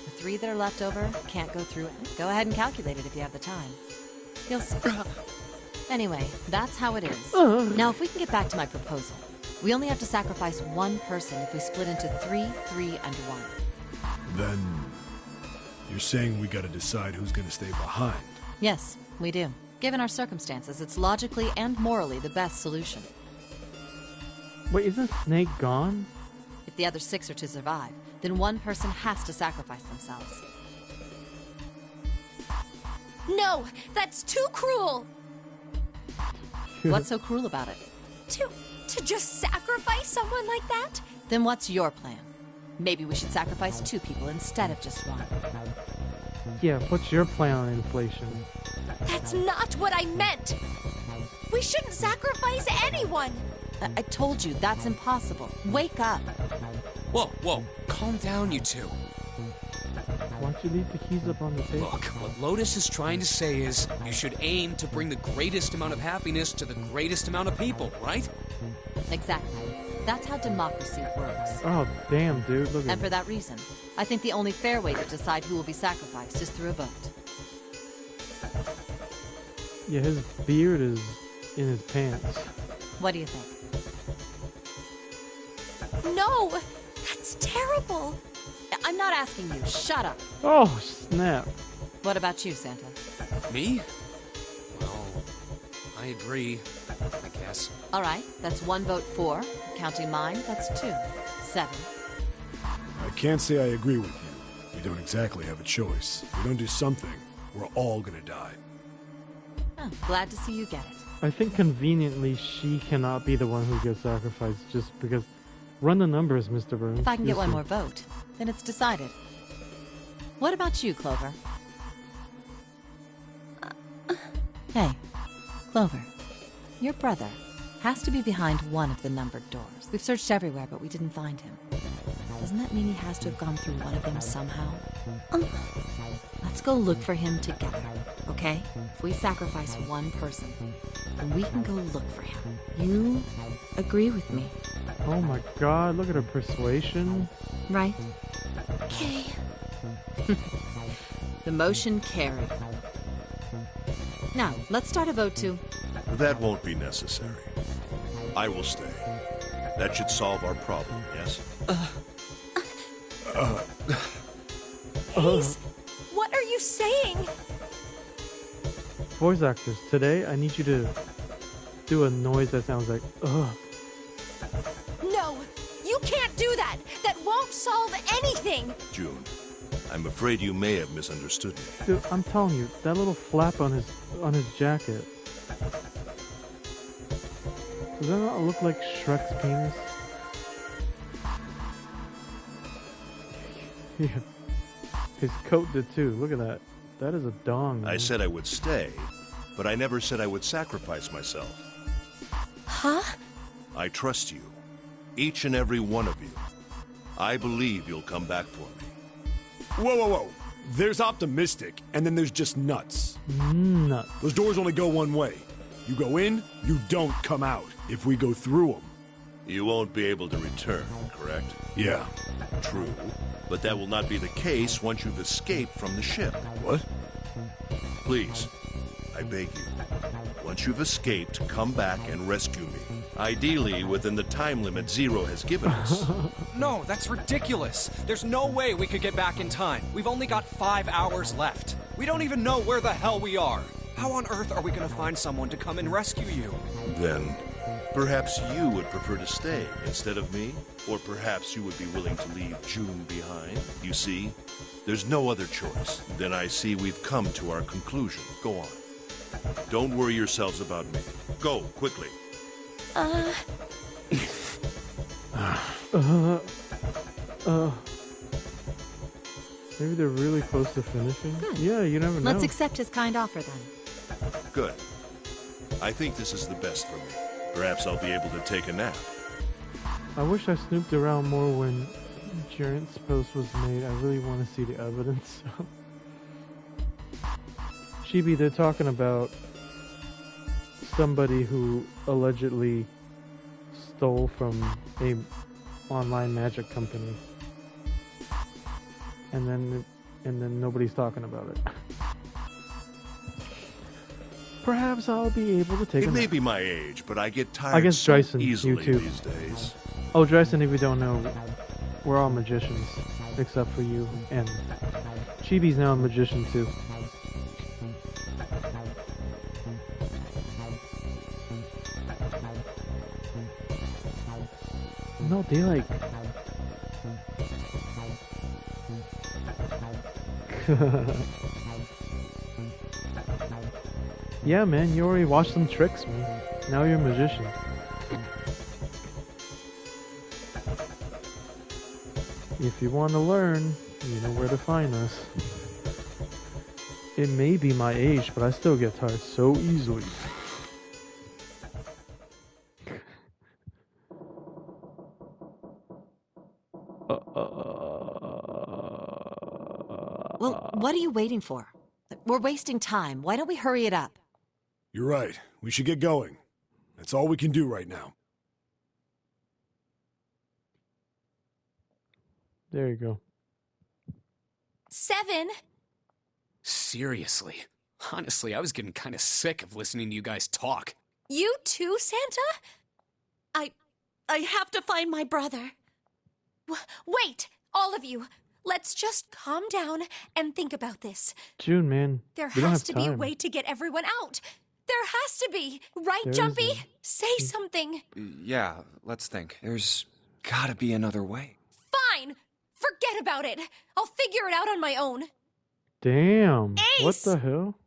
[SPEAKER 8] The 3 that are left over can't go through it. Go ahead and calculate it if you have the time. You'll see. Anyway, that's how it is. Now, if we can get back to my proposal, we only have to sacrifice 1 person if we split into 3, 3, and 1.
[SPEAKER 4] Then you're saying we gotta decide who's gonna stay behind.
[SPEAKER 8] Yes, we do. Given our circumstances, it's logically and morally the best solution.
[SPEAKER 1] Wait, isn't Snake gone?
[SPEAKER 8] If the other 6 are to survive, then 1 person has to sacrifice themselves.
[SPEAKER 7] No, that's too cruel.
[SPEAKER 8] What's so cruel about it?
[SPEAKER 7] To just sacrifice someone like that?
[SPEAKER 8] Then what's your plan? Maybe we should sacrifice 2 people instead of just 1.
[SPEAKER 1] Yeah, what's your plan on inflation?
[SPEAKER 7] That's not what I meant. We shouldn't sacrifice anyone.
[SPEAKER 8] I told you, that's impossible. Wake up.
[SPEAKER 5] Whoa, whoa, calm down, you two.
[SPEAKER 1] Why don't you leave the keys up on the table?
[SPEAKER 5] Look, what Lotus is trying to say is you should aim to bring the greatest amount of happiness to the greatest amount of people, right?
[SPEAKER 8] Exactly. That's how democracy works.
[SPEAKER 1] Oh, damn, dude, look at
[SPEAKER 8] And for that reason, I think the only fair way to decide who will be sacrificed is through a vote.
[SPEAKER 1] Yeah, his beard is in his pants.
[SPEAKER 8] What do you think?
[SPEAKER 7] No, that's terrible.
[SPEAKER 8] I'm not asking you. Shut up.
[SPEAKER 1] Oh, snap.
[SPEAKER 8] What about you, Santa?
[SPEAKER 5] Me? Well, I agree, I guess.
[SPEAKER 8] All right, that's 1 vote for. Counting mine, that's 2. 7.
[SPEAKER 4] I can't say I agree with you. We don't exactly have a choice. If we don't do something, we're all gonna die.
[SPEAKER 8] Oh, glad to see you get it.
[SPEAKER 1] I think conveniently she cannot be the one who gets sacrificed just because... Run the numbers, Mr. Burns.
[SPEAKER 8] If I can get
[SPEAKER 1] You
[SPEAKER 8] one
[SPEAKER 1] see.
[SPEAKER 8] more vote, then it's decided. What about you, Clover? Hey, Clover. Your brother has to be behind one of the numbered doors. We've searched everywhere, but we didn't find him. Doesn't that mean he has to have gone through one of them somehow? Let's go look for him together, okay? If we sacrifice 1 person, then we can go look for him. You agree with me,
[SPEAKER 1] Oh my god, look at her persuasion.
[SPEAKER 8] right?
[SPEAKER 7] Okay.
[SPEAKER 8] The motion carried. Now, let's start a vote to...
[SPEAKER 6] That won't be necessary. I will stay. That should solve our problem, yes?
[SPEAKER 7] Ace, what are you saying?
[SPEAKER 1] Voice actors, today I need you to do a noise that sounds like, ugh.
[SPEAKER 7] No, you can't do that. That won't solve anything.
[SPEAKER 6] June, I'm afraid you may have misunderstood me.
[SPEAKER 1] Dude, I'm telling you, that little flap on his jacket. Does that not look like Shrek's penis? Yeah. His coat did too. Look at that. That is a dong.
[SPEAKER 6] I
[SPEAKER 1] man.
[SPEAKER 6] said I would stay, but I never said I would sacrifice myself.
[SPEAKER 7] Huh?
[SPEAKER 6] I trust you. Each and every one of you. I believe you'll come back for me.
[SPEAKER 4] Whoa, whoa, whoa. There's optimistic, and then there's just nuts.
[SPEAKER 1] Nuts.
[SPEAKER 4] Those doors only go one way. You go in, you don't come out. If we go through them.
[SPEAKER 6] You won't be able to return, correct?
[SPEAKER 4] Yeah.
[SPEAKER 6] True. But that will not be the case once you've escaped from the ship.
[SPEAKER 4] What?
[SPEAKER 6] Please, I beg you. Once you've escaped, come back and rescue me. Ideally, within the time limit Zero has given us.
[SPEAKER 2] No, that's ridiculous. There's no way we could get back in time. We've only got 5 hours left. We don't even know where the hell we are. How on earth are we going to find someone to come and rescue you?
[SPEAKER 6] Then, perhaps you would prefer to stay instead of me? Or perhaps you would be willing to leave June behind? You see, there's no other choice. Then I see we've come to our conclusion. Go on. Don't worry yourselves about me. Go, quickly.
[SPEAKER 1] Maybe they're really close to finishing? Yeah, you never know.
[SPEAKER 8] Let's accept his kind offer then.
[SPEAKER 6] Good. I think this is the best for me. Perhaps I'll be able to take a nap.
[SPEAKER 1] I wish I snooped around more when Jarrett's post was made. I really want to see the evidence. Chibi, they're talking about somebody who allegedly stole from a online magic company. And then nobody's talking about it. Perhaps I'll be able to take
[SPEAKER 6] It
[SPEAKER 1] a
[SPEAKER 6] may
[SPEAKER 1] nap.
[SPEAKER 6] be my age, but I get tired
[SPEAKER 1] I guess
[SPEAKER 6] so
[SPEAKER 1] Dyson,
[SPEAKER 6] easily
[SPEAKER 1] you too.
[SPEAKER 6] these days.
[SPEAKER 1] Oh, Dryson, if you don't know, we're all magicians, except for you. And Chibi's now a magician too. No, they like... Yeah, man, you already watched some tricks, man. Now you're a magician. If you want to learn, you know where to find us. It may be my age, but I still get tired so easily.
[SPEAKER 8] Well, what are you waiting for? We're wasting time. Why don't we hurry it up?
[SPEAKER 4] You're right. We should get going. That's all we can do right now.
[SPEAKER 1] There you go.
[SPEAKER 7] 7.
[SPEAKER 5] Seriously. Honestly, I was getting kind of sick of listening to you guys talk.
[SPEAKER 7] You too, Santa?
[SPEAKER 9] I have to find my brother.
[SPEAKER 7] Wait, all of you. Let's just calm down and think about this.
[SPEAKER 1] June, man.
[SPEAKER 7] There
[SPEAKER 1] we don't
[SPEAKER 7] has
[SPEAKER 1] have
[SPEAKER 7] to be a
[SPEAKER 1] time.
[SPEAKER 7] way to get everyone out. There has to be. Right,
[SPEAKER 1] There
[SPEAKER 7] Jumpy?
[SPEAKER 1] isn't.
[SPEAKER 7] Say something.
[SPEAKER 2] Yeah, let's think. There's gotta be another way.
[SPEAKER 7] Fine. Forget about it. I'll figure it out on my own.
[SPEAKER 1] Damn. What
[SPEAKER 7] Ace!
[SPEAKER 1] the hell?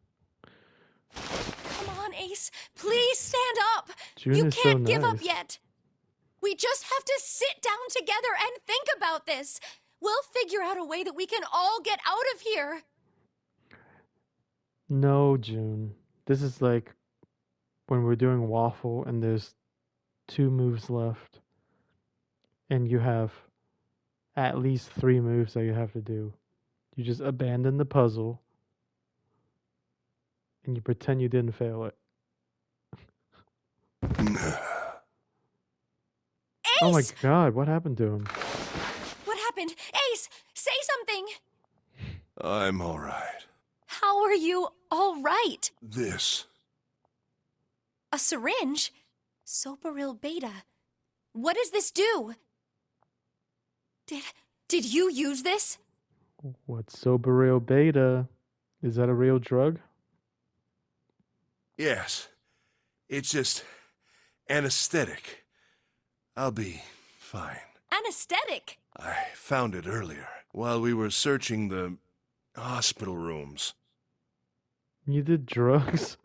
[SPEAKER 7] Come on, Ace. Please stand up.
[SPEAKER 1] June
[SPEAKER 7] You
[SPEAKER 1] is so
[SPEAKER 7] can't give up
[SPEAKER 1] nice.
[SPEAKER 7] yet. We just have to sit down together and think about this. We'll figure out a way that we can all get out of here.
[SPEAKER 1] No, June. This is like when we're doing Waffle and there's 2 moves left. And you have at least 3 moves that you have to do. You just abandon the puzzle. And you pretend you didn't fail it.
[SPEAKER 7] Ace!
[SPEAKER 1] Oh my god, what happened to him?
[SPEAKER 7] What happened? Ace, say something.
[SPEAKER 6] I'm all right.
[SPEAKER 7] How are you all right?
[SPEAKER 6] This.
[SPEAKER 7] A syringe? Soberil Beta. What does this do? Did Did you use this?
[SPEAKER 1] What's Sobereo Beta? Is that a real drug?
[SPEAKER 6] Yes. It's just anesthetic. I'll be fine.
[SPEAKER 9] Anesthetic?
[SPEAKER 6] I found it earlier while we were searching the hospital rooms.
[SPEAKER 1] You did drugs?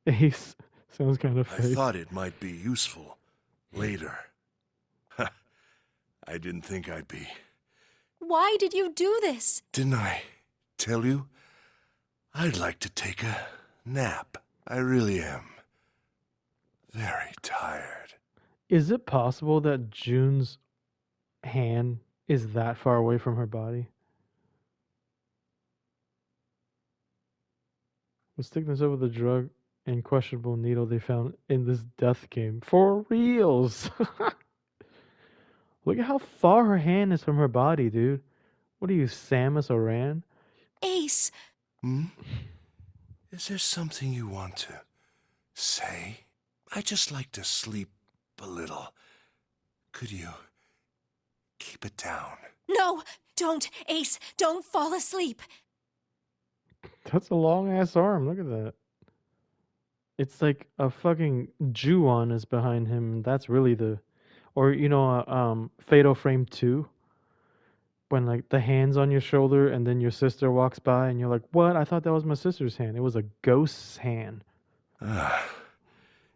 [SPEAKER 1] Ace. Sounds kind of
[SPEAKER 6] I
[SPEAKER 1] fake.
[SPEAKER 6] thought it might be useful later. I didn't think I'd be.
[SPEAKER 7] Why did you do this?
[SPEAKER 6] Didn't I tell you? I'd like to take a nap. I really am. Very tired.
[SPEAKER 1] Is it possible that June's hand is that far away from her body? Was sticking this over the drug and questionable needle they found in this death game. For reals! Look at how far her hand is from her body, dude. What are you, Samus Aran?
[SPEAKER 7] Ace,
[SPEAKER 6] Is there something you want to say? I just like to sleep a little. Could you keep it down?
[SPEAKER 7] no, don't, Ace, don't fall asleep.
[SPEAKER 1] That's a long ass arm. Look at that. It's like a fucking Ju-on is behind him. And that's really the, or you know, Fatal Frame 2, when like the hand's on your shoulder and then your sister walks by and you're like, what? I thought that was my sister's hand. It was a ghost's hand.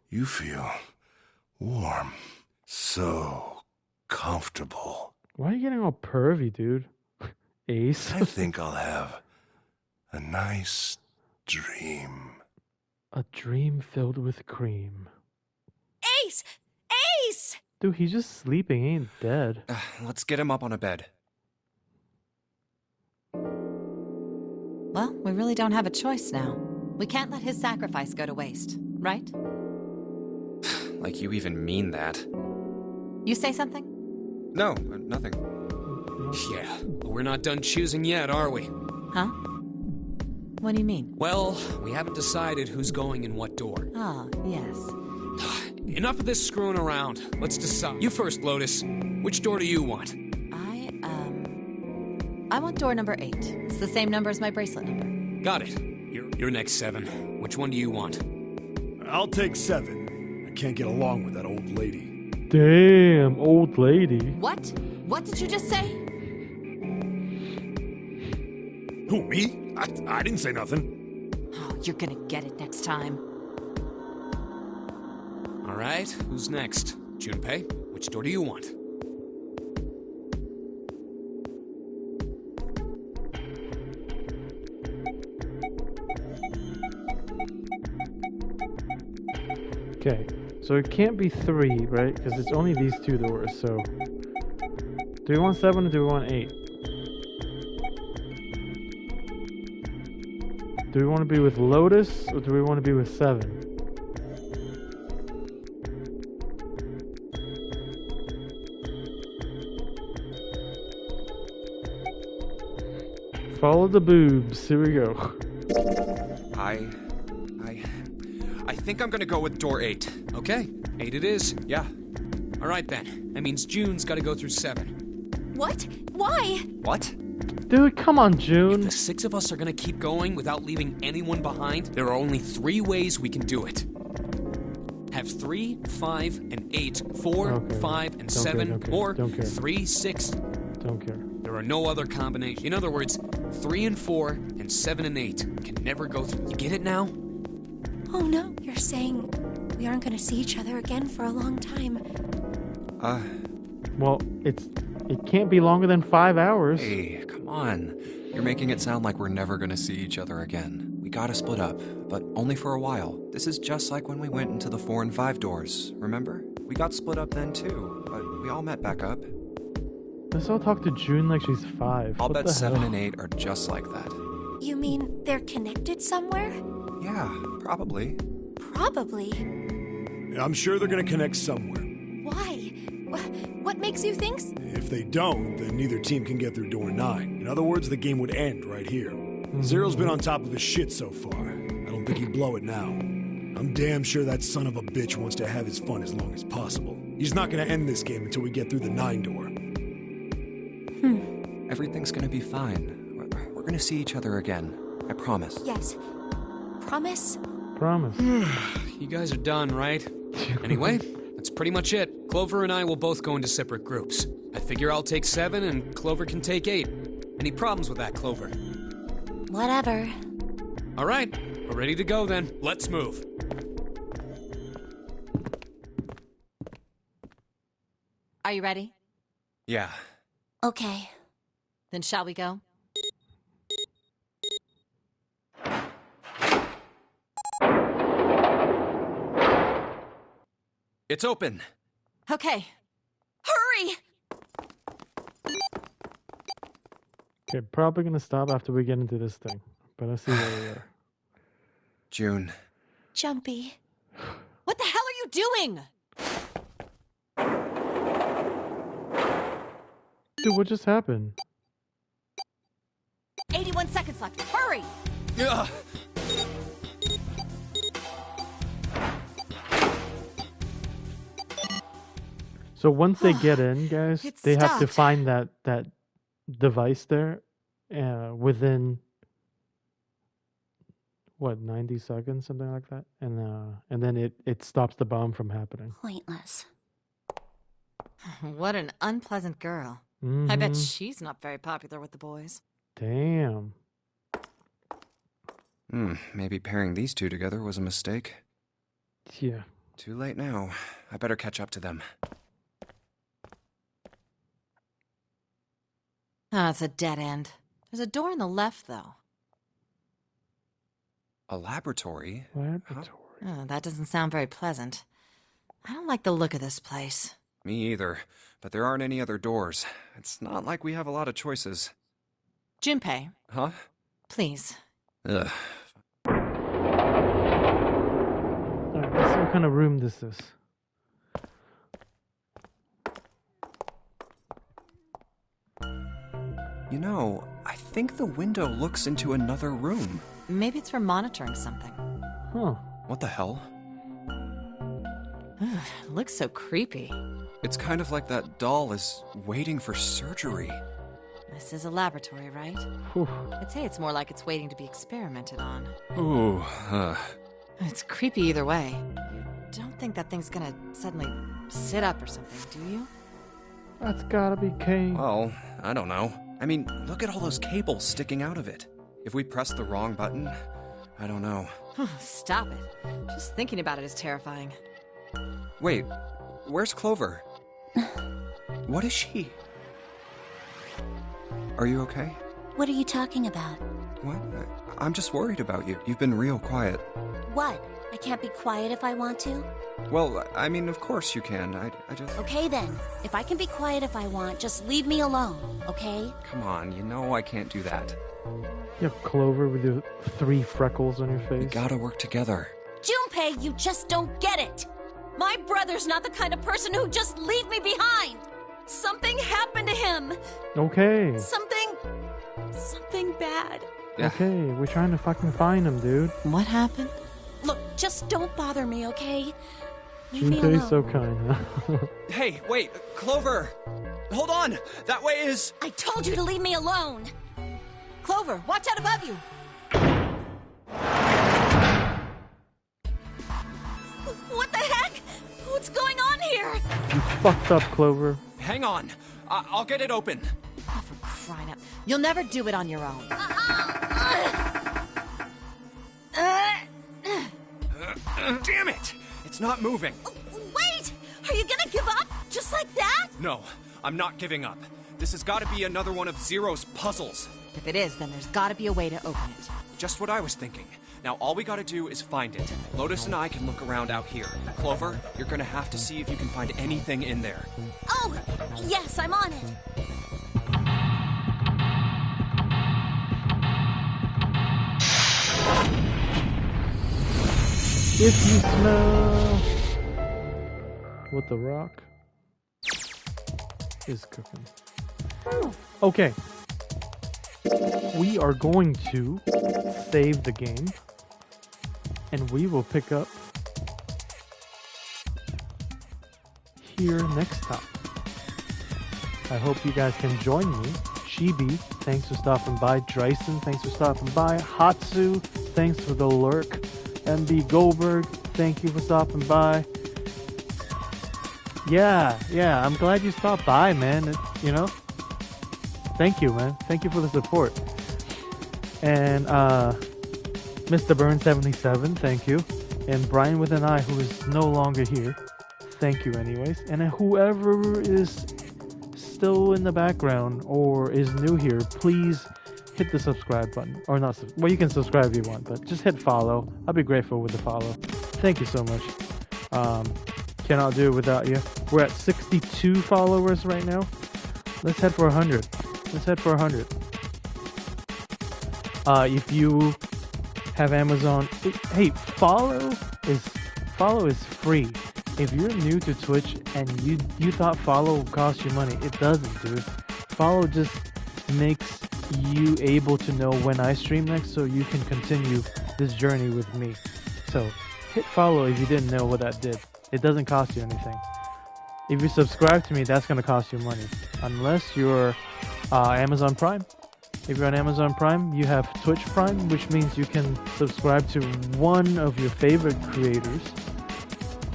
[SPEAKER 6] You feel warm. So comfortable.
[SPEAKER 1] Why are you getting all pervy, dude? Ace.
[SPEAKER 6] I think I'll have a nice dream.
[SPEAKER 1] A dream filled with cream.
[SPEAKER 7] Ace! Ace!
[SPEAKER 1] Dude, he's just sleeping. He ain't dead.
[SPEAKER 2] Let's get him up on a bed.
[SPEAKER 8] Well, we really don't have a choice now. We can't let his sacrifice go to waste, right?
[SPEAKER 2] Like you even mean that.
[SPEAKER 8] You say something?
[SPEAKER 2] No, nothing.
[SPEAKER 5] Yeah, but we're not done choosing yet, are we?
[SPEAKER 8] Huh? What do you mean?
[SPEAKER 5] Well, we haven't decided who's going in what door.
[SPEAKER 8] Ah, yes.
[SPEAKER 5] Enough of this screwing around. Let's decide. You first, Lotus. Which door do you want?
[SPEAKER 8] I want door number 8. It's the same number as my bracelet number.
[SPEAKER 5] Got it. You're next, 7. Which one do you want?
[SPEAKER 4] I'll take 7. I can't get along with that old lady.
[SPEAKER 1] Damn, old lady.
[SPEAKER 8] What? What did you just say?
[SPEAKER 4] Who, me? I didn't say nothing.
[SPEAKER 8] Oh, you're gonna get it next time.
[SPEAKER 5] All right, who's next? Junpei, which door do you want?
[SPEAKER 1] Okay, so it can't be 3, right? Because it's only these 2 doors, so... Do we want 7 or do we want 8? Do we want to be with Lotus or do we want to be with 7? Follow the boobs. Here we go.
[SPEAKER 2] I think I'm gonna go with door 8.
[SPEAKER 5] Okay, 8 it is.
[SPEAKER 2] Yeah.
[SPEAKER 5] All right then. That means June's got to go through 7.
[SPEAKER 7] What? Why?
[SPEAKER 2] What?
[SPEAKER 1] Dude, come on,
[SPEAKER 5] If
[SPEAKER 1] June.
[SPEAKER 5] the 6 of us are gonna keep going without leaving anyone behind, there are only 3 ways we can do it. Have 3, 5, and 8, 4,
[SPEAKER 1] Okay.
[SPEAKER 5] 5, and
[SPEAKER 1] Don't
[SPEAKER 5] 7,
[SPEAKER 1] care, don't care,
[SPEAKER 5] or
[SPEAKER 1] don't care.
[SPEAKER 5] 3, 6.
[SPEAKER 1] Don't care.
[SPEAKER 5] There are no other combinations. In other words, 3 and 4, and 7 and 8 can never go through. You get it now?
[SPEAKER 7] Oh no, you're saying we aren't gonna see each other again for a long time.
[SPEAKER 1] Well, it can't be longer than 5 hours.
[SPEAKER 2] Hey, come on. You're making it sound like we're never gonna see each other again. We gotta split up, but only for a while. This is just like when we went into the 4 and 5 doors, remember? We got split up then too, but we all met back up.
[SPEAKER 1] Let's all talk to June like she's 5.
[SPEAKER 2] I'll
[SPEAKER 1] What
[SPEAKER 2] bet
[SPEAKER 1] the
[SPEAKER 2] 7
[SPEAKER 1] hell?
[SPEAKER 2] and 8 are just like that.
[SPEAKER 7] You mean they're connected somewhere?
[SPEAKER 2] Yeah, probably.
[SPEAKER 7] Probably.
[SPEAKER 4] I'm sure they're gonna connect somewhere.
[SPEAKER 7] Why? What makes you think?
[SPEAKER 4] If they don't, then neither team can get through door 9. In other words, the game would end right here. Zero's been on top of his shit so far. I don't think he'd blow it now. I'm damn sure that son of a bitch wants to have his fun as long as possible. He's not gonna end this game until we get through the 9 door.
[SPEAKER 2] Everything's gonna be fine. We're gonna see each other again. I promise.
[SPEAKER 7] Yes. Promise?
[SPEAKER 1] Promise.
[SPEAKER 5] You guys are done, right? Anyway, that's pretty much it. Clover and I will both go into separate groups. I figure I'll take 7 and Clover can take 8. Any problems with that, Clover?
[SPEAKER 7] Whatever.
[SPEAKER 5] All right, we're ready to go then. Let's move.
[SPEAKER 8] Are you ready?
[SPEAKER 2] Yeah.
[SPEAKER 7] Okay.
[SPEAKER 8] Then shall we go?
[SPEAKER 2] It's open.
[SPEAKER 8] Okay.
[SPEAKER 9] Hurry!
[SPEAKER 1] Okay, probably gonna stop after we get into this thing. But I see where we are.
[SPEAKER 2] June.
[SPEAKER 7] Jumpy.
[SPEAKER 8] What the hell are you doing?
[SPEAKER 1] Dude, what just happened?
[SPEAKER 8] 81 seconds left. Hurry!
[SPEAKER 2] Ugh.
[SPEAKER 1] So once they get in, guys,
[SPEAKER 8] It
[SPEAKER 1] they have to
[SPEAKER 8] stopped.
[SPEAKER 1] find that device there within what 90 seconds, something like that, and then it stops the bomb from happening.
[SPEAKER 7] Pointless.
[SPEAKER 8] What an unpleasant girl. I bet
[SPEAKER 1] Mhm.
[SPEAKER 8] she's not very popular with the boys.
[SPEAKER 1] Damn.
[SPEAKER 2] Maybe pairing these two together was a mistake.
[SPEAKER 1] Yeah.
[SPEAKER 2] Too late now. I better catch up to them.
[SPEAKER 8] Oh, it's a dead end. There's a door on the left, though.
[SPEAKER 2] A laboratory?
[SPEAKER 1] Laboratory.
[SPEAKER 8] Oh, that doesn't sound very pleasant. I don't like the look of this place.
[SPEAKER 2] Me either. But there aren't any other doors. It's not like we have a lot of choices.
[SPEAKER 8] Junpei,
[SPEAKER 2] Huh?
[SPEAKER 8] please.
[SPEAKER 2] Ugh.
[SPEAKER 1] Alright, let's see what kind of room this is.
[SPEAKER 2] You know, I think the window looks into another room.
[SPEAKER 8] Maybe it's for monitoring something.
[SPEAKER 1] Huh.
[SPEAKER 2] What the hell?
[SPEAKER 8] It looks so creepy.
[SPEAKER 2] It's kind of like that doll is waiting for surgery.
[SPEAKER 8] This is a laboratory, right?
[SPEAKER 1] Whew.
[SPEAKER 8] I'd say it's more like it's waiting to be experimented on.
[SPEAKER 2] Ooh,
[SPEAKER 8] It's creepy either way. You don't think that thing's gonna suddenly sit up or something, do you?
[SPEAKER 1] That's gotta be Kane.
[SPEAKER 2] Well, I don't know. I mean, look at all those cables sticking out of it. If we press the wrong button, I don't know.
[SPEAKER 8] Stop it. Just thinking about it is terrifying.
[SPEAKER 2] Wait, where's Clover? What is she? Are you okay?
[SPEAKER 7] What are you talking about?
[SPEAKER 2] What? I'm just worried about you. You've been real quiet.
[SPEAKER 7] What? I can't be quiet if I want to?
[SPEAKER 2] Well, I mean, of course you can. I just...
[SPEAKER 7] Okay then. If I can be quiet if I want, just leave me alone, okay?
[SPEAKER 2] Come on, you know I can't do that.
[SPEAKER 1] You have Clover with your 3 freckles on your face.
[SPEAKER 2] We gotta work together.
[SPEAKER 9] Junpei, you just don't get it. My brother's not the kind of person who'd just leave me behind. Something happened to him.
[SPEAKER 1] Okay.
[SPEAKER 9] Something bad.
[SPEAKER 2] Yeah.
[SPEAKER 1] Okay, we're trying to fucking find him, dude.
[SPEAKER 8] What happened?
[SPEAKER 9] Look, just don't bother me, okay? Leave me alone.
[SPEAKER 1] Junpei's so kind, huh?
[SPEAKER 2] Hey, wait, Clover! Hold on! That way is...
[SPEAKER 9] I told you to leave me alone.
[SPEAKER 8] Clover, watch out above you!
[SPEAKER 9] What the heck? What's going on here?
[SPEAKER 1] You fucked up, Clover.
[SPEAKER 2] Hang on. I'll get it open.
[SPEAKER 8] Oh, for crying out. You'll never do it on your own.
[SPEAKER 2] Damn it! It's not moving.
[SPEAKER 9] Wait! Are you gonna give up? Just like that?
[SPEAKER 2] No, I'm not giving up. This has got to be another one of Zero's puzzles.
[SPEAKER 8] If it is, then there's gotta be a way to open it.
[SPEAKER 2] Just what I was thinking. Now all we gotta do is find it. Lotus and I can look around out here. Clover, you're gonna have to see if you can find anything in there.
[SPEAKER 9] Oh, yes, I'm on it.
[SPEAKER 1] If you smell what the rock is cooking. Okay. We are going to save the game and we will pick up here next time. I hope you guys can join me, Chibi, thanks for stopping by. Dryson, thanks for stopping by. Hatsu, thanks for the lurk. MB Goldberg, thank you for stopping by. Yeah, I'm glad you stopped by, man. You know? Thank you, man. Thank you for the support. And Mr. Burn77, thank you. And Brian with an I, who is no longer here. Thank you anyways. And whoever is still in the background or is new here, please hit the subscribe button. Or not, well, you can subscribe if you want, but just hit follow. I'll be grateful with the follow. Thank you so much. Cannot do it without you. We're at 62 followers right now. Let's head for 100. Let's head for 100. If you have Amazon, hey, follow is free. If you're new to Twitch and you thought follow would cost you money, it doesn't, dude. Follow just makes you able to know when I stream next, so you can continue this journey with me. So hit follow if you didn't know what that did. It doesn't cost you anything. If you subscribe to me, that's gonna cost you money, unless you're Amazon Prime. If you're on Amazon Prime, you have Twitch Prime, which means you can subscribe to one of your favorite creators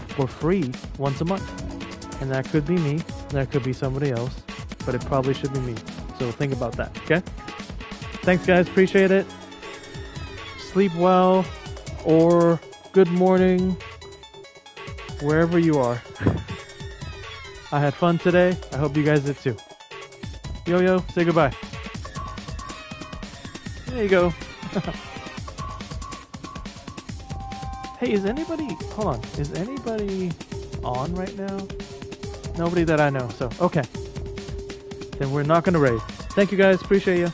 [SPEAKER 1] for free once a month. And that could be me, that could be somebody else, but it probably should be me. So think about that, okay? Thanks guys, appreciate it. Sleep well, or good morning, wherever you are. I had fun today, I hope you guys did too. Yo, say goodbye. There you go. Hey, is anybody... Hold on. Is anybody on right now? Nobody that I know, so... Okay. Then we're not gonna raid. Thank you guys. Appreciate you.